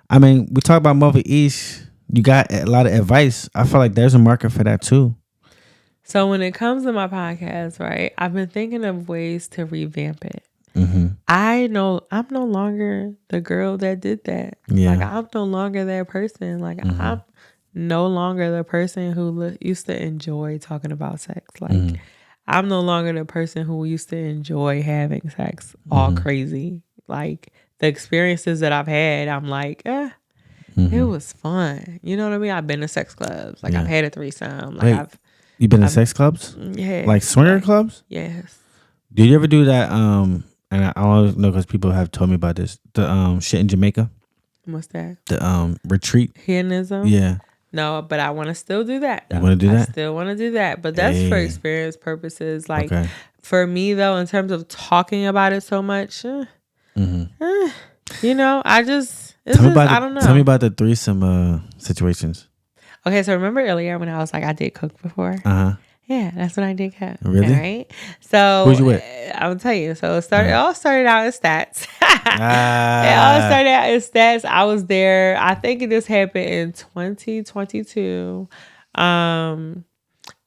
I mean, we talk about MuvaEsh. You got a lot of advice. I feel like there's a market for that too. So when it comes to my podcast, right, I've been thinking of ways to revamp it. Mm-hmm. I'm no longer the girl that did that. Yeah. Like, I'm no longer that person. Like, I'm no longer the person who used to enjoy talking about sex. Like, I'm no longer the person who used to enjoy having sex all crazy. Like, the experiences that I've had, I'm like, it was fun. You know what I mean? I've been to sex clubs. Like, I've had a threesome. Like, you've been to sex clubs? Yeah. Like swinger clubs? Yes. Did you ever do that? And I always know because people have told me about this. The shit in Jamaica. What's that? The retreat. Hedonism? Yeah. No, but I want to still do that. You want to do that? I still want to do that. But that's for experience purposes. Like, for me, though, in terms of talking about it so much, you know, I don't know. Tell me about the threesome situations. Okay, so remember earlier when I was like, I did cook before? Yeah, that's when I did cook. Really? Right? So who's you with? I'll tell you. So it all started out as stats. It all started out as stats. I was there. I think this happened in 2022.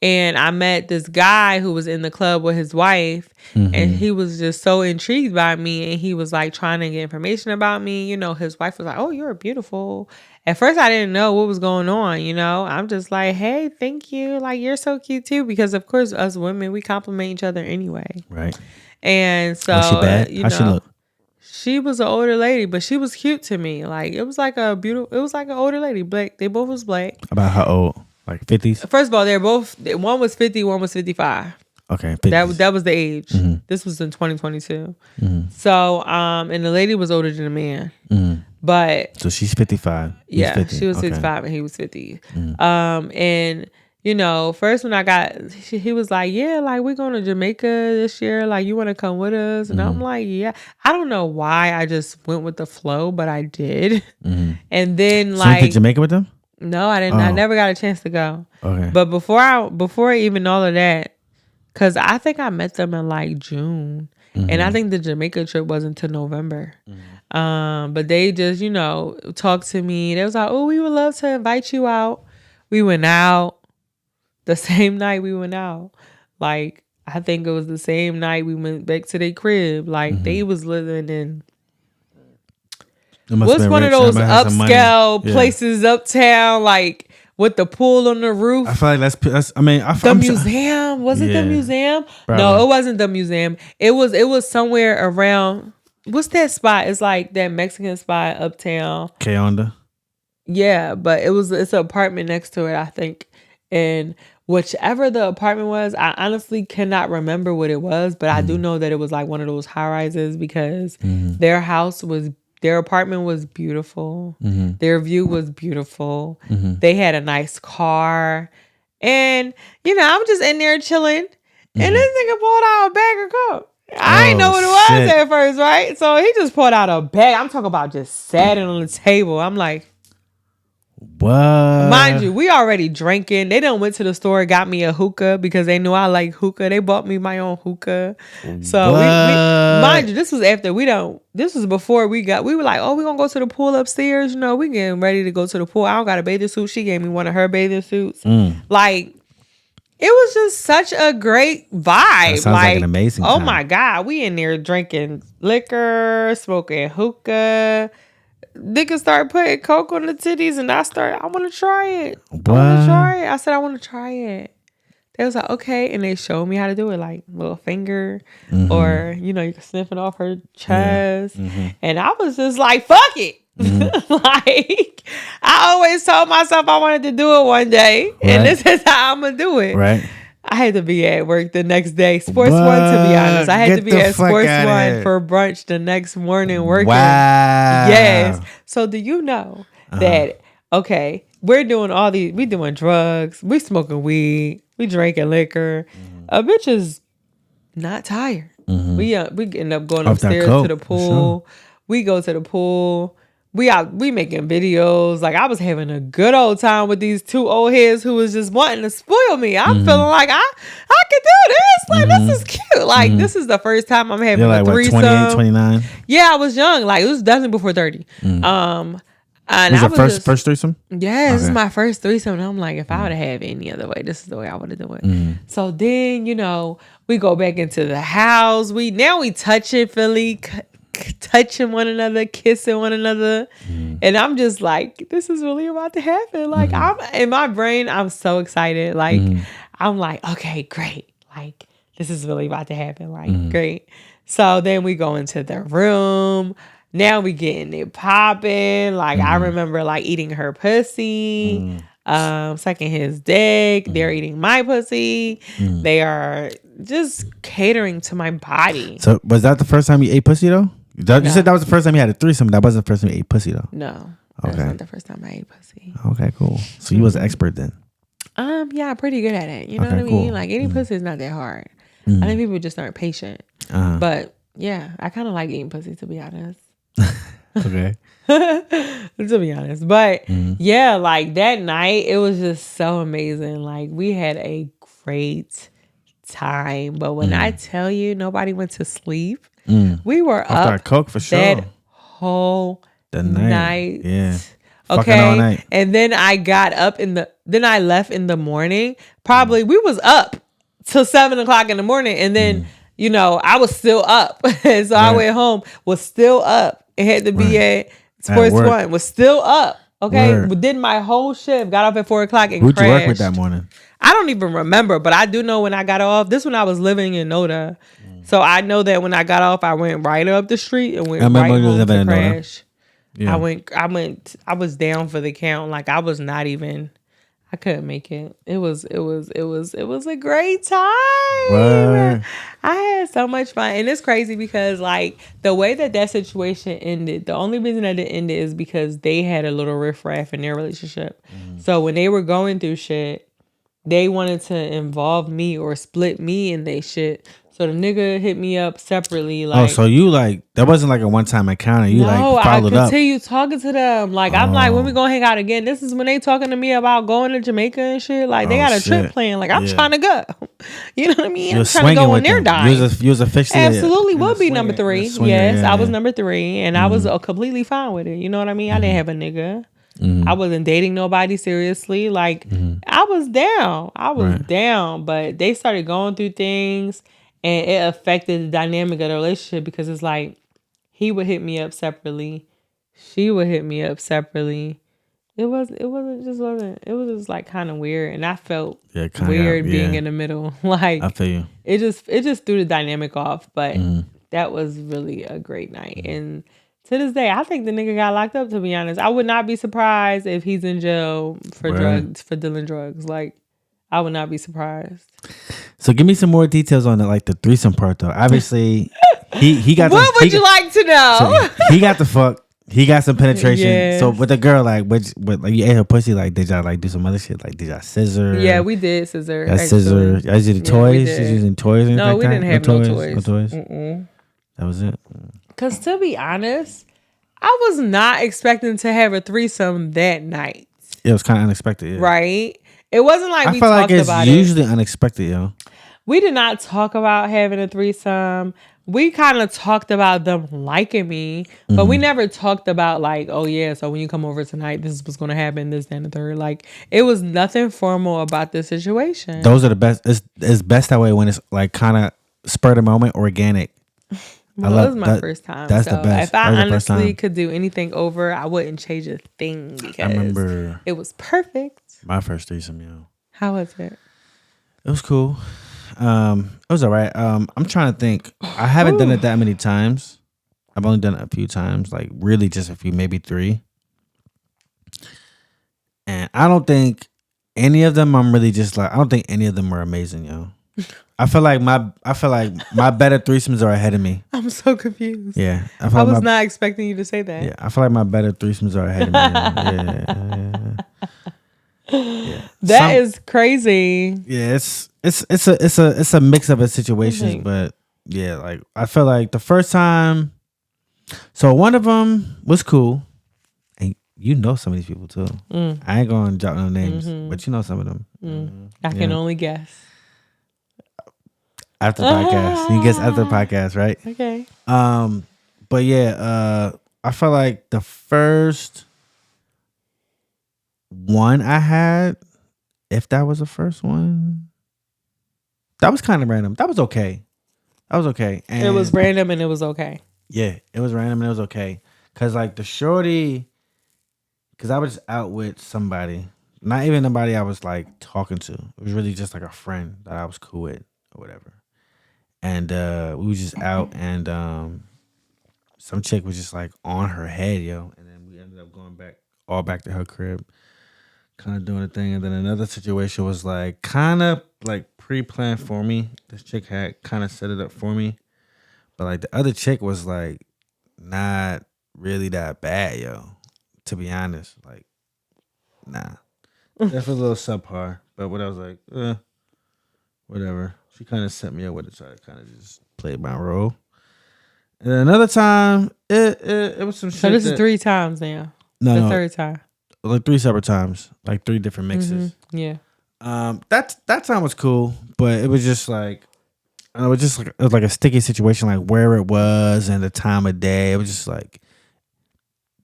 And I met this guy who was in the club with his wife, and he was just so intrigued by me, and he was like trying to get information about me. You know, his wife was like, "Oh, you're beautiful." At first, I didn't know what was going on. You know, I'm just like, "Hey, thank you. Like, you're so cute too." Because of course, us women, we compliment each other anyway. Right. And so, was she bad? You How know, she look? She was an older lady, but she was cute to me. Like, it was like an older lady. Black. They both was black. About how old? Like 50s? First of all, they're both, one was 50, one was 55. Okay. 50s. That was the age. This was in 2022. So, and the lady was older than the man. But. So she's 55. Yeah, 50. she was 65 and he was 50. And, you know, first when he was like, yeah, like, we're going to Jamaica this year. Like, you want to come with us? And I'm like, yeah. I don't know why I just went with the flow, but I did. And then, so you went to Jamaica with them? No, I didn't. I never got a chance to go. Okay. But before even all of that, because I think I met them in like June, and I think the Jamaica trip wasn't until November. But they just, you know, talked to me. They was like, "Oh, we would love to invite you out." We went out the same night we went out. Like, I think it was the same night we went back to their crib. Like, they was living in. What's one of those upscale places uptown, like with the pool on the roof? I feel like that's I mean, the museum. Was it the museum? Probably. No, it wasn't the museum. It was somewhere around. What's that spot? It's like that Mexican spot uptown. Que Onda? Yeah, but it's an apartment next to it, I think. And whichever the apartment was, I honestly cannot remember what it was, but I do know that it was like one of those high rises because their apartment was beautiful. Their view was beautiful. They had a nice car. And, you know, I'm just in there chilling. And this nigga pulled out a bag of coke. I didn't know what it was at first, right? So he just pulled out a bag. I'm talking about just sat it on the table. I'm like, what? Mind you, we already drinking. They done went to the store, got me a hookah because they knew I like hookah. They bought me my own hookah. So we mind you, this was after this was before we were like, oh, we gonna go to the pool upstairs. You know, we getting ready to go to the pool. I don't got a bathing suit. She gave me one of her bathing suits. Like, it was just such a great vibe. That sounds like an amazing time. Oh my God. We in there drinking liquor, smoking hookah. Niggas start putting coke on the titties and I want to try it. What? I want to try it. I said, I want to try it. They was like, okay. And they showed me how to do it, like little finger or, you know, you can sniff it off her chest. And I was just like, fuck it. Like, I always told myself I wanted to do it one day. Right. And this is how I'm going to do it. Right. I had to be at work the next day. Sports One, to be honest. I had to be at Sports One for brunch the next morning working. Wow. Yes. So do you know that, okay, we doing drugs, we smoking weed, we drinking liquor. A bitch is not tired. We end up going upstairs to the pool. Sure. We go to the pool. We making videos. Like, I was having a good old time with these two old heads who was just wanting to spoil me. I'm feeling like I can do this. Like, this is cute. Like, this is the first time I'm having a threesome. 28, 29? Yeah, I was young. Like, it was definitely before 30. And was your first threesome? Yeah, this is my first threesome. And I'm like, if I would have had any other way, this is the way I would have done it. So then, we go back into the house. We touching Philly, touching one another, kissing one another. And I'm just like, this is really about to happen. Like, I'm in my brain, I'm so excited. Like, I'm like, okay, great. Like, this is really about to happen. Like, great. So then we go into the room. Now we getting it popping. Like, I remember like eating her pussy, sucking his dick. They're eating my pussy. They are just catering to my body. So was that the first time you ate pussy though? You said that was the first time you had a threesome. That wasn't the first time you ate pussy though. No, that was not the first time I ate pussy. Okay, cool. So you was an expert then. Yeah, I'm pretty good at it. You know what I mean? Cool. Like eating pussy is not that hard. I think people just aren't patient. But yeah, I kind of like eating pussy, to be honest. Okay. To be honest. But yeah, like that night, it was just so amazing. Like we had a great time. But when I tell you nobody went to sleep, we were after up coke for sure. That whole night. Yeah. Okay. All night. And then I got up then I left in the morning. Probably we was up till 7:00 in the morning. And then, I was still up. So I went home, was still up. It had to be at Sports One, was still up. Okay. Did my whole shift, got off at 4:00 and crashed. Who'd you work with that morning? I don't even remember, but I do know when I got off. This when I was living in Noda. So I know that when I got off, I went right up the street and went right home to crash. Yeah. I was down for the count. Like I was not even, I couldn't make it. It was a great time. Right. I had so much fun. And it's crazy because like the way that situation ended, the only reason that it ended is because they had a little riffraff in their relationship. So when they were going through shit, they wanted to involve me or split me in their shit. So the nigga hit me up separately. Like, so you like, that wasn't like a one-time encounter. You like followed up. I continue talking to them. Like, I'm like, when we gonna hang out again? This is when they talking to me about going to Jamaica and shit. Like, they got a trip planned. Like, I'm trying to go. You know what I mean? I'm trying to go on their dime. You was officially absolutely would be number 3. Yes, I was number 3. And I was completely fine with it. You know what I mean? I didn't have a nigga. I wasn't dating nobody seriously. Like, I was down. Down. But they started going through things. And it affected the dynamic of the relationship because it's like he would hit me up separately, she would hit me up separately. It was just like kind of weird, and I felt weird being in the middle. Like I feel you. It just threw the dynamic off, but that was really a great night. And to this day, I think the nigga got locked up. To be honest, I would not be surprised if he's in jail for drugs, for dealing drugs. Like I would not be surprised. So give me some more details on the threesome part though. Obviously, he got. What would you like to know? So he got the fuck. He got some penetration. Yes. So with the girl, like you ate her pussy. Like did y'all like do some other shit? Like did y'all scissor? Yeah, we did scissor. Scissor. Y'all using toys? You using toys? No, we didn't have no toys. No toys. That was it. Cause to be honest, I was not expecting to have a threesome that night. It was kind of unexpected. Yeah. Right. It wasn't like we talked about it. I feel like it's usually unexpected, yo. We did not talk about having a threesome. We kind of talked about them liking me, but we never talked about like, oh yeah, so when you come over tonight, this is what's going to happen, this, that, and the third. Like, it was nothing formal about the situation. Those are the best. It's best that way when it's like kind of spur of the moment, organic. Well, that was my first time. That's the best. If I honestly could do anything over, I wouldn't change a thing because I remember it was perfect. My first threesome, yo. How was it? It was cool. It was all right. I'm trying to think. I haven't done it that many times. I've only done it a few times, like really just a few, maybe 3. And I don't think any of them I'm really just like, I don't think any of them are amazing, yo. I feel like my better threesomes are ahead of me. I'm so confused. Yeah. I was not expecting you to say that. Yeah. I feel like my better threesomes are ahead of me. Yeah. That is crazy. Yeah, it's a mix of a situations, but yeah, like I feel like the first time. So one of them was cool, and you know some of these people too. I ain't gonna drop no names, but you know some of them. I can only guess. After the podcast, you guess after the podcast, right? Okay. But yeah, I feel like the first one I had, if that was the first one, that was kind of random. That was okay. And it was random and it was okay. Yeah, it was random and it was okay. Cause like the shorty, cause I was out with somebody, not even nobody I was like talking to. It was really just like a friend that I was cool with or whatever. And we was just out, and some chick was just like on her head, yo. And then we ended up going back to her crib, kind of doing a thing. And then another situation was like kind of like pre-planned for me. This chick had kind of set it up for me, but like the other chick was like not really that bad, yo. To be honest, like, nah, that was a little subpar. But what I was like, whatever. She kind of set me up with it, so I kind of just played my role. And then another time, it was some shit. So this is 3 times now. No, the third time. Like 3 separate times, like 3 different mixes. Mm-hmm. Yeah. That time was cool, but it was just like, it was like a sticky situation, like where it was and the time of day. It was just like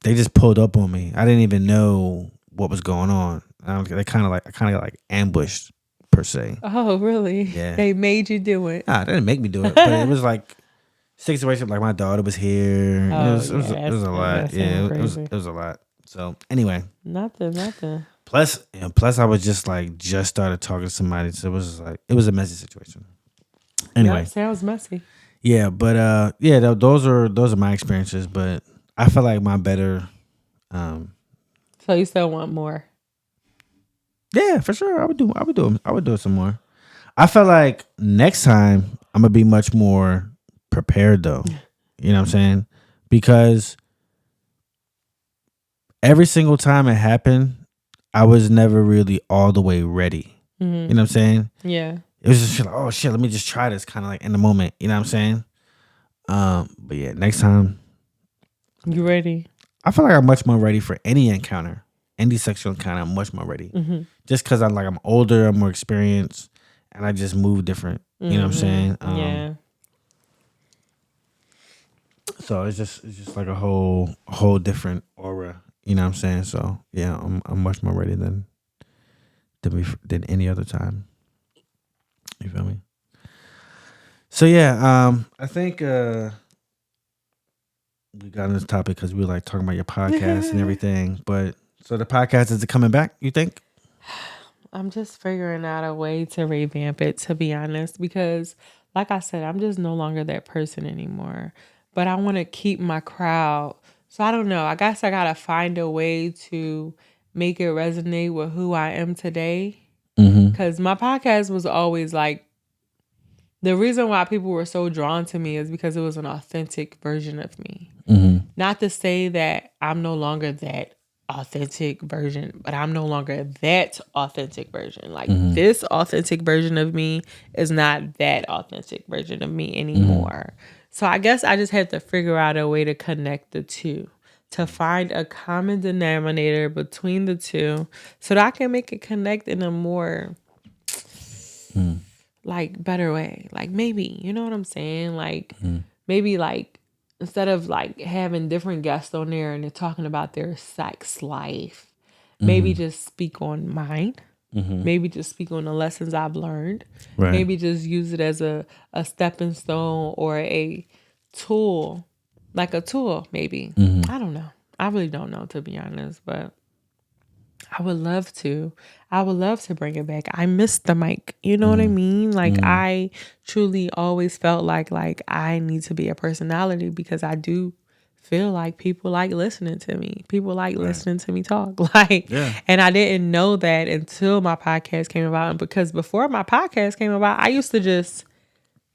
they just pulled up on me. I didn't even know what was going on. They kind of got like ambushed per se. Oh, really? Yeah. They made you do it. Nah, they didn't make me do it, but it was like situation. Like my daughter was here. Oh, it was a lot. Yeah, it was a lot. So anyway, nothing. Plus, I was just started talking to somebody, so it was a messy situation. Anyway, that sounds messy. Yeah, but those are my experiences. But I feel like my better. So you still want more? Yeah, for sure. I would do it some more. I feel like next time I'm gonna be much more prepared, though. You know what I'm saying? Because every single time it happened, I was never really all the way ready. Mm-hmm. You know what I'm saying? Yeah. It was just like, oh shit, let me just try this, kind of like in the moment. You know what I'm saying? But yeah, next time. You ready? I feel like I'm much more ready for any encounter, any sexual encounter. I'm much more ready, just because I'm older, I'm more experienced, and I just move different. You know what I'm saying? Yeah. So it's just like a whole different aura. You know what I'm saying? So yeah, I'm much more ready than any other time. You feel me? So yeah, I think we got on this topic because we were like talking about your podcast and everything. But so the podcast, is it coming back, you think? I'm just figuring out a way to revamp it, to be honest, because like I said, I'm just no longer that person anymore. But I want to keep my crowd. So I don't know. I guess I got to find a way to make it resonate with who I am today. Because my podcast was always like, the reason why people were so drawn to me is because it was an authentic version of me. Not to say that I'm no longer that authentic version, but I'm no longer that authentic version. Like this authentic version of me is not that authentic version of me anymore. So I guess I just have to figure out a way to connect the two, to find a common denominator between the two so that I can make it connect in a more like better way. Like maybe, you know what I'm saying? Like maybe like instead of like having different guests on there and they're talking about their sex life, maybe just speak on mine. Maybe just speak on the lessons I've learned. Right. Maybe just use it as a stepping stone or a tool, like a tool, maybe. I don't know. I really don't know, to be honest, but I would love to. I would love to bring it back. I miss the mic. You know what I mean? Like I truly always felt like I need to be a personality because I do feel like people like listening to me. People like listening to me talk. And I didn't know that until my podcast came about. And because before my podcast came about, I used to just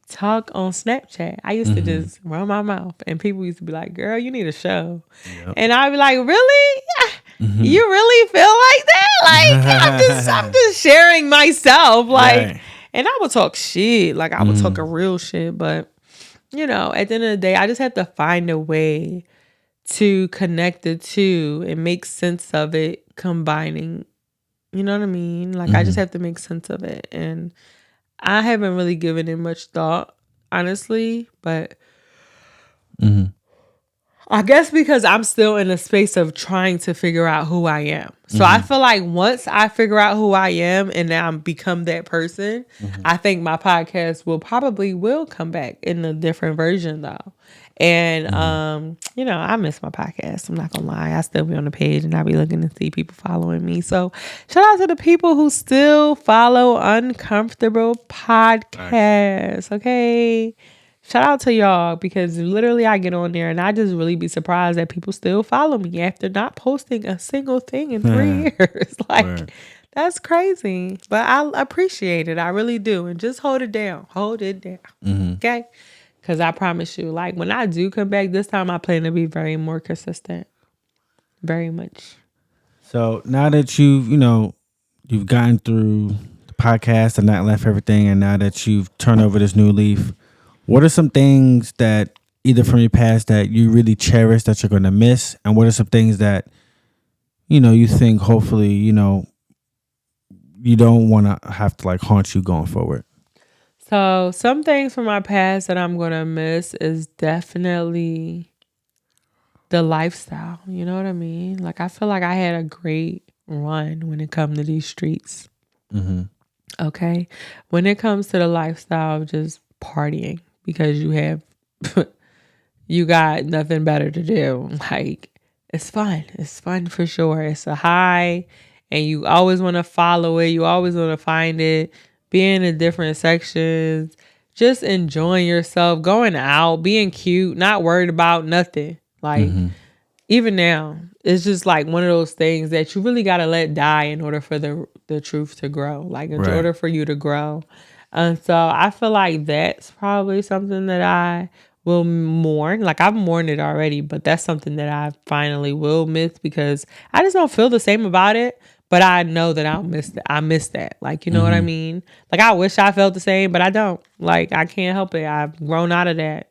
talk on Snapchat. I used to just run my mouth and people used to be like, girl, you need a show. Yep. And I'd be like, really? You really feel like that? Like I'm just sharing myself. And I would talk shit. Like I would talk a real shit. But you know, at the end of the day, I just have to find a way to connect the two and make sense of it, combining. You know what I mean? Like I just have to make sense of it. And I haven't really given it much thought, honestly, but I guess because I'm still in a space of trying to figure out who I am. So I feel like once I figure out who I am and now I'm become that person, I think my podcast will come back in a different version though. And I miss my podcast. I'm not gonna lie. I still be on the page and I be looking to see people following me. So shout out to the people who still follow Uncomfortable Podcast. Okay. Shout out to y'all because literally I get on there and I just really be surprised that people still follow me after not posting a single thing in 3 years. Like, that's crazy. But I appreciate it. I really do. And just hold it down. Hold it down. Okay? Because I promise you, like, when I do come back this time, I plan to be very more consistent. Very much. So now that you've gotten through the podcast, the nightlife, everything, and now that you've turned over this new leaf, what are some things that either from your past that you really cherish that you're going to miss? And what are some things that, you think hopefully, you don't want to have to like haunt you going forward? So some things from my past that I'm going to miss is definitely the lifestyle. You know what I mean? Like, I feel like I had a great run when it comes to these streets. Okay. When it comes to the lifestyle of just partying, because you got nothing better to do. Like, it's fun. It's fun for sure. It's a high and you always want to follow it. You always want to find it, being in different sections, just enjoying yourself, going out, being cute, not worried about nothing. Like, even now, it's just like one of those things that you really got to let die in order for the truth to grow, like in order for you to grow. And so I feel like that's probably something that I will mourn. Like, I've mourned it already, but that's something that I finally will miss because I just don't feel the same about it. But I know that I'll miss that. I miss that. Like, you know what I mean? Like, I wish I felt the same, but I don't. Like, I can't help it. I've grown out of that.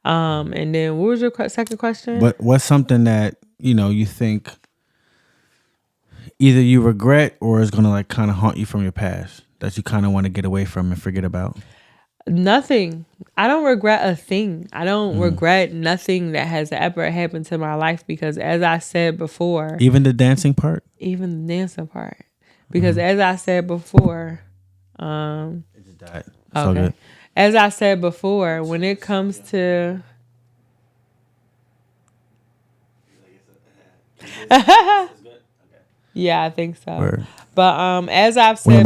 And then what was your second question? What's something that, you think either you regret or is going to like kind of haunt you from your past that you kind of want to get away from and forget about? Nothing. I don't regret a thing. I don't regret nothing that has ever happened to my life because as I said before. Even the dancing part? Even the dancing part. Because as I said before. It just died. It's okay. all good. As I said before, when it comes to. Yeah, I think so. Word. But as I've said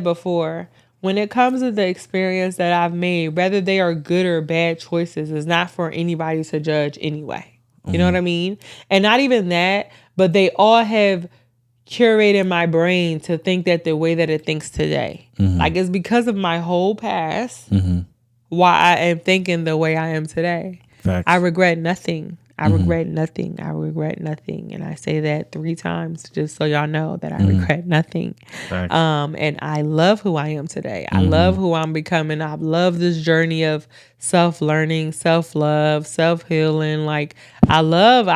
before, when it comes to the experience that I've made, whether they are good or bad choices, is not for anybody to judge anyway. You know what I mean? And not even that, but they all have curated my brain to think that the way that it thinks today. Like, it's because of my whole past why I am thinking the way I am today. Facts. I regret nothing. I regret nothing. I regret nothing. And I say that 3 times just so y'all know that I regret nothing. Facts. And I love who I am today. I love who I'm becoming. I love this journey of self-learning, self-love, self-healing. Like, I love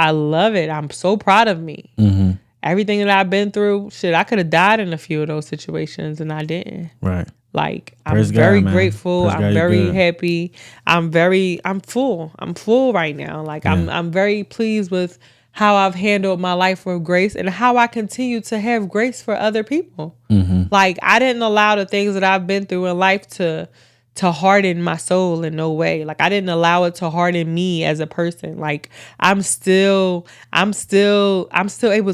it. I'm so proud of me. Everything that I've been through, shit, I could have died in a few of those situations and I didn't. Right. Like, Praise I'm very God, grateful. Praise I'm God, very happy. I'm full. I'm full right now. Like, I'm very pleased with how I've handled my life with grace and how I continue to have grace for other people. Like, I didn't allow the things that I've been through in life to harden my soul in no way. Like, I didn't allow it to harden me as a person. Like, I'm still able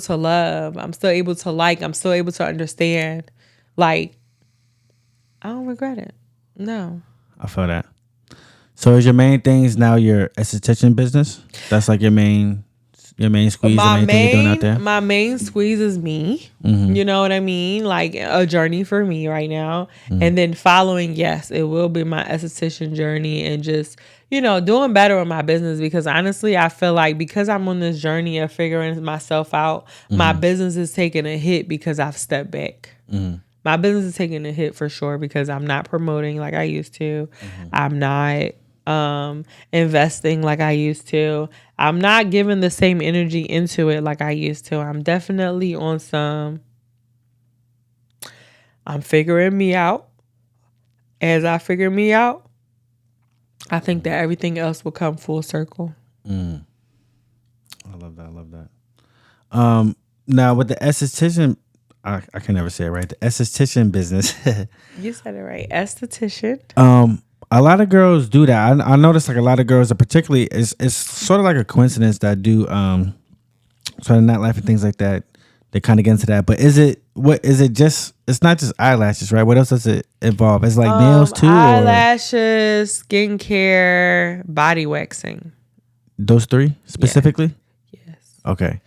to love. I'm still able to like. I'm still able to understand. Like, I don't regret it. No. I feel that. So is your main things now your esthetician business? That's like your main squeeze, the main thing you're doing out there? My main squeeze is me. You know what I mean? Like, a journey for me right now. And then following, yes, it will be my esthetician journey and just, doing better with my business because honestly, I feel like because I'm on this journey of figuring myself out, my business is taking a hit because I've stepped back. My business is taking a hit for sure because I'm not promoting like I used to. I'm not investing like I used to. I'm not giving the same energy into it like I used to. I'm definitely on I'm figuring me out. As I figure me out, I think that everything else will come full circle. I love that. Now with the esthetician, I can never say it right. The esthetician business. You said it right. Esthetician. A lot of girls do that. I noticed like a lot of girls, particularly, it's sort of like a coincidence that do sort of nightlife and things like that. They kind of get into that. But is it just? It's not just eyelashes, right? What else does it involve? It's like nails too. Eyelashes, skincare, body waxing. Those three specifically. Yes. Okay.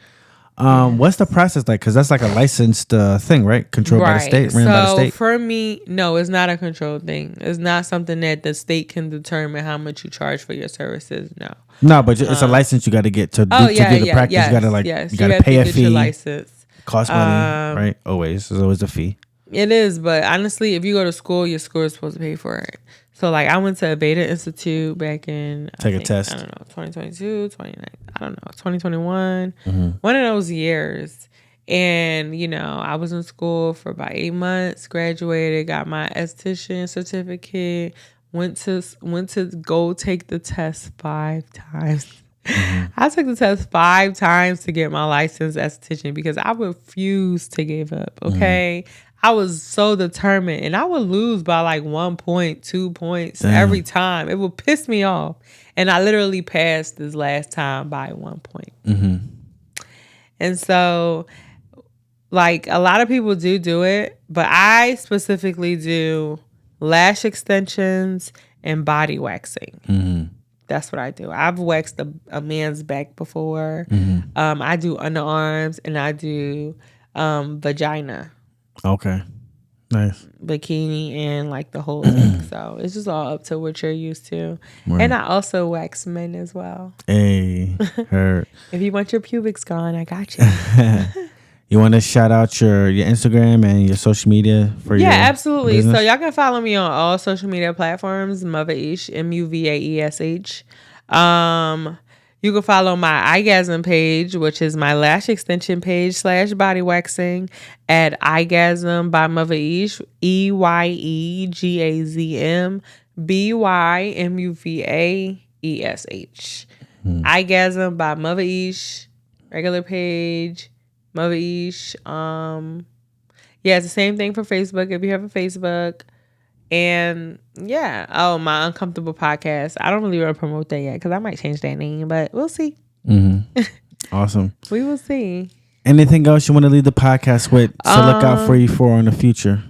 What's the process like? Because that's like a licensed thing, right? Controlled by the state, ran by the state. For me, no, it's not a controlled thing. It's not something that the state can determine how much you charge for your services. No, but it's a license you got to get to do the practice. Yes, you got to you got to pay a fee. Your license. Cost money, right? There's always a fee. It is, but honestly, if you go to school, your school is supposed to pay for it. So, like, I went to a Beta Institute back in... a test. I don't know, 2022, 2021. One of those years. And, I was in school for about 8 months, graduated, got my esthetician certificate, went to go take the test 5 times. I took the test 5 times to get my licensed esthetician because I refused to give up, okay? I was so determined, and I would lose by like 1 point, 2 points every time. It would piss me off. And I literally passed this last time by 1 point. And so, like, a lot of people do it, but I specifically do lash extensions and body waxing. That's what I do. I've waxed a man's back before. I do underarms, and I do vagina. Okay. Nice. Bikini and like the whole thing. So it's just all up to what you're used to. Right. And I also wax men as well. Hey, heard. If you want your pubics gone, I got you. You want to shout out your Instagram and your social media for your absolutely. business? So y'all can follow me on all social media platforms, MuvaEsh, MuvaEsh. You can follow my Eyegasm page, which is my lash extension page / body waxing at Eyegasm by MuvaEsh, EYEGAZM BYMUVAESH. Eyegasm by MuvaEsh, regular page, MuvaEsh. It's the same thing for Facebook if you have a Facebook. And my Uncomfortable podcast. I don't really want to promote that yet because I might change that name, but we'll see. Awesome. We will see. Anything else you want to leave the podcast with to look out for you for in the future?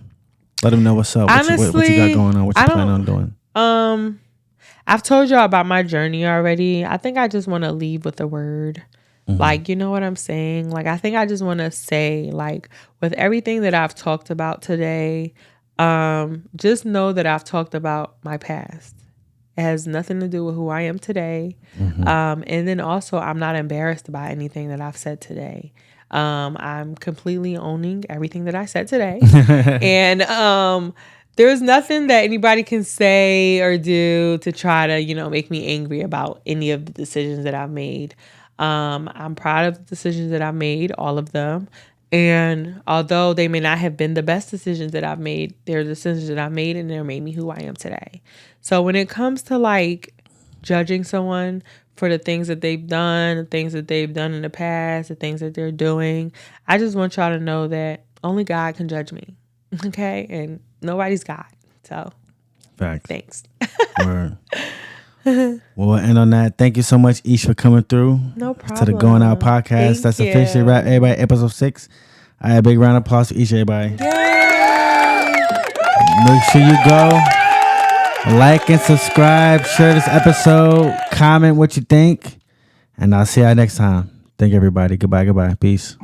Let them know what's up. Honestly, what you got going on? What you plan on doing? I've told y'all about my journey already. I think I just want to leave with a word. Like, you know what I'm saying? Like, I think I just want to say, like, with everything that I've talked about today, just know that I've talked about my past. It has nothing to do with who I am today. And then also, I'm not embarrassed by anything that I've said today. I'm completely owning everything that I said today. And there's nothing that anybody can say or do to try to, make me angry about any of the decisions that I've made. I'm proud of the decisions that I've made, all of them. And although they may not have been the best decisions that I've made, they're decisions that I've made and they're made me who I am today. So when it comes to like judging someone for the things that they've done, the things that they've done in the past, the things that they're doing, I just want y'all to know that only God can judge me. Okay? And nobody's God. So facts. Thanks. Word. Well, we'll end on that. Thank you so much, Ish, for coming through. No problem. To the Going Out podcast. That's officially wrap, everybody. Episode 6. I have a big round of applause for Ish, everybody. Yay! Make sure you go like and subscribe, share this episode, comment what you think, and I'll see y'all next time. Thank you, everybody. Goodbye. Peace.